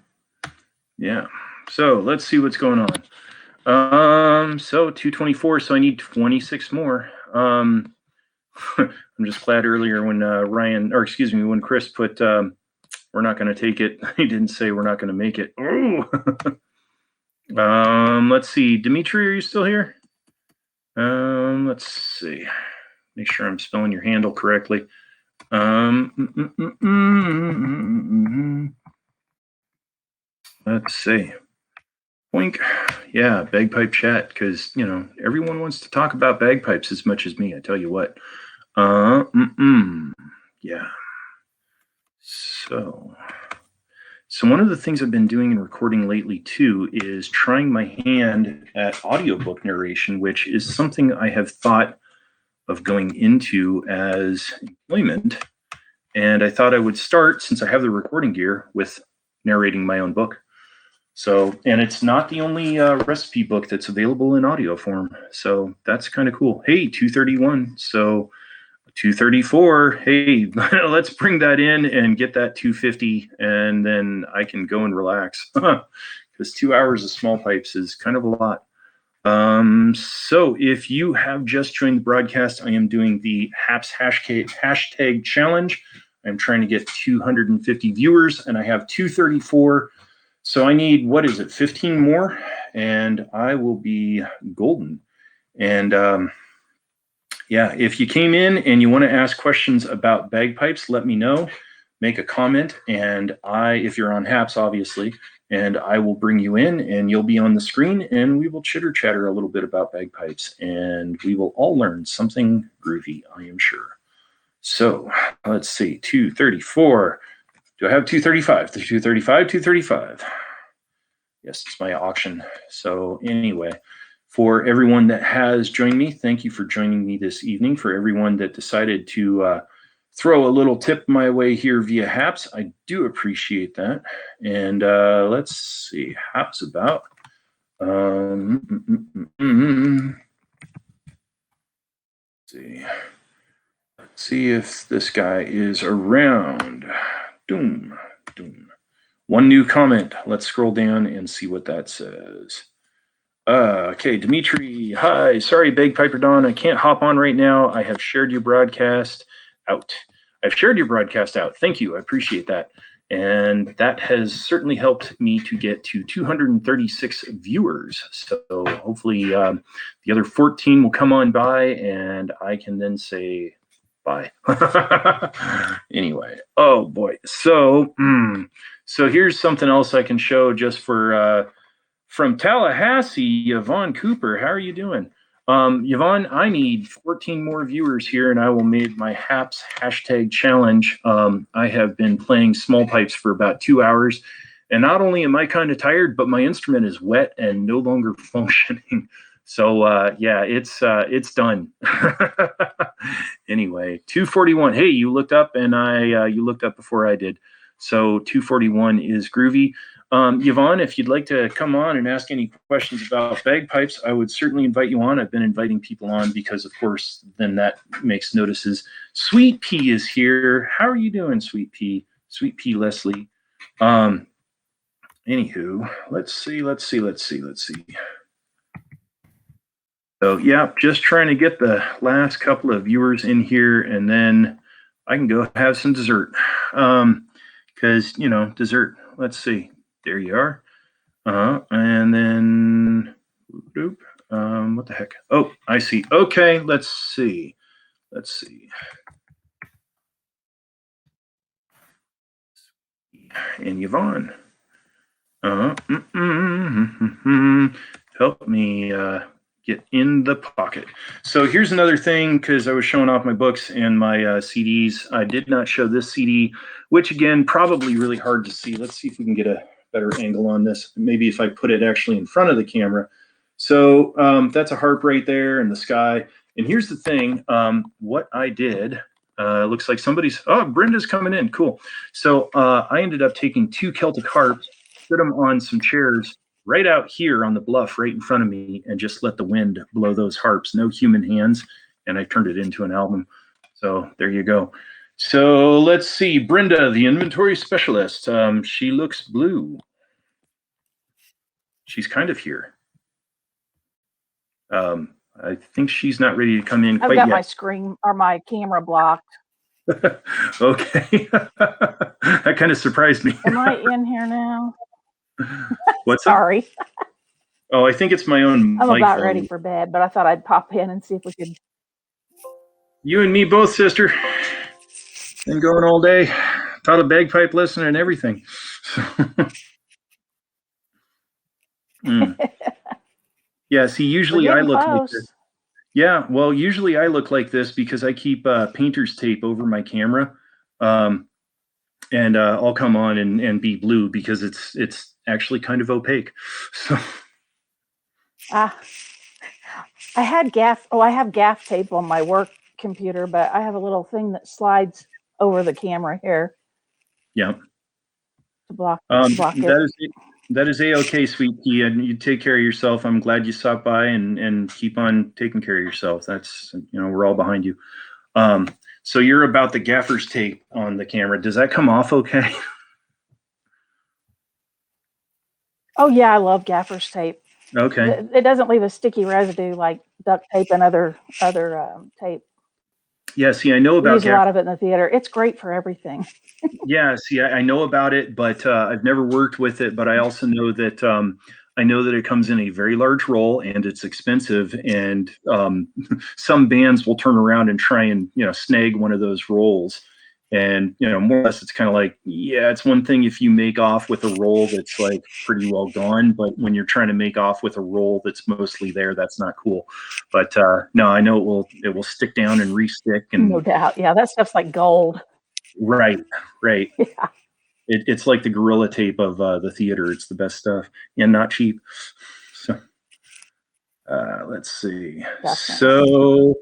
S1: Yeah. So let's see what's going on. So 224. So I need 26 more. I'm just glad earlier when when Chris put we're not going to take it. He didn't say we're not going to make it. Oh. Let's see. Dimitri, are you still here? Let's see. Make sure I'm spelling your handle correctly. Let's see. Boink. Yeah, bagpipe chat, because everyone wants to talk about bagpipes as much as me. I tell you what. Yeah. So one of the things I've been doing and recording lately too is trying my hand at audiobook narration, which is something I have thought of going into as employment. And I thought I would start, since I have the recording gear, with narrating my own book. So, and it's not the only recipe book that's available in audio form. So that's kind of cool. Hey, 231. So 234. Hey, let's bring that in and get that 250, and then I can go and relax. Because 2 hours of small pipes is kind of a lot. So if you have just joined the broadcast, I am doing the HAPS hashtag challenge. I'm trying to get 250 viewers, and I have 234. So I need, what is it, 15 more, and I will be golden. And yeah, if you came in and you want to ask questions about bagpipes, let me know. Make a comment, and if you're on HAPS, obviously, and I will bring you in, and you'll be on the screen, and we will chitter chatter a little bit about bagpipes, and we will all learn something groovy, I am sure. So let's see, 234. Do I have 235? 235, 235. Yes, it's my auction. So anyway, for everyone that has joined me, thank you for joining me this evening. For everyone that decided to throw a little tip my way here via HAPS, I do appreciate that. And let's see, HAPS about. Let's see if this guy is around. Doom, doom. One new comment. Let's scroll down and see what that says. Okay, Dimitri, hi. Sorry, BagpiperDon, I can't hop on right now. I have shared your broadcast out. I've shared your broadcast out. Thank you. I appreciate that. And that has certainly helped me to get to 236 viewers. So hopefully the other 14 will come on by, and I can then say bye. Anyway, oh boy. So, so here's something else I can show just for from Tallahassee, Yvonne Cooper. How are you doing? Yvonne, I need 14 more viewers here, and I will make my HAPS hashtag challenge. I have been playing small pipes for about 2 hours, and not only am I kind of tired, but my instrument is wet and no longer functioning. So yeah, it's done. Anyway, 241. Hey, you looked up, and you looked up before I did. So 241 is groovy. Yvonne, if you'd like to come on and ask any questions about bagpipes, I would certainly invite you on. I've been inviting people on because, of course, then that makes notices. Sweet Pea is here. How are you doing, Sweet Pea? Sweet Pea Leslie. Anywho, let's see. So, yeah, just trying to get the last couple of viewers in here, and then I can go have some dessert. Because, you know, dessert, let's see. There you are. And then, what the heck? Oh, I see. Okay, let's see. And Yvonne. Help me get in the pocket. So here's another thing, because I was showing off my books and my CDs. I did not show this CD, which again, probably really hard to see. Let's see if we can get a better angle on this. Maybe if I put it actually in front of the camera. So that's a harp right there in the sky. And here's the thing, what I did, looks like somebody's, oh, Brenda's coming in, cool. So I ended up taking 2 Celtic harps, put them on some chairs right out here on the bluff right in front of me, and just let the wind blow those harps, no human hands, and I turned it into an album. So there you go. So let's see, Brenda, the inventory specialist. She looks blue. She's kind of here. I think she's not ready to come in quite yet.
S2: I've got my screen or my camera blocked.
S1: Okay. That kind of surprised me.
S2: Am I in here now?
S1: What's
S2: Sorry.
S1: Up? Oh, I think it's my own
S2: I'm
S1: mic
S2: about
S1: volume.
S2: ready for bed, but I thought I'd pop in and see if we could.
S1: You and me both, sister. Been going all day. Taught a bagpipe lesson and everything. Yeah, see, usually I look like this. Yeah, well, usually I look like this because I keep painter's tape over my camera. And I'll come on and be blue because it's actually kind of opaque. So
S2: I had I have gaff tape on my work computer, but I have a little thing that slides over the camera here
S1: Yeah.
S2: to block it.
S1: That is a-okay, sweet pea, and you take care of yourself. I'm glad you stopped by and keep on taking care of yourself. That's, we're all behind you. So you're about the gaffer's tape on the camera. Does that come off okay?
S2: Oh yeah, I love gaffer's tape.
S1: Okay.
S2: It doesn't leave a sticky residue like duct tape and other tape.
S1: Yeah, see, I know
S2: We
S1: about
S2: use a lot of it in the theater. It's great for everything.
S1: Yeah, see, I know about it, but I've never worked with it. But I also know that it comes in a very large roll and it's expensive. And some bands will turn around and try and snag one of those rolls. And more or less, it's kind of like, yeah, it's one thing if you make off with a roll that's like pretty well gone, but when you're trying to make off with a roll that's mostly there, that's not cool. But no, I know it will stick down and re-stick, and
S2: No doubt. Yeah, that stuff's like gold.
S1: right.
S2: Yeah.
S1: It's like the Gorilla Tape of the theater. It's the best stuff and not cheap. So let's see.
S2: Definitely.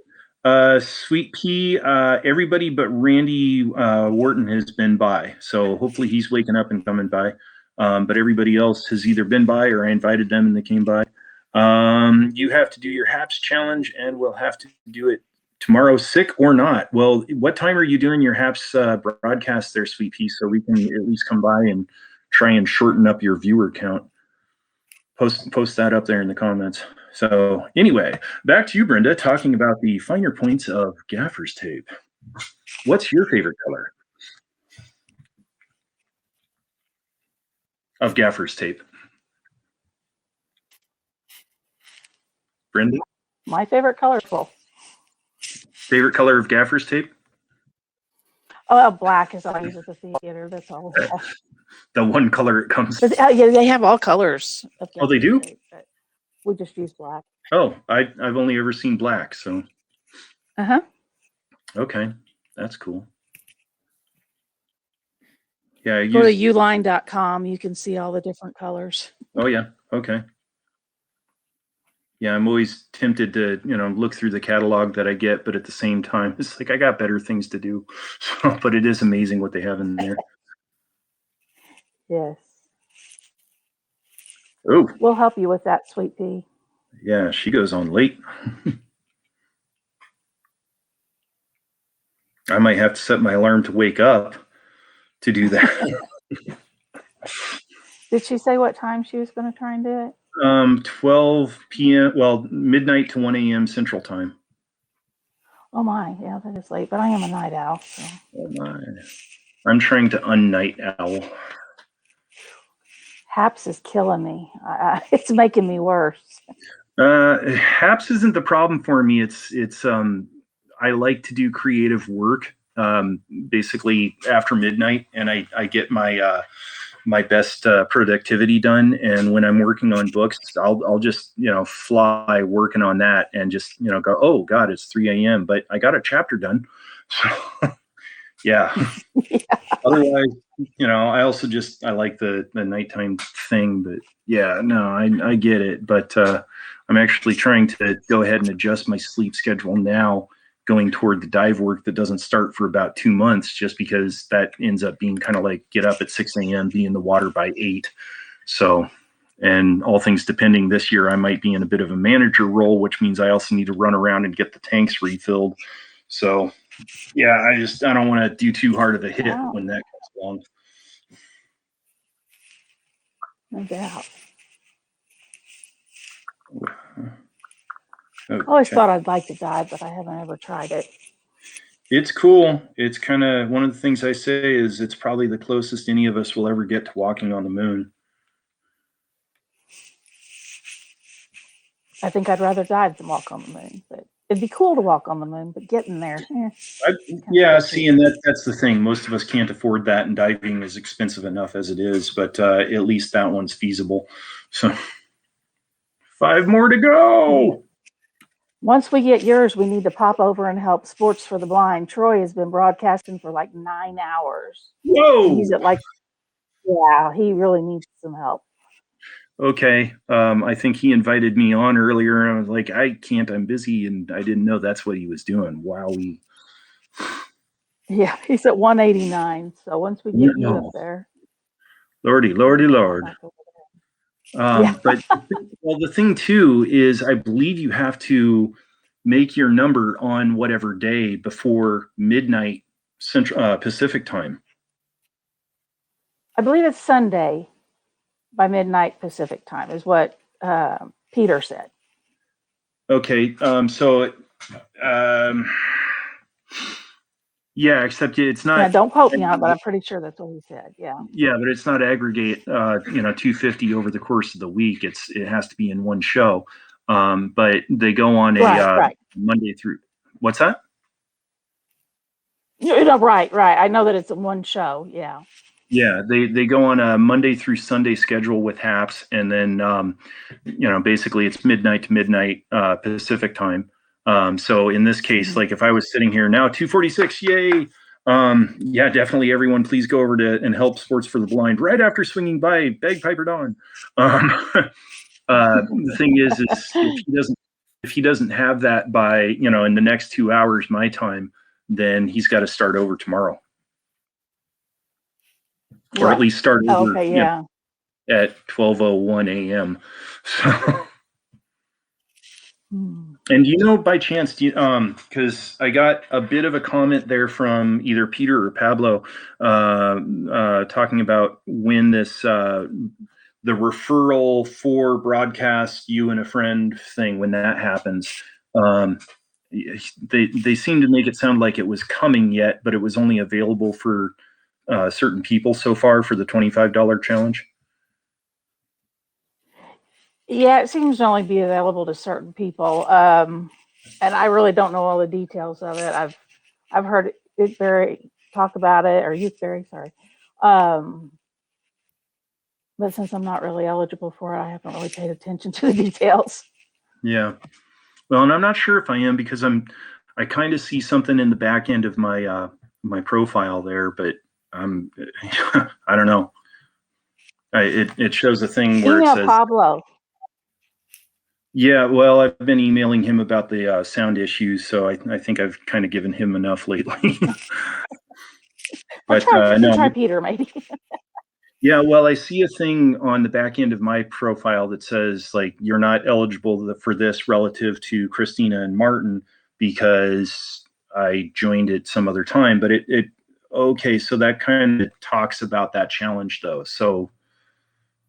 S1: So Sweet Pea, everybody but Randy Wharton has been by. So hopefully he's waking up and coming by. But everybody else has either been by or I invited them and they came by. You have to do your HAPS challenge and we'll have to do it tomorrow, sick or not. Well, what time are you doing your HAPS broadcast there, Sweet Pea, so we can at least come by and try and shorten up your viewer count? Post that up there in the comments. So anyway, back to you, Brenda, talking about the finer points of gaffer's tape. What's your favorite color of gaffer's tape? Brenda?
S2: My favorite colorful.
S1: Favorite color of gaffer's tape?
S2: Oh, black is all I use at the theater. That's all.
S1: The one color it comes.
S2: Yeah, they have all colors.
S1: Oh, they do?
S2: Tape, but we just use black.
S1: Oh, I've only ever seen black, so.
S2: Uh-huh.
S1: Okay, that's cool. Yeah,
S2: go to uline.com. You can see all the different colors.
S1: Oh yeah, okay. Yeah, I'm always tempted to, look through the catalog that I get, but at the same time, it's like I got better things to do. So, but it is amazing what they have in there.
S2: Yes.
S1: Oh.
S2: We'll help you with that, Sweet Pea.
S1: Yeah, she goes on late. I might have to set my alarm to wake up to do that.
S2: Did she say what time she was going to try and do it?
S1: 12 p.m. Well, midnight to 1 a.m. Central Time.
S2: Oh my, yeah, that is late. But I am a night owl. So.
S1: Oh my. I'm trying to unnight owl.
S2: HAPS is killing me. It's making me worse.
S1: HAPS isn't the problem for me. It's I like to do creative work basically after midnight, and I get my my best productivity done. And when I'm working on books, I'll just fly working on that and just go, oh God, it's 3 a.m. but I got a chapter done. So yeah. Otherwise, I also I like the nighttime thing, but yeah, no, I get it. But I'm actually trying to go ahead and adjust my sleep schedule now, going toward the dive work that doesn't start for about 2 months, just because that ends up being kind of like get up at 6 a.m., be in the water by 8. So, and all things depending, this year I might be in a bit of a manager role, which means I also need to run around and get the tanks refilled. So yeah, I don't want to do too hard of a hit when that comes along.
S2: No doubt.
S1: Okay.
S2: I always thought I'd like to dive, but I haven't ever tried it.
S1: It's cool. It's kind of one of the things I say is it's probably the closest any of us will ever get to walking on the moon.
S2: I think I'd rather dive than walk on the moon, but it'd be cool to walk on the moon, but getting there.
S1: Yeah, see, and that's the thing. Most of us can't afford that, and diving is expensive enough as it is, but at least that one's feasible. So 5 more to go.
S2: Once we get yours, we need to pop over and help Sports for the Blind. Troy has been broadcasting for like 9 hours.
S1: Whoa!
S2: He's at like, yeah, he really needs some help.
S1: okay. I think he invited me on earlier, and I was like, I can't. I'm busy, and I didn't know that's what he was doing. Wowie.
S2: Yeah, he's at 189. So once we get you up
S1: No,
S2: there,
S1: lordy,
S2: we
S1: lordy,
S2: can hop
S1: lord.
S2: back over there. Yeah.
S1: But well, the thing too is, I believe you have to make your number on whatever day before midnight Central Pacific time.
S2: I believe it's Sunday by midnight Pacific time is what Peter said.
S1: Okay, yeah, except it's
S2: Yeah,
S1: not.
S2: don't quote me on it, but I'm pretty sure that's what he said. Yeah.
S1: Yeah, but it's not aggregate. 250 over the course of the week. It has to be in one show. But they go on a
S2: Right.
S1: Monday through. What's that?
S2: Right. I know that it's in one show. Yeah.
S1: Yeah, they go on a Monday through Sunday schedule with Haps, and then basically it's midnight to midnight Pacific time. So in this case, like if I was sitting here now, 2:46, yay! Yeah, definitely everyone, please go over to and help Sports for the Blind right after swinging by BagpiperDon. The thing is if he doesn't have that by in the next 2 hours my time, then he's got to start over tomorrow. Or at least start over
S2: Okay, yeah.
S1: At 12:01 a.m. So, and by chance, because I got a bit of a comment there from either Peter or Pablo talking about when this the referral for broadcast you and a friend thing, when that happens. They seem to make it sound like it was coming yet, but it was only available for certain people so far for the $25 challenge.
S2: Yeah, it seems to only be available to certain people. And I really don't know all the details of it. I've heard Youthberry talk about it, or Youthberry, sorry. But since I'm not really eligible for it, I haven't really paid attention to the details.
S1: Yeah. Well, and I'm not sure if I am because I kind of see something in the back end of my my profile there, but I don't know. It shows a thing where it says
S2: Pablo.
S1: Yeah, well, I've been emailing him about the sound issues, so I think I've kind of given him enough lately. But
S2: try Peter maybe.
S1: Yeah, well, I see a thing on the back end of my profile that says like you're not eligible for this relative to Christina and Martin because I joined it some other time. But okay, so that kind of talks about that challenge though. So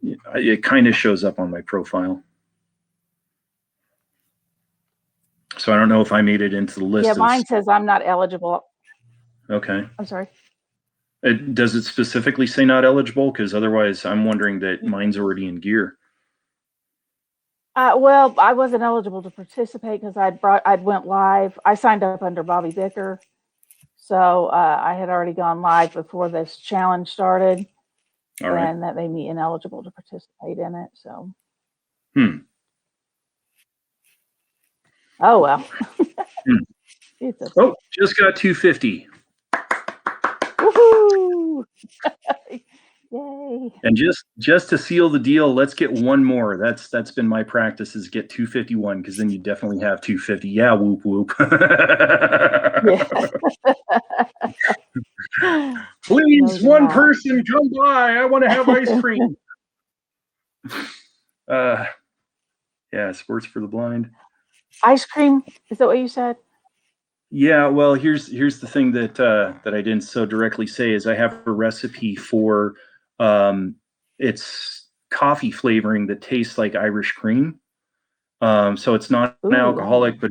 S1: it kind of shows up on my profile. So I don't know if I made it into the list.
S2: Yeah, mine says I'm not eligible.
S1: Okay.
S2: I'm sorry.
S1: Does it specifically say not eligible? Because otherwise, I'm wondering that mine's already in gear.
S2: Well, I wasn't eligible to participate because I'd went live. I signed up under Bobby Bicker, so I had already gone live before this challenge started, and that made me ineligible to participate in it. So. Oh well.
S1: Oh, just got 250.
S2: Woohoo! Yay!
S1: And just to seal the deal, let's get one more. That's been my practice is get 251 because then you definitely have 250. Yeah, whoop whoop. Please, one person come by. I want to have ice cream. Yeah, Sports for the Blind.
S2: Ice cream? Is that what you said?
S1: Yeah, well, here's the thing that I didn't so directly say is I have a recipe for it's coffee flavoring that tastes like Irish cream. So it's not an alcoholic, but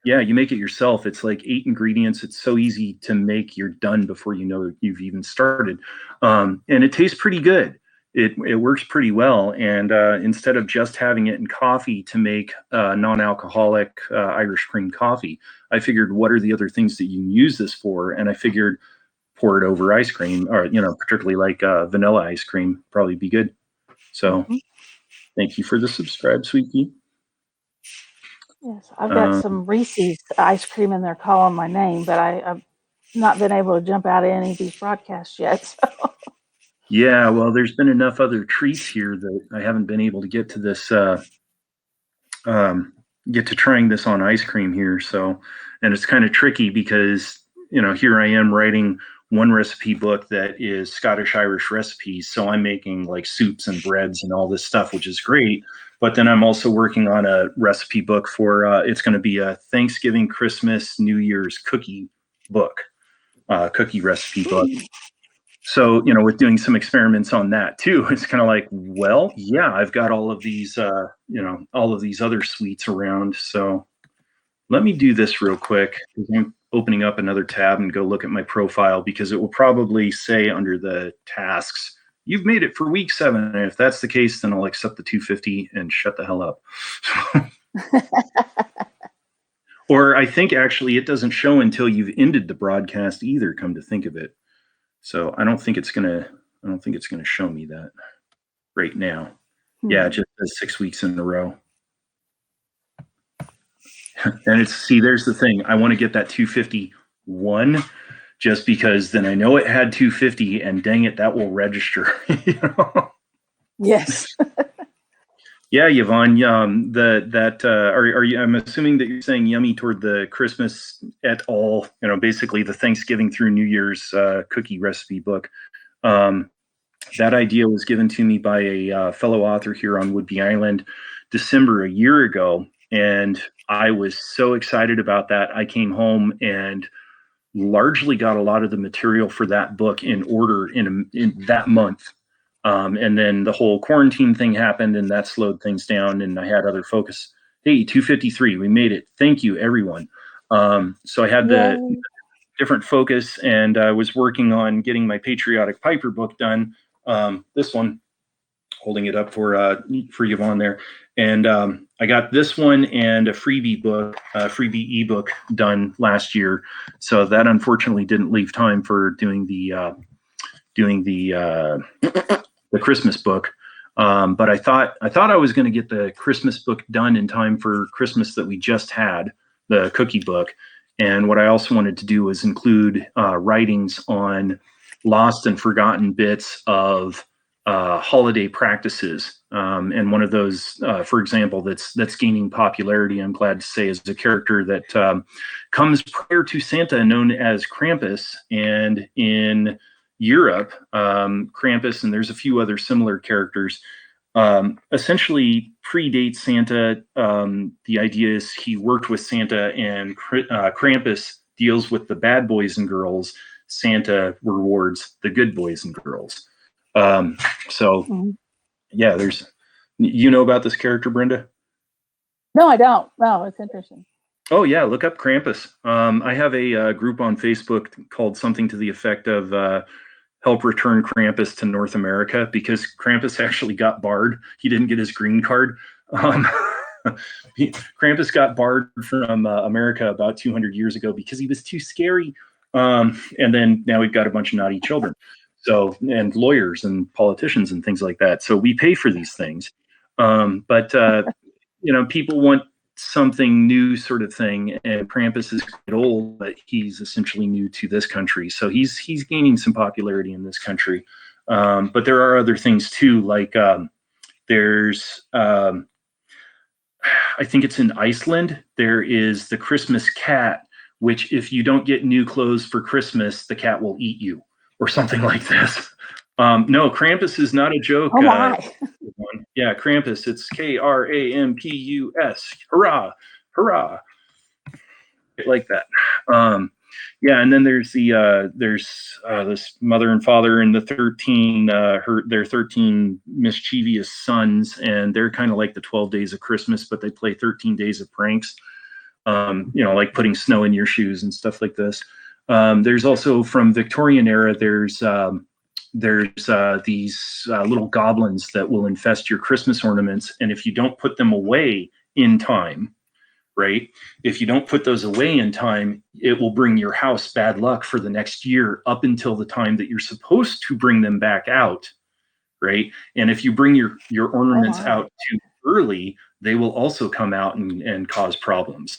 S1: you make it yourself. It's like 8 ingredients. It's so easy to make. You're done before you know you've even started, and it tastes pretty good. It works pretty well. And instead of just having it in coffee to make non-alcoholic Irish cream coffee, I figured what are the other things that you can use this for? And I figured pour it over ice cream, or particularly like vanilla ice cream, probably be good. So thank you for the subscribe, sweetie.
S2: Yes, I've got some Reese's ice cream in there calling my name, but I've not been able to jump out of any of these broadcasts yet. So.
S1: Yeah, well, there's been enough other treats here that I haven't been able to get to this, get to trying this on ice cream here. So, and it's kind of tricky because, here I am writing one recipe book that is Scottish Irish recipes. So I'm making like soups and breads and all this stuff, which is great. But then I'm also working on a recipe book for, it's going to be a Thanksgiving, Christmas, New Year's cookie book, cookie recipe book. So, with doing some experiments on that too, it's kind of like, well, yeah, I've got all of these, all of these other sweets around. So let me do this real quick. I'm opening up another tab and go look at my profile because it will probably say under the tasks, you've made it for week 7. And if that's the case, then I'll accept the 250 and shut the hell up. Or I think actually it doesn't show until you've ended the broadcast either, come to think of it. So I don't think it's gonna show me that right now. Yeah, it just says 6 weeks in a row. And there's the thing. I want to get that 251 just because then I know it had 250 and dang it, that will register.
S2: Yes.
S1: Yeah, Yvonne, are you, I'm assuming that you're saying yummy toward the Christmas et al., basically the Thanksgiving through New Year's cookie recipe book. That idea was given to me by a fellow author here on Whidbey Island December a year ago, and I was so excited about that. I came home and largely got a lot of the material for that book in order in that month. And then the whole quarantine thing happened and that slowed things down and I had other focus. Hey, 253, we made it. Thank you, everyone. So I had the different focus and I was working on getting my Patriotic Piper book done. This one, holding it up for Yvonne there. And I got this one and a freebie ebook done last year. So that unfortunately didn't leave time for doing the Christmas book. But I thought I was going to get the Christmas book done in time for Christmas that we just had, the cookie book. And what I also wanted to do was include writings on lost and forgotten bits of holiday practices. And one of those, for example, that's gaining popularity, I'm glad to say, is a character that comes prior to Santa, known as Krampus. And in Europe, Krampus, and there's a few other similar characters, essentially predates Santa. The idea is he worked with Santa, and Krampus deals with the bad boys and girls. Santa rewards the good boys and girls. Yeah, you know about this character, Brenda?
S2: No, I don't. No, it's interesting.
S1: Oh yeah, look up Krampus. I have a group on Facebook called something to the effect of help return Krampus to North America, because Krampus actually got barred. He didn't get his green card. Krampus got barred from America about 200 years ago because he was too scary. And then now we've got a bunch of naughty children. So, and lawyers and politicians and things like that. So we pay for these things. But people want something new sort of thing, and Krampus is quite old, but he's essentially new to this country. So he's gaining some popularity in this country. But there are other things too, like there's, I think it's in Iceland, there is the Christmas cat, which if you don't get new clothes for Christmas, the cat will eat you, or something like this. No, Krampus is not a joke.
S2: Oh my.
S1: Yeah, Krampus. It's Krampus. Hurrah, hurrah! Like that. Yeah, and then there's this mother and father and the 13 their 13 mischievous sons, and they're kind of like the 12 days of Christmas, but they play 13 days of pranks. Like putting snow in your shoes and stuff like this. There's also from Victorian era, there's these little goblins that will infest your Christmas ornaments. And if you don't put them away in time, right? If you don't put those away in time, it will bring your house bad luck for the next year up until the time that you're supposed to bring them back out, right? And if you bring your ornaments out too early, they will also come out and cause problems.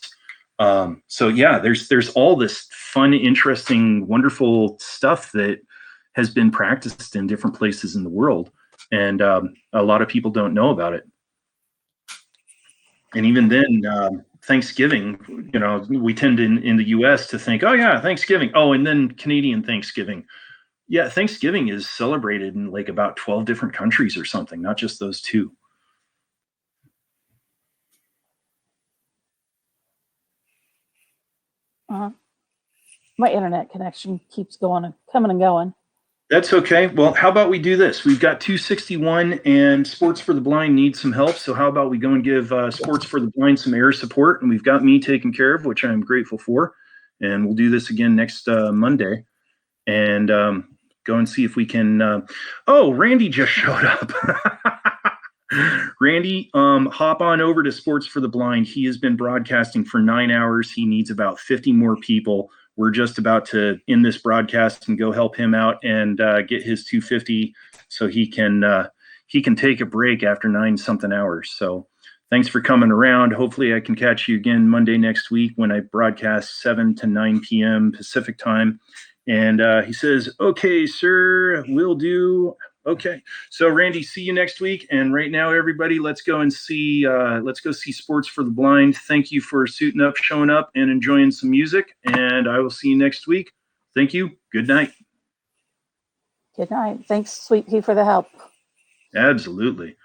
S1: So yeah, there's all this fun, interesting, wonderful stuff that has been practiced in different places in the world, and a lot of people don't know about it. And even then, Thanksgiving, you know, we tend in the U.S. to think, oh yeah, Thanksgiving. Oh, and then Canadian Thanksgiving. Yeah, Thanksgiving is celebrated in like about 12 different countries or something, not just those two.
S2: My internet connection keeps going, coming and going.
S1: That's okay. Well, how about we do this? We've got 261 and Sports for the Blind needs some help. So how about we go and give Sports for the Blind some air support? And we've got me taken care of, which I'm grateful for. And we'll do this again next Monday. And go and see if we can. Oh, Randy just showed up. Randy, hop on over to Sports for the Blind. He has been broadcasting for 9 hours. He needs about 50 more people. We're just about to end this broadcast and go help him out and get his 250 so he can take a break after 9-something hours. So thanks for coming around. Hopefully I can catch you again Monday next week when I broadcast 7 to 9 p.m. Pacific time. And he says, okay, sir, will do. Okay. So Randy, see you next week. And right now, everybody, let's go see Sports for the Blind. Thank you for suiting up, showing up, and enjoying some music. And I will see you next week. Thank you. Good night.
S2: Good night. Thanks, Sweet Pea, for the help.
S1: Absolutely.